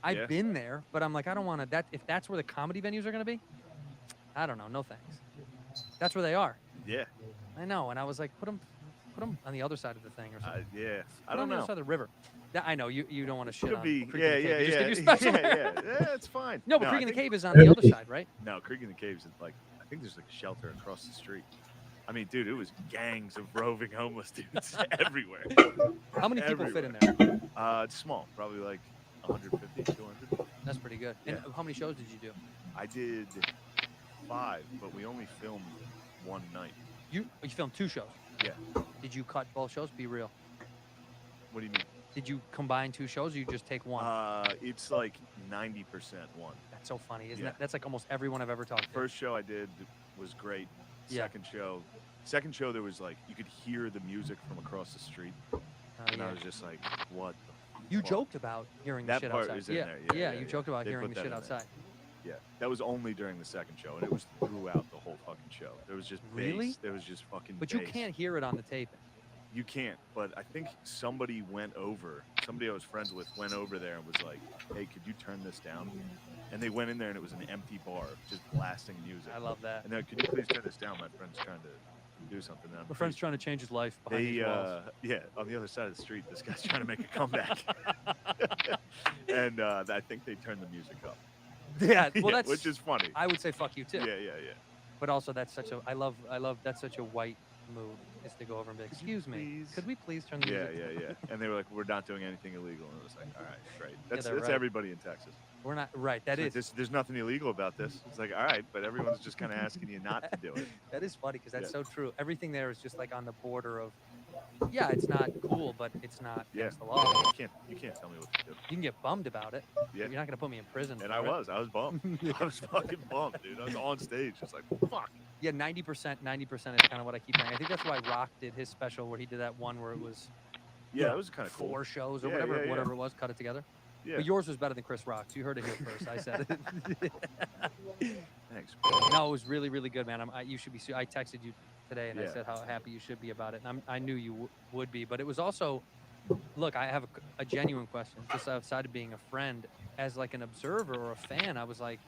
I've Yeah. been there, but I'm like I don't want to. That if that's where the comedy venues are gonna be, I don't know. No thanks. That's where they are. Yeah. I know, and I was like, put them on the other side of the thing or something. Yeah. Put I don't on the know. other side of the river. I know you don't want to shit Could on be. Creek in Yeah, the Cave. yeah, You just yeah. did your special. Yeah, it's fine. No, but I Creek in the think- Cave is on the other side, right? No, Creek in the Caves is like, I think there's like a shelter across the street. I mean, dude, it was gangs of roving homeless dudes everywhere. How many people fit in there? It's small, probably like 150, 200. That's pretty good. And how many shows did you do? I did 5, but we only filmed one night. You filmed 2 shows. Yeah. Did you cut both shows? Be real. What do you mean? Did you combine 2 shows or you just take one? It's like 90% one. That's so funny, isn't Yeah. it? That's like almost everyone I've ever talked to. First show I did was great. Yeah. Second show there was like, you could hear the music from across the street. And I yeah. was just like, what the You fuck? joked about hearing the That shit part outside. is in yeah. there. Yeah, you joked about They hearing put the that shit in there. outside. Yeah, that was only during the second show, and it was throughout the whole fucking show. There was just Really? bass. There was just fucking But you bass. can't hear it on the tape. You can't, but I think somebody I was friends with went over there and was like, hey, could you turn this down? And they went in there and it was an empty bar, just blasting music. I love that. And they're like, could you please turn this down? My friend's trying to do something. And I'm My friend's trying to change his life behind these walls. yeah, on the other side of the street, this guy's trying to make a comeback. And I think they turned the music up. Yeah, well, that's which is funny. I would say fuck you too. Yeah. But also, that's such a I love that's such a white move is to go over and be like, excuse me, could we please turn the music? Yeah. And they were like, we're not doing anything illegal. And it was like, all right, great. That's they're right. everybody in Texas. We're not right. That It's is like, there's nothing illegal about this. It's like, all right, but everyone's just kind of asking you not to do it. that is funny because that's Yeah. so true. Everything there is just like on the border of, yeah, it's not cool, but it's not Yeah. against the law. You can't tell me what to do. You can get bummed about it. Yeah. You're not gonna put me in prison. And for I it. was bummed. I was fucking bummed, dude. I was on stage, just like, fuck. Yeah, 90% is kind of what I keep hearing. I think that's why Rock did his special where he did that one where it was Yeah, it was kind of cool. 4 shows or Yeah, whatever yeah. whatever it was, cut it together. Yeah. But yours was better than Chris Rock's. You heard it here first. I said it. Thanks. No, it was really, really good, man. You should be. I texted you today, and I Yeah. said how happy you should be about it. And I knew you would be, but it was also Look, I have a genuine question, just outside of being a friend. As like an observer or a fan, I was like,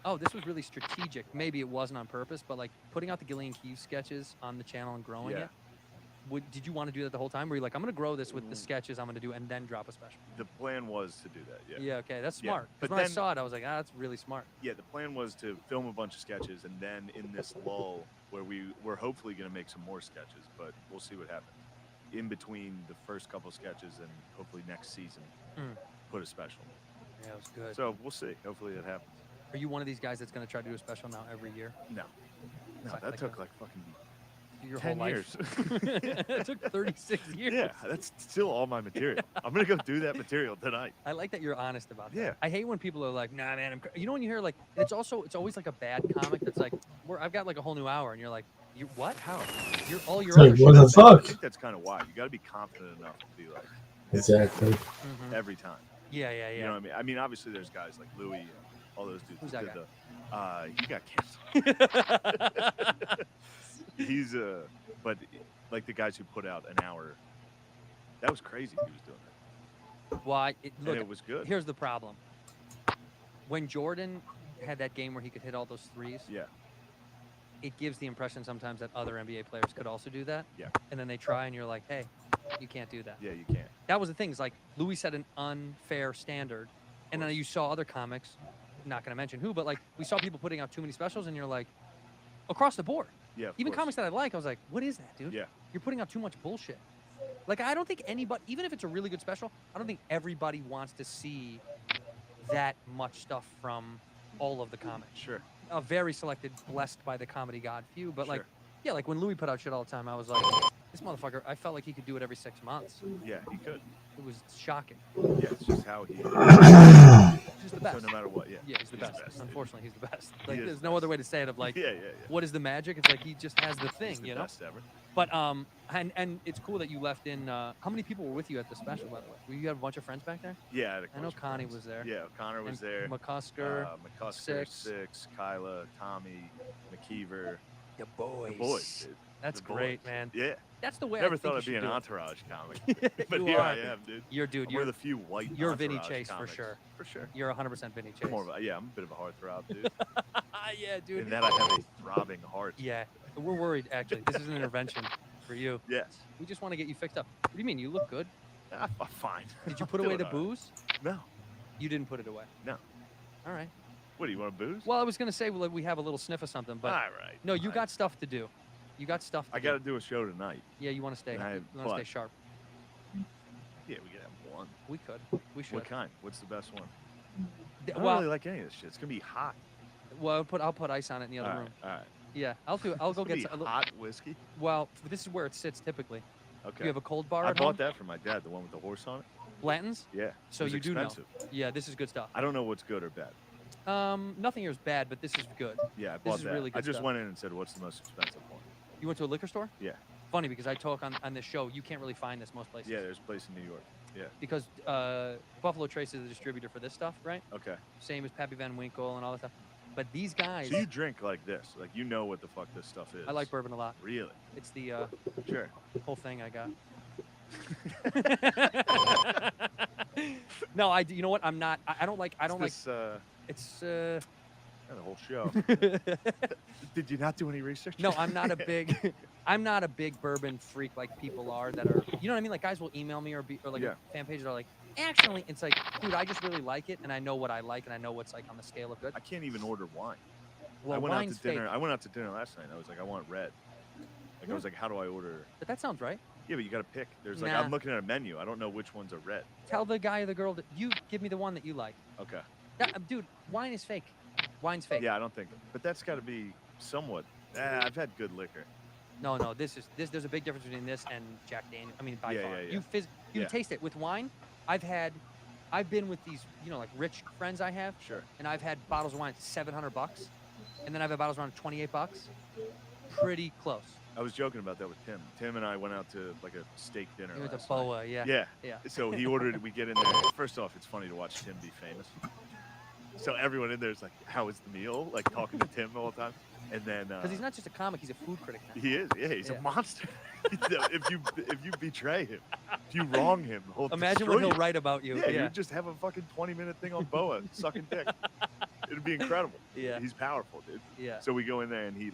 oh, this was really strategic. Maybe it wasn't on purpose, but like putting out the Gillian Keefe sketches on the channel and growing Yeah. it. Did you want to do that the whole time? Were you like, I'm going to grow this with the sketches I'm going to do and then drop a special? The plan was to do that. Yeah. Yeah, okay, that's Yeah, smart. but Because when I then- saw it, I was like, that's really smart. Yeah, the plan was to film a bunch of sketches, and then in this lull where we're hopefully going to make some more sketches, but we'll see what happens. In between the first couple sketches and hopefully next season, put a special. Yeah, it was good. So we'll see. Hopefully it happens. Are you one of these guys that's going to try to do a special now every year? No. No, that took like fucking your 10 whole life. years. It took 36 years. Yeah, that's still all my material. I'm gonna go do that material tonight. I like that you're honest about that. Yeah. I hate when people are like, nah, man, you know when you hear like, it's always like a bad comic that's like, I've got like a whole new hour, and you're like, you what? How? You're all your Like, other what shit. the fuck? I think that's kind of why you got to be confident enough to be like Exactly. every time. Yeah, yeah, yeah. You know what I mean? I mean, obviously there's guys like Louis and all those dudes. Who's that that did guy? He got canceled. He's but like the guys who put out an hour, that was crazy. He was doing that. Why? Look, And it was good. Here's the problem. When Jordan had that game where he could hit all those threes, Yeah. it gives the impression sometimes that other NBA players could also do that. Yeah. And then they try, and you're like, hey, you can't do that. Yeah, you can't. That was the thing. Is like Louis set an unfair standard, and then you saw other comics, not going to mention who, but like we saw people putting out too many specials, and you're like, across the board. Yeah. of Even course. comics that I like, I was like, what is that, dude? Yeah. You're putting out too much bullshit. Like, I don't think anybody, even if it's a really good special, I don't think everybody wants to see that much stuff from all of the comics. Sure. A very selected, blessed by the comedy god few. But like, Sure. yeah, like when Louis put out shit all the time, I was like, this motherfucker, I felt like he could do it every 6 months. Yeah, he could. It was shocking. Yeah, it's just how he. He's just the best. So no matter what, yeah. Yeah, he's the best. dude. Unfortunately, he's the best. He Like, is there's the no other way to say it. Of like, Yeah. what is the magic? It's like he just has the thing, He's the you know. best ever. But and it's cool that you left in. How many people were with you at the special, by the way? Were you have a bunch of friends back there? Yeah, I had a I know bunch of Connie friends. was there. Yeah, Connor was And there. McCusker, McCusker, Six. Six, Kyla, Tommy, McKeever. The boys. The boys, dude. That's The great, boys. man. Yeah. That's the way. Never I think thought you I'd be should an do it. Entourage comic, but You here are. I am, dude. You're dude. I'm You're one of the few white. You're Vinny Entourage Chase comics. for sure. For sure. You're 100% Vinny Chase. More of a, yeah, I'm a bit of a heartthrob, dude. Yeah, dude. In that I have a throbbing heart. Yeah, we're worried actually. This is an intervention for you. Yes. We just want to get you fixed up. What do you mean? You look good. I'm fine. Did you put I'm away doing the all right. booze? No. You didn't put it away. No. All right. What do you want to booze? Well, I was gonna say well, we have a little sniff of something, but All right. no, you got stuff to do. You got stuff. To I got to do a show tonight. Yeah, you want to stay. And I- You want to stay but- sharp. Yeah, we could have one. We could. We should. What kind? What's the best one? I don't Well, really like any of this shit. It's gonna be hot. well, I'll put ice on it in the other All room. right. All right. Yeah, I'll do. I'll go It's gonna get be some. hot whiskey. Well, this is where it sits typically. Okay. You have a cold bar I at bought home? that for my dad, the one with the horse on it. Blanton's. Yeah. So it was you do expensive. know. Yeah, this is good stuff. I don't know what's good or bad. Nothing here is bad, but this is good. Yeah, I This bought is that. really good I just stuff. went in and said, "What's the most expensive one?" You went to a liquor store? Yeah. Funny because I talk on this show. You can't really find this most places. Yeah, there's a place in New York. Yeah. Because Buffalo Trace is the distributor for this stuff, right? Okay. Same as Pappy Van Winkle and all that stuff. But these guys. So you drink like this, like you know what the fuck this stuff is. I like bourbon a lot. Really? It's the Sure. whole thing I got. No, I. You know what? I'm not. I don't like. I don't This, like. It's. yeah, the whole show. Did you not do any research? No, I'm not a big. I'm not a big bourbon freak like people are that are. You know what I mean? Like guys will email me or like Yeah. fan pages are like, actually, it's like, dude, I just really like it and I know what I like and I know what's like on the scale of good. I can't even order wine. Well, I went out wine's to dinner. fake. I went out to dinner last night. And I was like, I want red. Like I was like, how do I order? But that sounds right. Yeah, but you got to pick. There's like Nah. I'm looking at a menu. I don't know which ones are red. Tell the guy or the girl that you give me the one that you like. Okay. Dude, wine is fake. Wine's fake. Yeah, I don't think. But that's got to be somewhat. I've had good liquor. No, this. There's a big difference between this and Jack Daniel. I mean, by Yeah, far. yeah, yeah. You Yeah. taste it with wine. I've been with these, like rich friends I have. Sure. And I've had bottles of wine $700, and then I've had bottles of wine $28. Pretty close. I was joking about that with Tim. Tim and I went out to like a steak dinner. You went to last night. Boa, yeah. Yeah. Yeah. So he ordered. We get in there. First off, it's funny to watch Tim be famous. So everyone in there is like, "How is the meal?" Like talking to Tim all the time. And then Because he's not just a comic; he's a food critic now. he is, yeah, he's a monster. if you betray him, if you wrong him, he'll Imagine destroy what he'll you. write about you. Yeah, Yeah. you just have a fucking 20-minute thing on Boa sucking dick. It'd be incredible. Yeah. He's powerful, dude. Yeah. So we go in there and we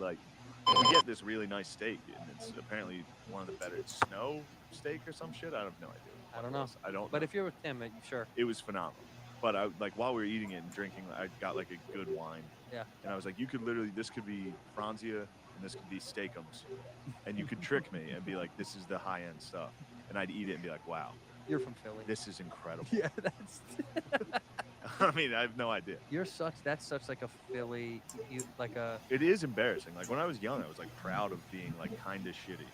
get this really nice steak, and it's apparently one of the better snow steak or some shit. I have no idea. I don't know. I don't. But know. if you're with him, sure. It was phenomenal. But while we were eating it and drinking, I got like a good wine. Yeah. And I was like, you could literally, this could be Franzia and this could be Steakums, and you could trick me and be like, this is the high end stuff, and I'd eat it and be like, wow, You're from Philly. this is incredible. Yeah, that's. I mean, I have no idea. That's such like a Philly, like a. It is embarrassing. Like when I was young, I was like proud of being like kind of shitty.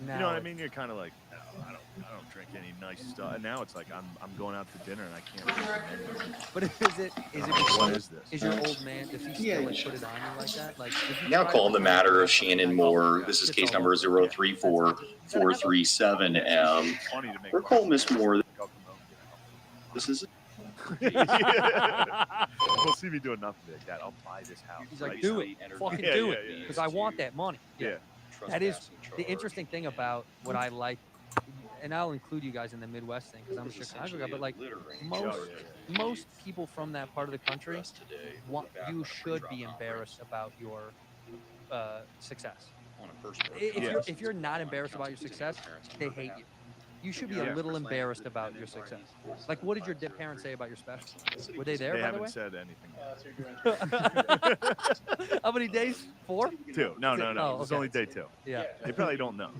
Now You know what I mean? You're kind of like, no, I don't drink any nice stuff. And now it's like I'm going out to dinner and I can't. But is it? What is this? Is your old man? Does he still like put it on you like that? Like if you Now try calling to- the matter of Shannon Moore. This is case number 034437M. We're calling Miss Moore. This is We'll see me doing nothing like that. I'll buy this house. He's like, right do now. it, fucking Yeah, do yeah, it, yeah. because I want that money. Yeah. That is the interesting thing about what I like, and I'll include you guys in the Midwest thing because I'm a Chicago guy. But like most people from that part of the country, you should be embarrassed about your success. If you're not embarrassed about your success, they hate you. You should be a little embarrassed about your success. Like, what did your parents say about your special? Were they there, They by the way? haven't said anything. How many days? 4? 2. No. Oh, It's okay. only day 2. Yeah. They probably don't know.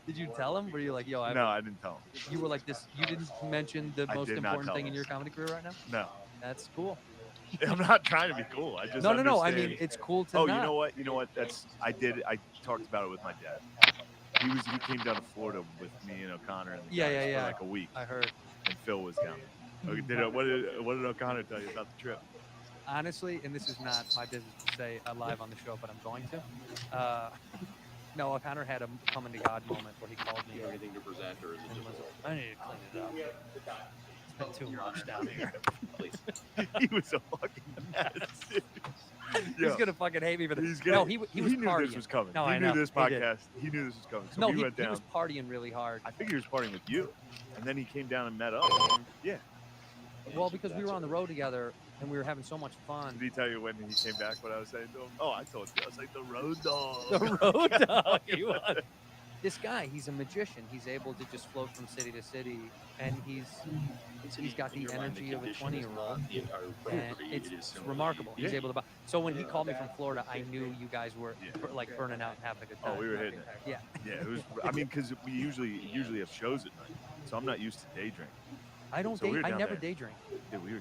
Did you tell them? Were you like, yo, No, I didn't tell them. You were like this. You didn't mention the I most did not important tell thing in them. your comedy career right now? No. That's cool. I'm not trying to be cool. I just No. I understand. mean, it's cool to. Oh, not. you know what? I talked about it with my dad. He came down to Florida with me and O'Connor and the guys for like a week. I heard. And Phil was down. Okay, what did O'Connor tell you about the trip? Honestly, and this is not my business to say live on the show, but I'm going to. No, O'Connor had a coming to God moment where he called me. Anything to present, or is it and was like, I need to clean it up. It's been too much down here. He was a fucking mess. He's gonna fucking hate me for this. No, he was knew partying. this was coming. No, he I knew know. this He did. podcast. He knew this was coming. So No, we went he down. was partying really hard. I figured he was partying with you, and then he came down and met up. Yeah. Well, because we were on the road together and we were having so much fun. Did he tell you when he came back what I was saying to him? Oh, I told you. I was like, the road dog. The road dog. He was. This guy, he's a magician. He's able to just float from city to city, and he's got the energy of a 20-year-old, and it's remarkable. He's able to. So when he called me from Florida, I knew you guys were like burning out and having a good time. Oh, we were hitting it. Yeah. Yeah, it was. I mean, because we usually have shows at night, so I'm not used to day drinking. I don't So we day. were I down never there. day drink. Yeah, we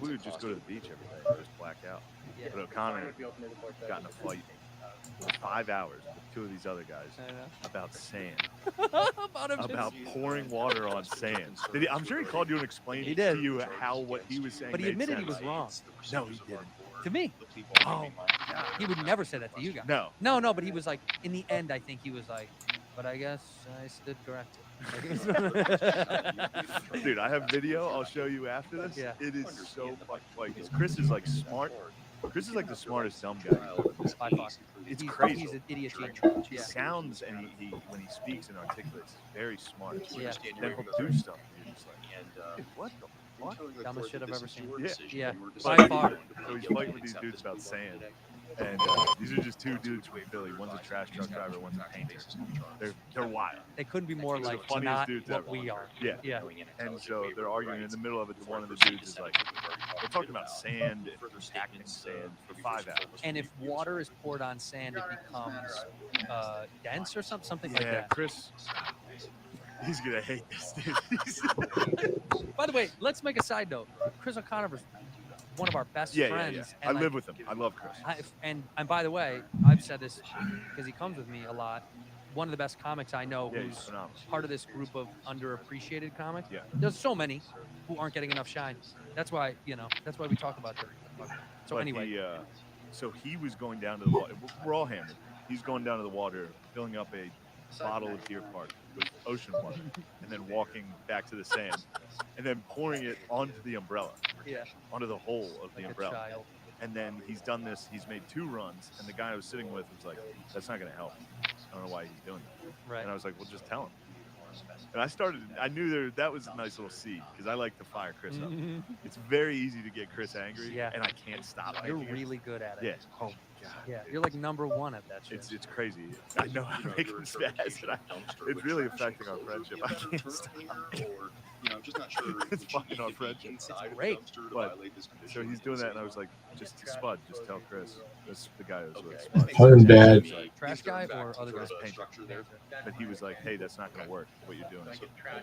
would just go to the beach every day and just black out. Yeah. But O'Connor got in a fight for 5 hours with 2 of these other guys about sand. about pouring water on sand. I'm sure he called you and explained to you how what he was saying. But he made admitted he sense. was wrong. No, he didn't. To me. Oh, he would never say that to you guys. No. No, but he was like, in the end, I think he was like, but I guess I stood corrected. Dude, I have video. I'll show you after this. Yeah. It is so fucking funny. Chris is like smart. Chris is like the smartest dumb guy. By far. It's crazy. He's an idiot genius. He Yeah. sounds and he when he speaks and articulates, he's very smart. Yeah. Then he'll do stuff. And you're just like, dude, what the fuck? Dumbest shit I've ever seen. Yeah. Yeah. By far. So he's fighting with these dudes about sand. And these are just 2 dudes from Philly. One's a trash truck driver, one's a painter. They're wild. They couldn't be more like Funniest not dudes what ever. we are. Yeah. Yeah. And so they're arguing in the middle of it. One of the dudes is like, they're talking about sand, acting sand for 5 hours. And if water is poured on sand, it becomes dense or something like Yeah, that. Chris, he's gonna hate this dude. By the way, let's make a side note. Chris O'Connor was one of our best friends. Yeah. And I live with him. I love Chris. And by the way, I've said this because he comes with me a lot. One of the best comics I know, Yeah, he's who's phenomenal. part of this group of underappreciated comics. Yeah. There's so many who aren't getting enough shine. That's why we talk about them. So But anyway, so he was going down to the water. We're all hammered. He's going down to the water, filling up a bottle of Deer Park with ocean water, and then walking back to the sand, and then pouring it onto the umbrella. Yeah. Onto the hole of the Like a umbrella. child. And then he's done this. He's made 2 runs, and the guy I was sitting with was like, "That's not going to help. I don't know why he's doing that." Right. And I was like, "Well, just tell him." And I knew that was a nice little seed because I like to fire Chris up. It's very easy to get Chris angry, Yeah. and I can't stop. You're making it. really good at it. Yeah. Oh my god. Yeah. dude. You're like #1 at that shit. It's crazy. I know how to make him spaz, and it's really affecting our friendship. I can't stop. It's fucking our friendship. It's great. But, so he's doing that, and I was like, just Spud, just tell Chris. That's the guy who was with Spud. I'm bad. Trash guy or other guys? Painter. But he was like, "Hey, that's not going to work. What you're doing."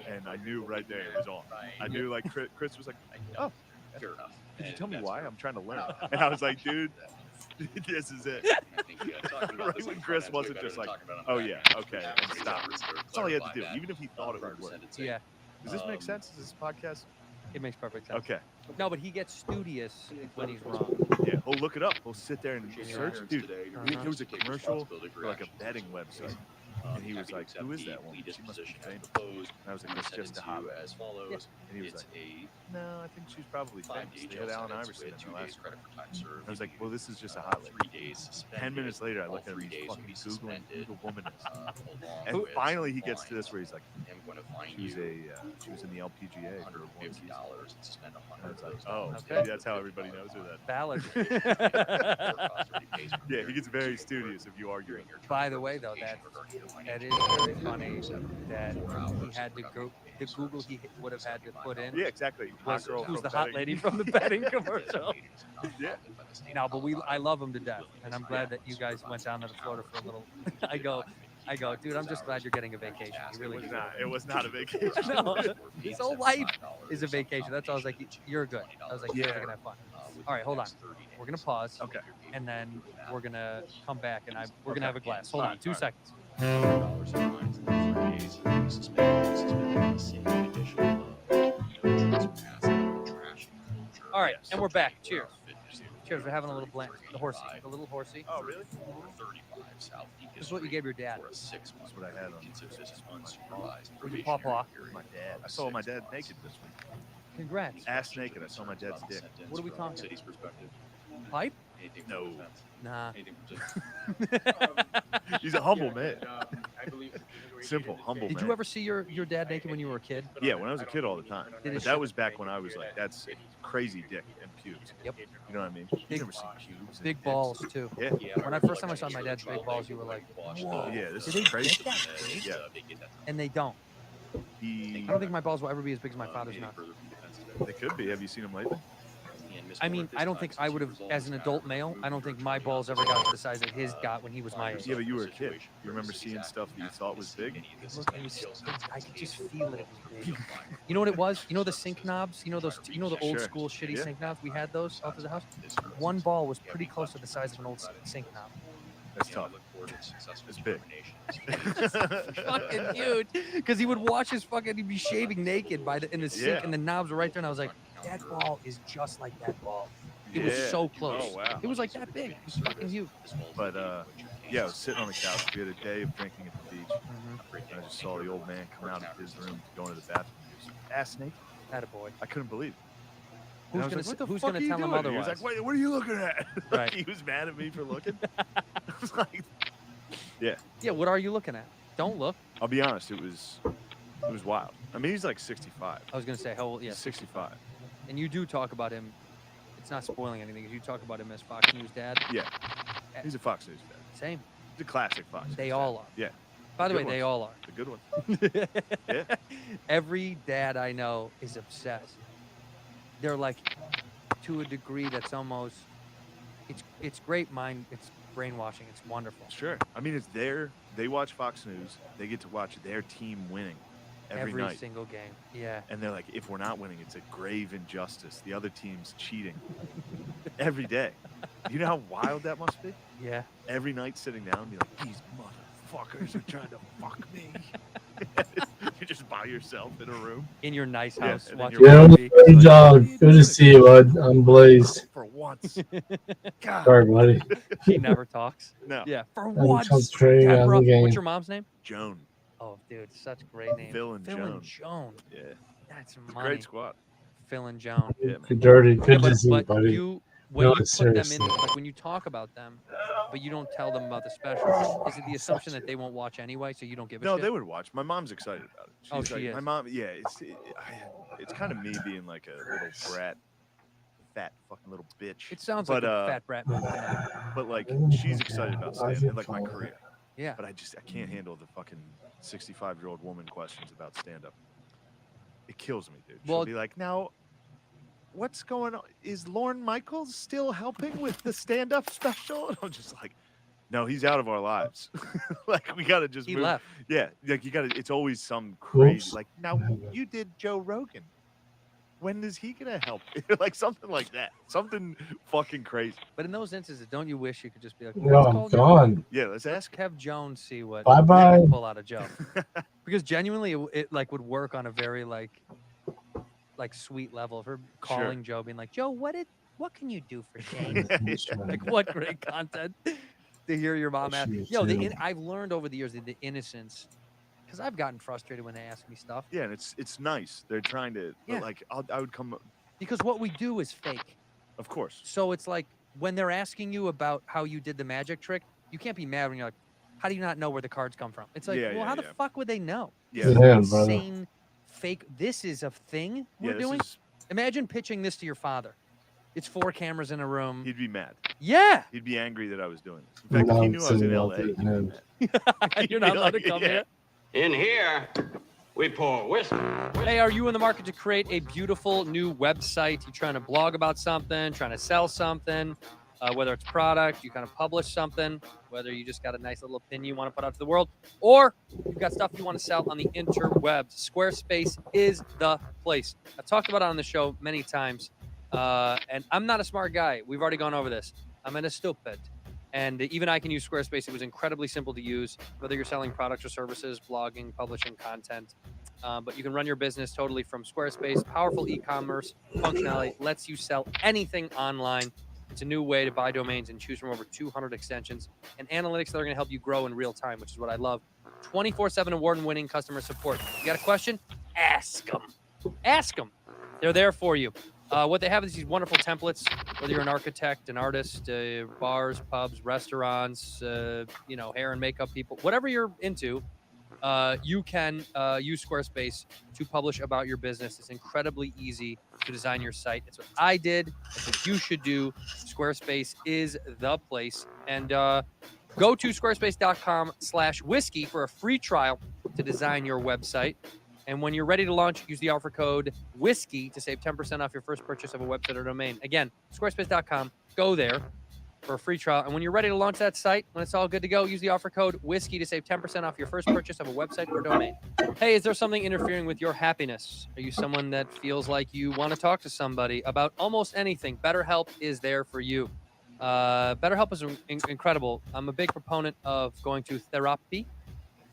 And I knew right there it was on. I knew like Chris was like, "Oh, could you tell me why? I'm trying to learn." And I was like, "Dude, this is it." Right when Chris wasn't just like, "Oh yeah, okay," and stop. That's all he had to do, even if he thought it would work. Yeah. Does this make sense? Is this podcast? It makes perfect sense. Okay. No, but he gets studious when he's wrong. Yeah, he'll look it up. He'll sit there and search. Dude, Uh-huh. there was a commercial for like a betting website. And he was like, "Who is that woman? She must be famous." And I was like, "It's just a hottie." Yeah. And he was like, "No, I think she's probably famous. They had Allen Iverson in the last one." I was like, "Well, this is just a hottie." 10 minutes later, I look at him, he's fucking Googling who the woman is. And finally, he gets to this where he's like, she was in the LPGA for 1 season. And I was like, "Oh, maybe that's how everybody knows her then." Valid. Yeah, he gets very studious if you argue. By the way, though, that is very funny that he had to go. The Google he would have had to put in. Yeah, exactly. Was, Hot girl who's from the hot betting. lady from the betting commercial? Yeah. No, but I love him to death, and I'm glad that you guys went down to Florida for a little. I go, dude. I'm just glad you're getting a vacation. You really It was not a vacation. No, his whole life is a vacation. That's why I was like, you're good. I was like, you're gonna have fun. All right, hold on. We're gonna pause. Okay. And then we're gonna come back, and we're gonna have a glass. Hold on, 2 seconds. All right, and we're back. Cheers. Cheers. We're having a little blend. The horsey. The little horsey. Oh, really? This is what you gave your dad. That's what I had on. With your pawpaw. My dad. I saw my dad naked this week. Congrats. Ass naked. I saw my dad's dick. What are we talking? Pipe? No. Nah. He's a humble man. Simple, humble Did man. you ever see your dad naked when you were a kid? Yeah, when I was a kid all the time. Did But it that was back when I was like, that's crazy dick and pubes. Yep. You know what I mean? You've never seen pubes. and Big dicks. balls too. Yeah. When I first time I saw my dad's big balls, you were like, whoa. Yeah, this Did is they crazy. get that big? Yeah. And they don't. I don't think my balls will ever be as big as my father's nuts. They could be. Have you seen them lately? I mean, I don't think I would have, as an adult male, I don't think my balls ever got to the size that his got when he was my age. Yeah, but you were a kid. You remember seeing stuff that you thought was big? I could just feel it. You know what it was? You know the sink knobs? You know those? You know the old Sure. school shitty Yeah. sink knobs? We had those out of the house. One ball was pretty close to the size of an old sink knob. That's tough. It's big. Fucking huge. Because he would watch his fucking, he'd be shaving naked in the sink, Yeah. and the knobs were right there, and I was like, that ball is just like that ball. It was Yeah. so close. Oh, wow. It was like that big. It was fucking huge. But yeah, I was sitting on the couch. We had a day of drinking at the beach. Mm-hmm. And I just saw the old man come out of his room to go into the bathroom. He was ass naked. Attaboy. I couldn't believe it. And Who's I was gonna, like, what the who's fuck gonna are you tell him doing? otherwise? He was like, wait, what are you looking at? Like, Right. he was mad at me for looking. I was like, yeah. Yeah, what are you looking at? Don't look. I'll be honest, it was wild. I mean, he's like 65. I was gonna say, how old? Yeah, 65. And you do talk about him. It's not spoiling anything. 'Cause you talk about him as Fox News dad. Yeah. He's a Fox News dad. Same. He's a classic Fox News They dad. all are. Yeah. By the way, Good they ones. all are. The good one. Yeah. Every dad I know is obsessed. They're like, to a degree that's almost, it's great mind, it's brainwashing, it's wonderful. Sure. I mean, they watch Fox News. They get to watch their team winning every night. Single game. Yeah. And they're like, if we're not winning, it's a grave injustice. The other team's cheating every day. You know how wild that must be? Yeah. Every night sitting down and be like, these motherfuckers are trying to fuck me. You're just by yourself in a room. In your nice Yeah, house. and then watching you're- TV. Good job. Good to see you, bud. I'm Blazed. For once. God. Sorry, buddy. He never talks. No. Yeah. For I'm once. concentrating on the game. What's your mom's name? Joan. Oh, dude, such a great name. Phil and Joan. Joan. Yeah. That's It's a money. great squad. Phil and Joan. Yeah, man. You're dirty. Good to but see you, buddy. when No, you put them in, seriously. like when you talk about them, but you don't tell them about the special, is it the assumption that they won't watch anyway, so you don't give a No, shit? they would watch. My mom's excited about it. Oh, She's she like, my is. mom, yeah, it's kind of me being like a little brat, fat fucking little bitch. It sounds like a fat brat move tonight. But like, she's excited about stand, like my career. Yeah. But I can't handle the fucking 65-year-old woman questions about stand up. It kills me, dude. She'll Well- be like, now, what's going on? Is Lorne Michaels still helping with the stand up special? And I'm just like, no, he's out of our lives. Like, we got to just He move. left. Yeah. Like, you got to, it's always some crazy, Oops. like, now you did Joe Rogan. When is he going to help? Like, something like that. Something fucking crazy. But in those instances, don't you wish you could just be like, No, I'm gone. Yeah, let's ask. Have Jones see what Bye-bye. he can pull out of Joe. Because genuinely, it like would work on a very like sweet level. Of her calling Joe, being like, Joe, what can you do for Shane? Like, what great content to hear your mom ask. Yo, I've learned over the years the innocence, because I've gotten frustrated when they ask me stuff. Yeah, and it's nice. They're trying to, but like, I would come. Because what we do is fake. Of course. So it's like when they're asking you about how you did the magic trick, you can't be mad when you're like, how do you not know where the cards come from? It's like, how the fuck would they know? Yeah. This is Yeah, insane fake. This is a thing we're this doing. is- Imagine pitching this to your father. It's 4 cameras in a room. He'd be mad. Yeah. He'd be angry that I was doing this. In fact, if he knew I was in LA, he'd be mad. You're not allowed to come here. In here, we pour whiskey. Hey, are you in the market to create a beautiful new website? You trying to blog about something, trying to sell something, whether it's product, you kind of publish something, whether you just got a nice little opinion you want to put out to the world, or you've got stuff you want to sell on the interwebs. Squarespace is the place. I've talked about it on the show many times, and I'm not a smart guy. We've already gone over this. I'm a stupid. And even I can use Squarespace. It was incredibly simple to use, whether you're selling products or services, blogging, publishing content. But you can run your business totally from Squarespace. Powerful e-commerce functionality lets you sell anything online. It's a new way to buy domains and choose from over 200 extensions and analytics that are going to help you grow in real time, which is what I love. 24/7 award-winning customer support. You got a question? Ask them. Ask them. They're there for you. What they have is these wonderful templates, whether you're an architect, an artist, bars, pubs, restaurants, hair and makeup people, whatever you're into, you can use Squarespace to publish about your business. It's incredibly easy to design your site. It's what I did. It's what you should do. Squarespace is the place. And go to squarespace.com/whiskey for a free trial to design your website. And when you're ready to launch, use the offer code WHISKEY to save 10% off your first purchase of a website or domain. Again, squarespace.com. Go there for a free trial. And when you're ready to launch that site, when it's all good to go, use the offer code WHISKEY to save 10% off your first purchase of a website or domain. Hey, is there something interfering with your happiness? Are you someone that feels like you want to talk to somebody about almost anything? BetterHelp is there for you. BetterHelp is incredible. I'm a big proponent of going to therapy.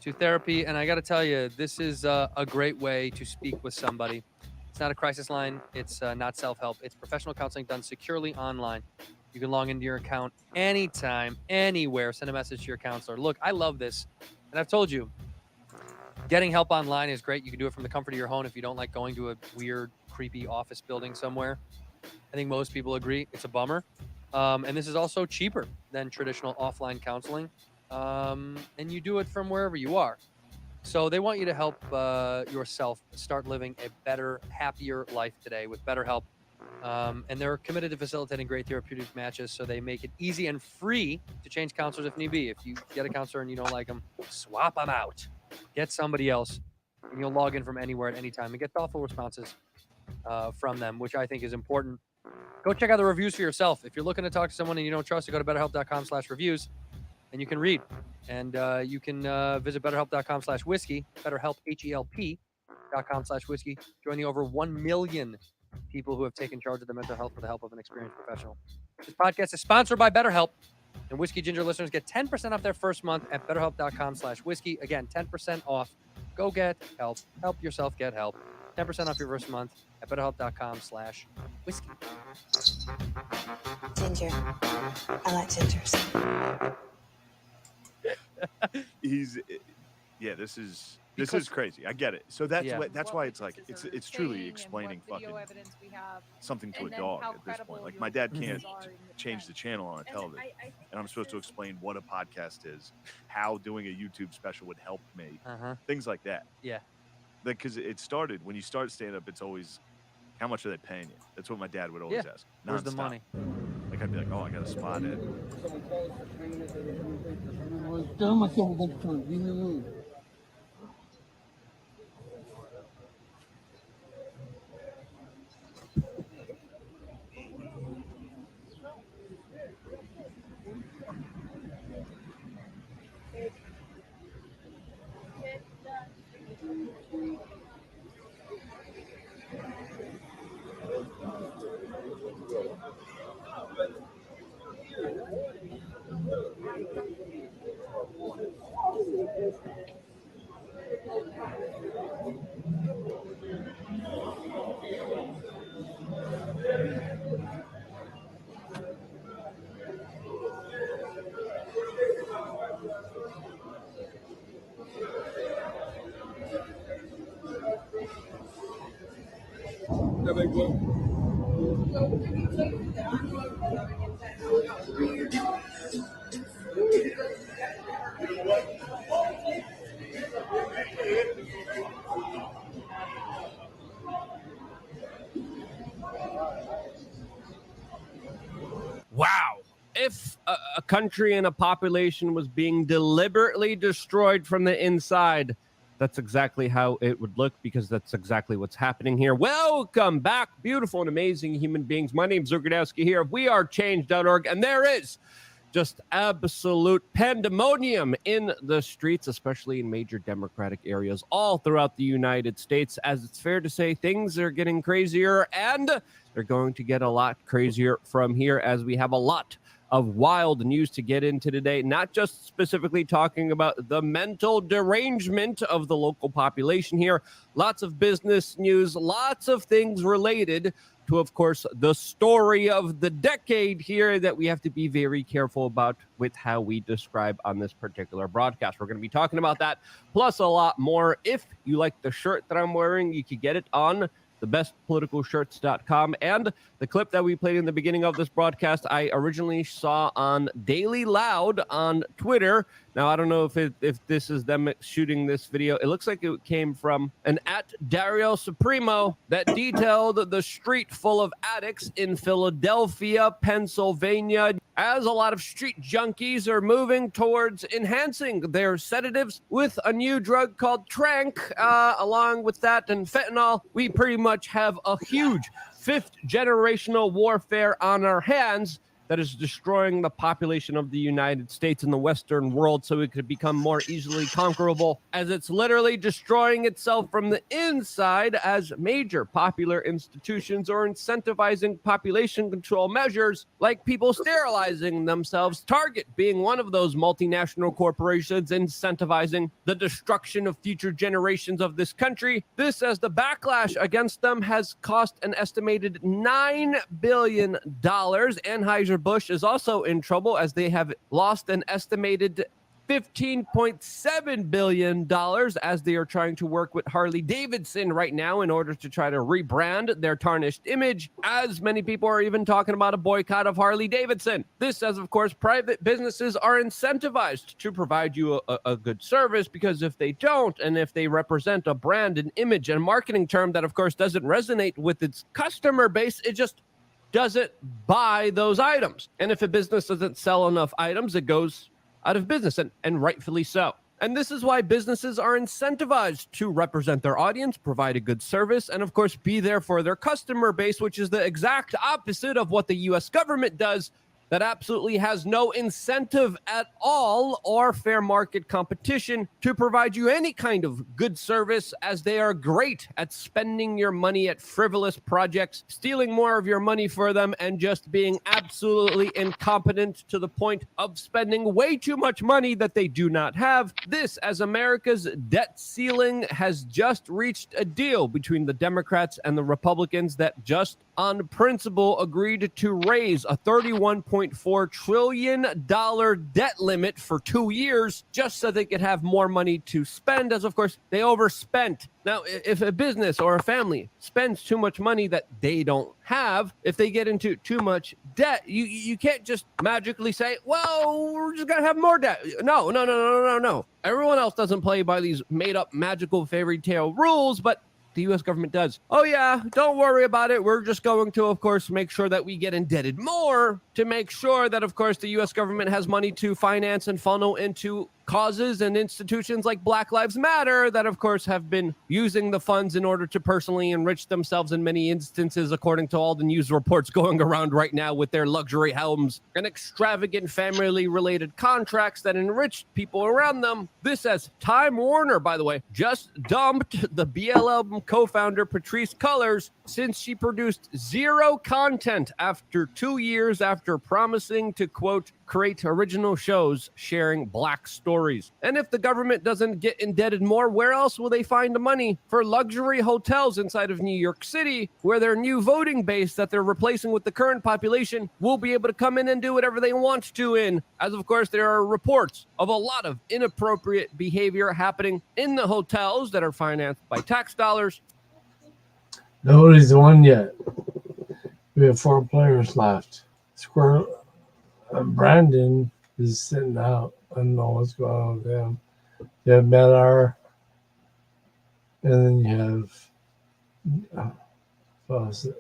And I got to tell you, this is a great way to speak with somebody. It's not a crisis line. It's not self-help. It's professional counseling done securely online. You can log into your account anytime, anywhere. Send a message to your counselor. Look, I love this. And I've told you, getting help online is great. You can do it from the comfort of your home if you don't like going to a weird, creepy office building somewhere. I think most people agree it's a bummer. And this is also cheaper than traditional offline counseling. And you do it from wherever you are. So they want you to help yourself start living a better, happier life today with BetterHelp. And they're committed to facilitating great therapeutic matches, so they make it easy and free to change counselors if need be. If you get a counselor and you don't like them, swap them out. Get somebody else, and you'll log in from anywhere at any time and get thoughtful responses from them, which I think is important. Go check out the reviews for yourself. If you're looking to talk to someone and you don't trust, go to betterhelp.com/reviews. And you can read. And you can visit betterhelp.com/whiskey, BetterHelp, HELP.com/whiskey. Join the over 1 million people who have taken charge of their mental health with the help of an experienced professional. This podcast is sponsored by BetterHelp. And Whiskey Ginger listeners get 10% off their first month at betterhelp.com/whiskey. Again, 10% off. Go get help. Help yourself get help. 10% off your first month at betterhelp.com/whiskey. Ginger. I like gingers. This is This is crazy. I get it. So that's Yeah. that's why it's like it's truly explaining fucking we have, something to and a then dog how at this point. credible Like my your dad voices can't are in the change chat. the channel on a And television, I think and I'm supposed to explain what a podcast is, how doing a YouTube special would help me, things like that. Yeah. Because it started when you start stand up, it's always how much are they paying you? That's what my dad would always Yeah. ask. Where's the nonstop. money? Like I'd be like, oh, I got a spot at. Wow. If a country and a population was being deliberately destroyed from the inside, that's exactly how it would look, because that's exactly what's happening here. Welcome back, beautiful and amazing human beings. My name's Zergadowski here of wearechange.org, and there is just absolute pandemonium in the streets, especially in major Democratic areas all throughout the United States. As it's fair to say, things are getting crazier, and they're going to get a lot crazier from here, as we have a lot of wild news to get into today, not just specifically talking about the mental derangement of the local population here, lots of business news, lots of things related to, of course, the story of the decade here that we have to be very careful about with how we describe on this particular broadcast. We're going to be talking about that, plus a lot more. If you like the shirt that I'm wearing, you can get it on thebestpoliticalshirts.com. And the clip that we played in the beginning of this broadcast, I originally saw on Daily Loud on Twitter. Now, I don't know if this is them shooting this video. It looks like it came from an @Dario Supremo that detailed the street full of addicts in Philadelphia, Pennsylvania, as a lot of street junkies are moving towards enhancing their sedatives with a new drug called Trank. Along with that and fentanyl, we pretty much have a huge fifth generational warfare on our hands that is destroying the population of the United States and the Western world so it could become more easily conquerable, as it's literally destroying itself from the inside, as major popular institutions are incentivizing population control measures like people sterilizing themselves, Target being one of those multinational corporations incentivizing the destruction of future generations of this country. This, as the backlash against them has cost an estimated $9 billion. Anheuser-Busch is also in trouble, as they have lost an estimated $15.7 billion as they are trying to work with Harley Davidson right now in order to try to rebrand their tarnished image, as many people are even talking about a boycott of Harley Davidson. This, as of course, private businesses are incentivized to provide you a good service, because if they don't, and if they represent a brand, an image, and marketing term that, of course, doesn't resonate with its customer base, it just doesn't buy those items. And if a business doesn't sell enough items, it goes out of business, and rightfully so. And this is why businesses are incentivized to represent their audience, provide a good service, and of course be there for their customer base, which is the exact opposite of what the US government does, that absolutely has no incentive at all or fair market competition to provide you any kind of good service, as they are great at spending your money at frivolous projects, stealing more of your money for them, and just being absolutely incompetent to the point of spending way too much money that they do not have. This, as America's debt ceiling has just reached a deal between the Democrats and the Republicans that just on principle agreed to raise a $31.5 $1.4 trillion debt limit for 2 years just so they could have more money to spend, as of course they overspent. Now, if a business or a family spends too much money that they don't have, if they get into too much debt, you can't just magically say, well, we're just going to have more debt. No. Everyone else doesn't play by these made-up magical fairy tale rules, but the U.S. government does. Oh, yeah, don't worry about it. We're just going to, of course, make sure that we get indebted more to make sure that, of course, the U.S. government has money to finance and funnel into causes and institutions like Black Lives Matter that, of course, have been using the funds in order to personally enrich themselves in many instances, according to all the news reports going around right now with their luxury homes and extravagant family-related contracts that enriched people around them. This as Time Warner, by the way, just dumped the BLM co-founder Patrisse Cullors since she produced zero content after 2 years after promising to, quote, create original shows sharing Black stories. And if the government doesn't get indebted more, where else will they find the money for luxury hotels inside of New York City, where their new voting base that they're replacing with the current population will be able to come in and do whatever they want to in? As of course, there are reports of a lot of inappropriate behavior happening in the hotels that are financed by tax dollars. Nobody's won yet. We have 4 players left. Brandon is sitting out. I don't know what's going on with him. You have Medar, and then you have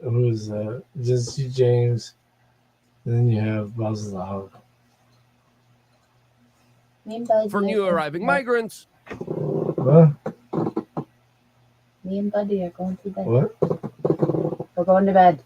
who's Jesse James, and then you have Buzzloud. For new arriving migrants. What? Me and Buddy are going to bed. What? We're going to bed.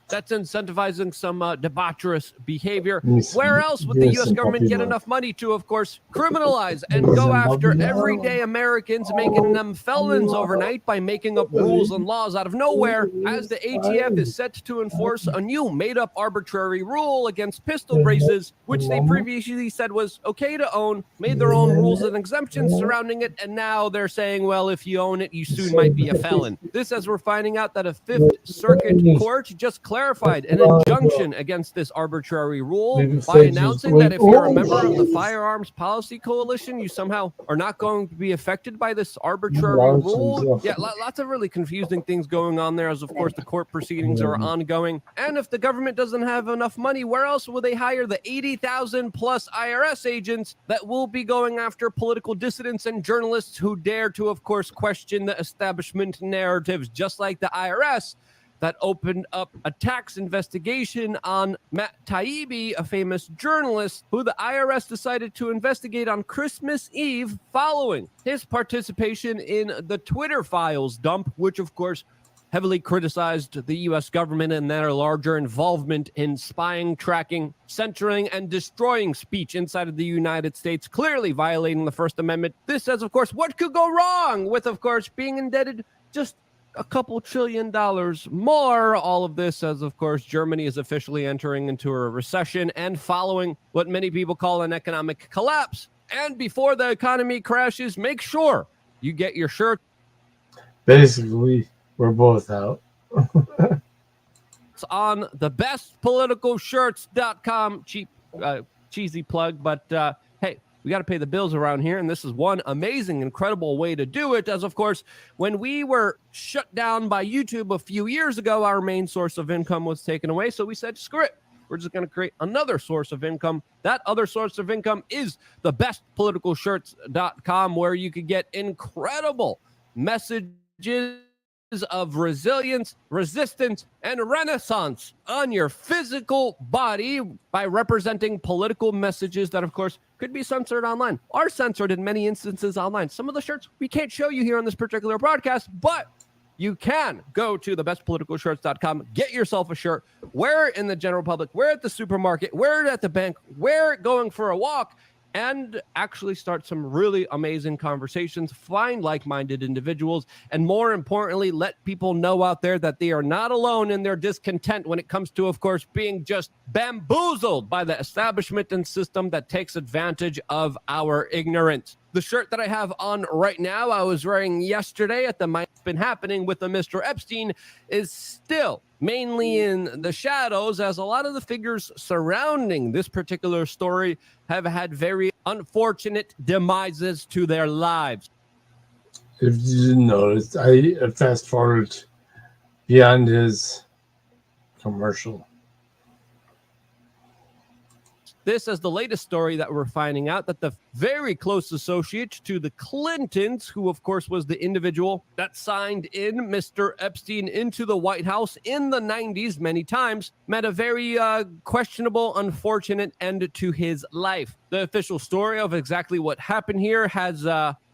That's incentivizing some debaucherous behavior. Where else would the U.S. government get enough money to, of course, criminalize and go after everyday Americans, making them felons overnight by making up rules and laws out of nowhere, as the ATF is set to enforce a new made-up arbitrary rule against pistol braces, which they previously said was okay to own, made their own rules and exemptions surrounding it, and now they're saying, well, if you own it, you soon might be a felon. This as we're finding out that a Fifth Circuit court just clarified an injunction against this arbitrary rule by announcing that if you're a member of the Firearms Policy Coalition, you somehow are not going to be affected by this arbitrary rule. Yeah, lots of really confusing things going on there, as of course the court proceedings are ongoing. And if the government doesn't have enough money, where else will they hire the 80,000 plus IRS agents that will be going after political dissidents and journalists who dare to, of course, question the establishment narratives, just like the IRS that opened up a tax investigation on Matt Taibbi, a famous journalist who the IRS decided to investigate on Christmas Eve following his participation in the Twitter files dump, which of course heavily criticized the U.S. government and their larger involvement in spying, tracking, censoring, and destroying speech inside of the United States, clearly violating the First Amendment. This says, of course, what could go wrong with, of course, being indebted just a couple $1 trillion more. All of this as, of course, Germany is officially entering into a recession and following what many people call an economic collapse. And before the economy crashes, make sure you get your shirt. Basically, we're both out. It's on the bestpoliticalshirts.com. Cheesy plug, but hey, we got to pay the bills around here, and this is one amazing, incredible way to do it. As of course, when we were shut down by YouTube a few years ago, our main source of income was taken away. So we said, screw it. We're just going to create another source of income. That other source of income is the bestpoliticalshirts.com, where you could get incredible messages of resilience, resistance, and renaissance on your physical body by representing political messages that, of course, could be censored online, are censored in many instances online. Some of the shirts we can't show you here on this particular broadcast, but you can go to thebestpoliticalshirts.com, get yourself a shirt, wear it in the general public, wear it at the supermarket, wear it at the bank, wear it going for a walk, and actually start some really amazing conversations, find like-minded individuals, and more importantly, let people know out there that they are not alone in their discontent when it comes to, of course, being just bamboozled by the establishment and system that takes advantage of our ignorance. The shirt that I have on right now, I was wearing yesterday at the What's Been Happening with the Mr. Epstein, is still mainly in the shadows, as a lot of the figures surrounding this particular story have had very unfortunate demises to their lives. If you didn't notice, I fast forward beyond his commercial. This is the latest story that we're finding out that the very close associate to the Clintons, who of course was the individual that signed in Mr. Epstein into the White House in the 90s many times, met a very questionable, unfortunate end to his life. The official story of exactly what happened here has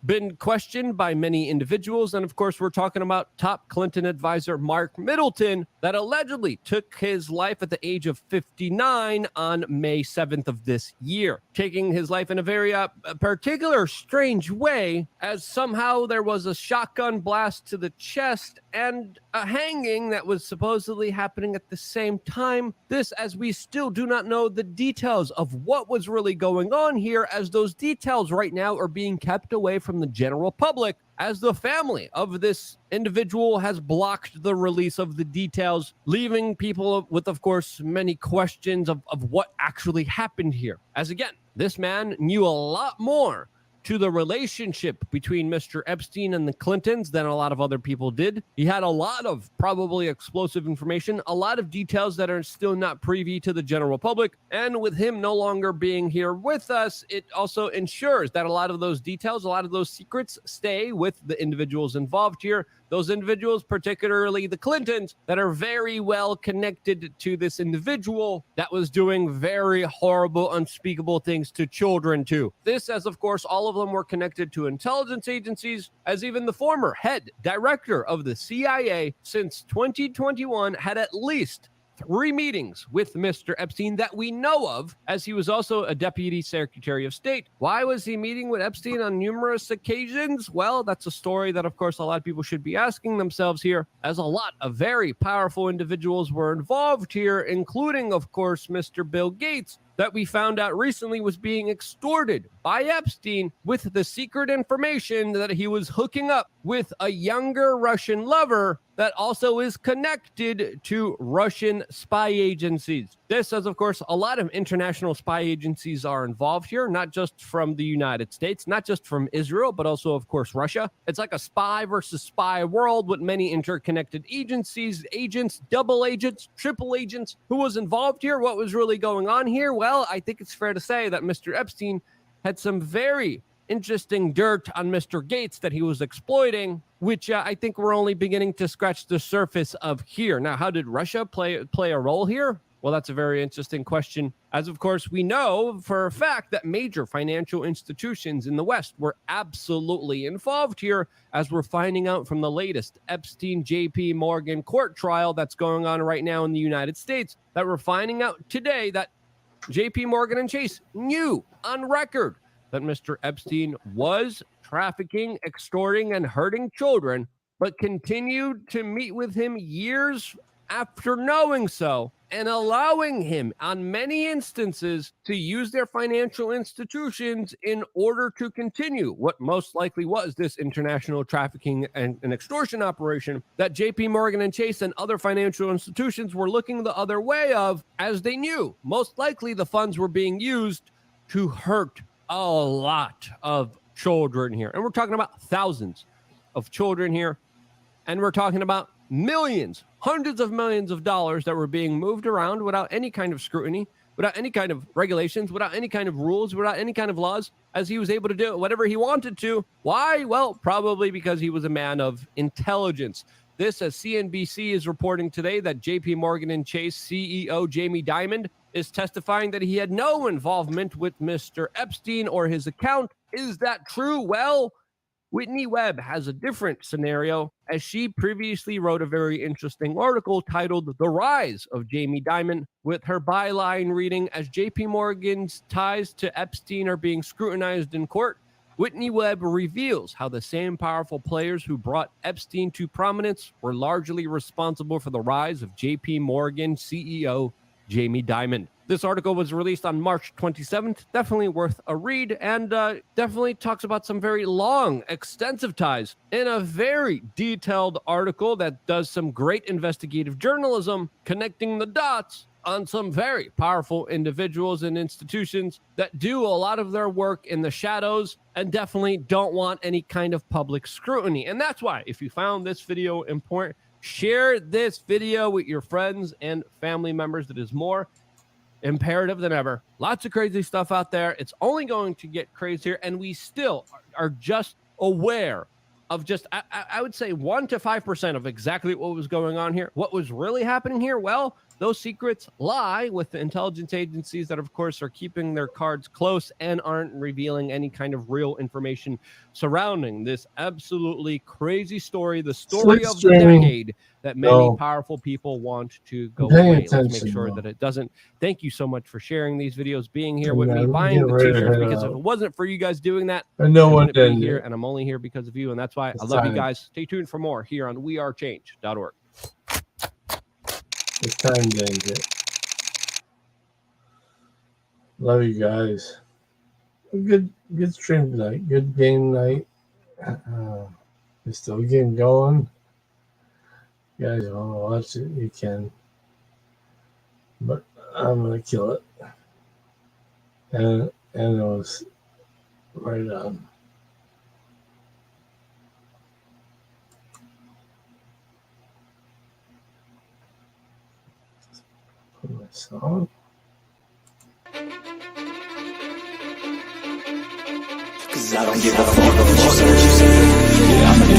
been questioned by many individuals. And of course, we're talking about top Clinton advisor Mark Middleton that allegedly took his life at the age of 59 on May 7th of this year, taking his life in a very particular strange way, as somehow there was a shotgun blast to the chest and a hanging that was supposedly happening at the same time. This, as we still do not know the details of what was really going on here, as those details right now are being kept away from the general public, as the family of this individual has blocked the release of the details, leaving people with, of course, many questions of what actually happened here. As again, this man knew a lot more to the relationship between Mr. Epstein and the Clintons than a lot of other people did. He had a lot of probably explosive information, a lot of details that are still not privy to the general public. And with him no longer being here with us, it also ensures that a lot of those details, a lot of those secrets stay with the individuals involved here. Those individuals, particularly the Clintons, that are very well connected to this individual that was doing very horrible, unspeakable things to children too. This, as of course, all of them were connected to intelligence agencies, as even the former head director of the CIA since 2021 had at least 3 meetings with Mr. Epstein that we know of, as he was also a deputy secretary of state. Why was he meeting with Epstein on numerous occasions? Well, that's a story that, of course, a lot of people should be asking themselves here, as a lot of very powerful individuals were involved here, including, of course, Mr. Bill Gates, that we found out recently was being extorted by Epstein with the secret information that he was hooking up with a younger Russian lover that also is connected to Russian spy agencies. This, as of course, a lot of international spy agencies are involved here, not just from the United States, not just from Israel, but also, of course, Russia. It's like a spy versus spy world with many interconnected agencies, agents, double agents, triple agents. Who was involved here? What was really going on here? Well, I think it's fair to say that Mr. Epstein had some very interesting dirt on Mr. Gates that he was exploiting, which I think we're only beginning to scratch the surface of here. Now, how did Russia play a role here? Well, that's a very interesting question, as of course we know for a fact that major financial institutions in the West were absolutely involved here, as we're finding out from the latest Epstein JP Morgan court trial that's going on right now in the United States, that we're finding out today that JP Morgan and Chase knew on record that Mr. Epstein was trafficking, extorting, and hurting children, but continued to meet with him years after knowing so, and allowing him on many instances to use their financial institutions in order to continue what most likely was this international trafficking and extortion operation that JP Morgan and Chase and other financial institutions were looking the other way of, as they knew most likely the funds were being used to hurt a lot of children here. And we're talking about thousands of children here. And we're talking about millions, hundreds of millions of dollars that were being moved around without any kind of scrutiny, without any kind of regulations, without any kind of rules, without any kind of laws, as he was able to do whatever he wanted to. Why? Well, probably because he was a man of intelligence. This, as CNBC is reporting today, that JP Morgan and Chase CEO Jamie Dimon is testifying that he had no involvement with Mr. Epstein or his account. Is that true? Well, Whitney Webb has a different scenario, as she previously wrote a very interesting article titled The Rise of Jamie Dimon, with her byline reading, as JP Morgan's ties to Epstein are being scrutinized in court, Whitney Webb reveals how the same powerful players who brought Epstein to prominence were largely responsible for the rise of JP Morgan CEO Jamie Dimon. This article was released on March 27th. Definitely worth a read, and definitely talks about some very long, extensive ties in a very detailed article that does some great investigative journalism, connecting the dots on some very powerful individuals and institutions that do a lot of their work in the shadows and definitely don't want any kind of public scrutiny. And that's why, if you found this video important, share this video with your friends and family members. That is more imperative than ever. Lots of crazy stuff out there. It's only going to get crazier, and we still are just aware of just, I would say 1 to 5% of exactly what was going on here. What was really happening here? Well, those secrets lie with the intelligence agencies that, of course, are keeping their cards close and aren't revealing any kind of real information surrounding this absolutely crazy story, the story of the decade that many powerful people want to go away. Let's make sure that it doesn't. Thank you so much for sharing these videos, being here with me, buying the t-shirts, because if it wasn't for you guys doing that, I wouldn't be here, and I'm only here because of you, and that's why I love you guys. Stay tuned for more here on wearechange.org. It's time to end it. Love you guys. Good stream tonight. Good game night. We're still getting going. You guys want to watch it, you can. But I'm gonna kill it. And it was right on. My song. Cause I don't give a fuck what you say. Yeah, I'ma do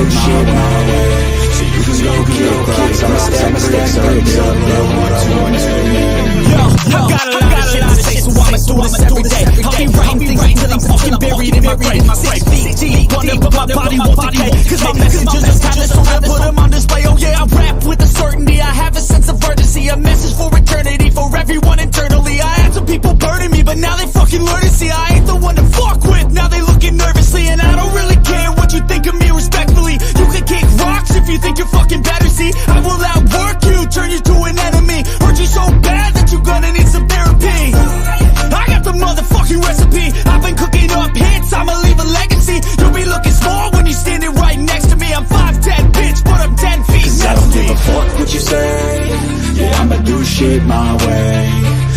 shit my way. So you can go kill rocks. I'ma stack bricks up, build what I want to make. Yo, I got a lot of shit to say, so I'ma do this every day. I'll be writing things until I'm fucking buried in my grave. 6 feet deep, wonder but my body won't decay. Cause my messages is timeless, so I put them on display. Oh yeah, I rap with a certainty. I have a sense of urgency, a message for eternity, for everyone internally. I had some people burning me, but now they fucking learn to see I ain't the one to fuck with. Now they looking nervously, and I don't really care what you think of me respectfully. You can kick rocks if you think you're fucking better, see. I will outwork you, turn you to an enemy. Hurt you so bad that you're gonna need some therapy. I got the motherfucking recipe. I've been cooking up hits, I'ma leave a legacy. You'll be looking small when you're standing right next to me. I'm 5'10", bitch, but I'm 10 feet. Cause I don't give a fuck what you say. Yeah, I'ma do shit my way.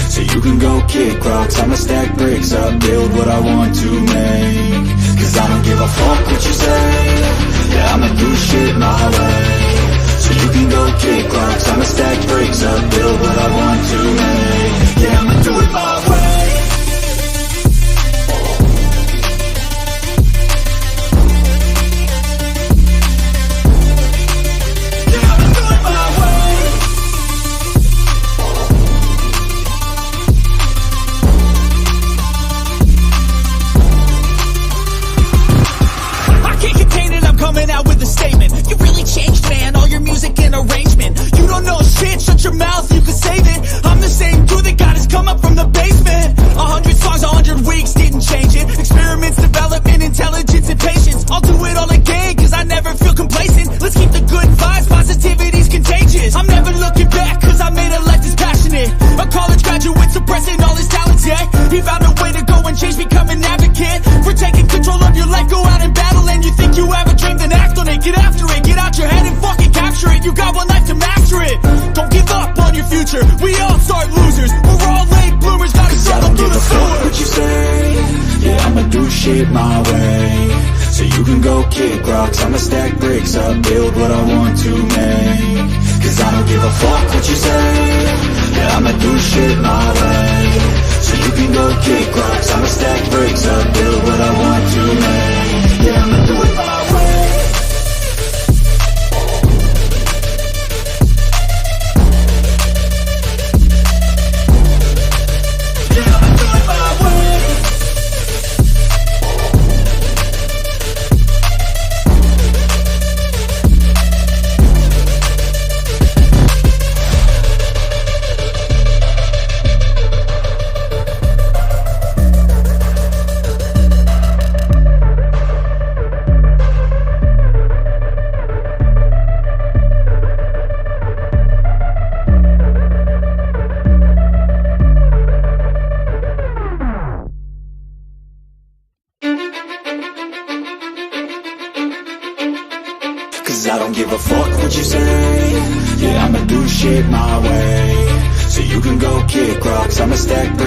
So you can go kick rocks, I'ma stack bricks up, build what I want to make. Cause I don't give a fuck what you say. Yeah, I'ma do shit my way. So you can go kick rocks, I'ma stack bricks up, build what I want to make. Yeah, I'ma do it my way. Coming out with a statement. You really changed, man, all your music and arrangement. You don't know shit, shut your mouth, you can save it. I'm the same dude that got his come up from the basement. 100 songs, 100 weeks, didn't change it. Experiments, development, intelligence, and patience. I'll do it all again, cause I never feel complacent. Let's keep the good vibes, positivity's contagious. I'm never looking back, cause I made a life that's passionate. A college graduate suppressing all his talents, yeah. He found a way to go and change, become an advocate. For taking control of your life, go out and battle. And you think you have a dream, then act on it. Get after it, get out your head and fucking capture it. You got one life to master it. Don't give up on your future, we all start losers. We're all late bloomers, gotta struggle through the sewer. What you say, yeah, I'ma do shit my way. So you can go kick rocks, I'ma stack bricks up, build what I want to make. Cause I don't give a fuck what you say. Yeah, I'ma do shit my way. So you can go kick rocks, I'ma stack bricks up, build what I want to make. Yeah, I'ma do it my way. cause I don't give a fuck what you say. Yeah, I'ma do shit my way. So you can go kick rocks, I'ma stack bricks.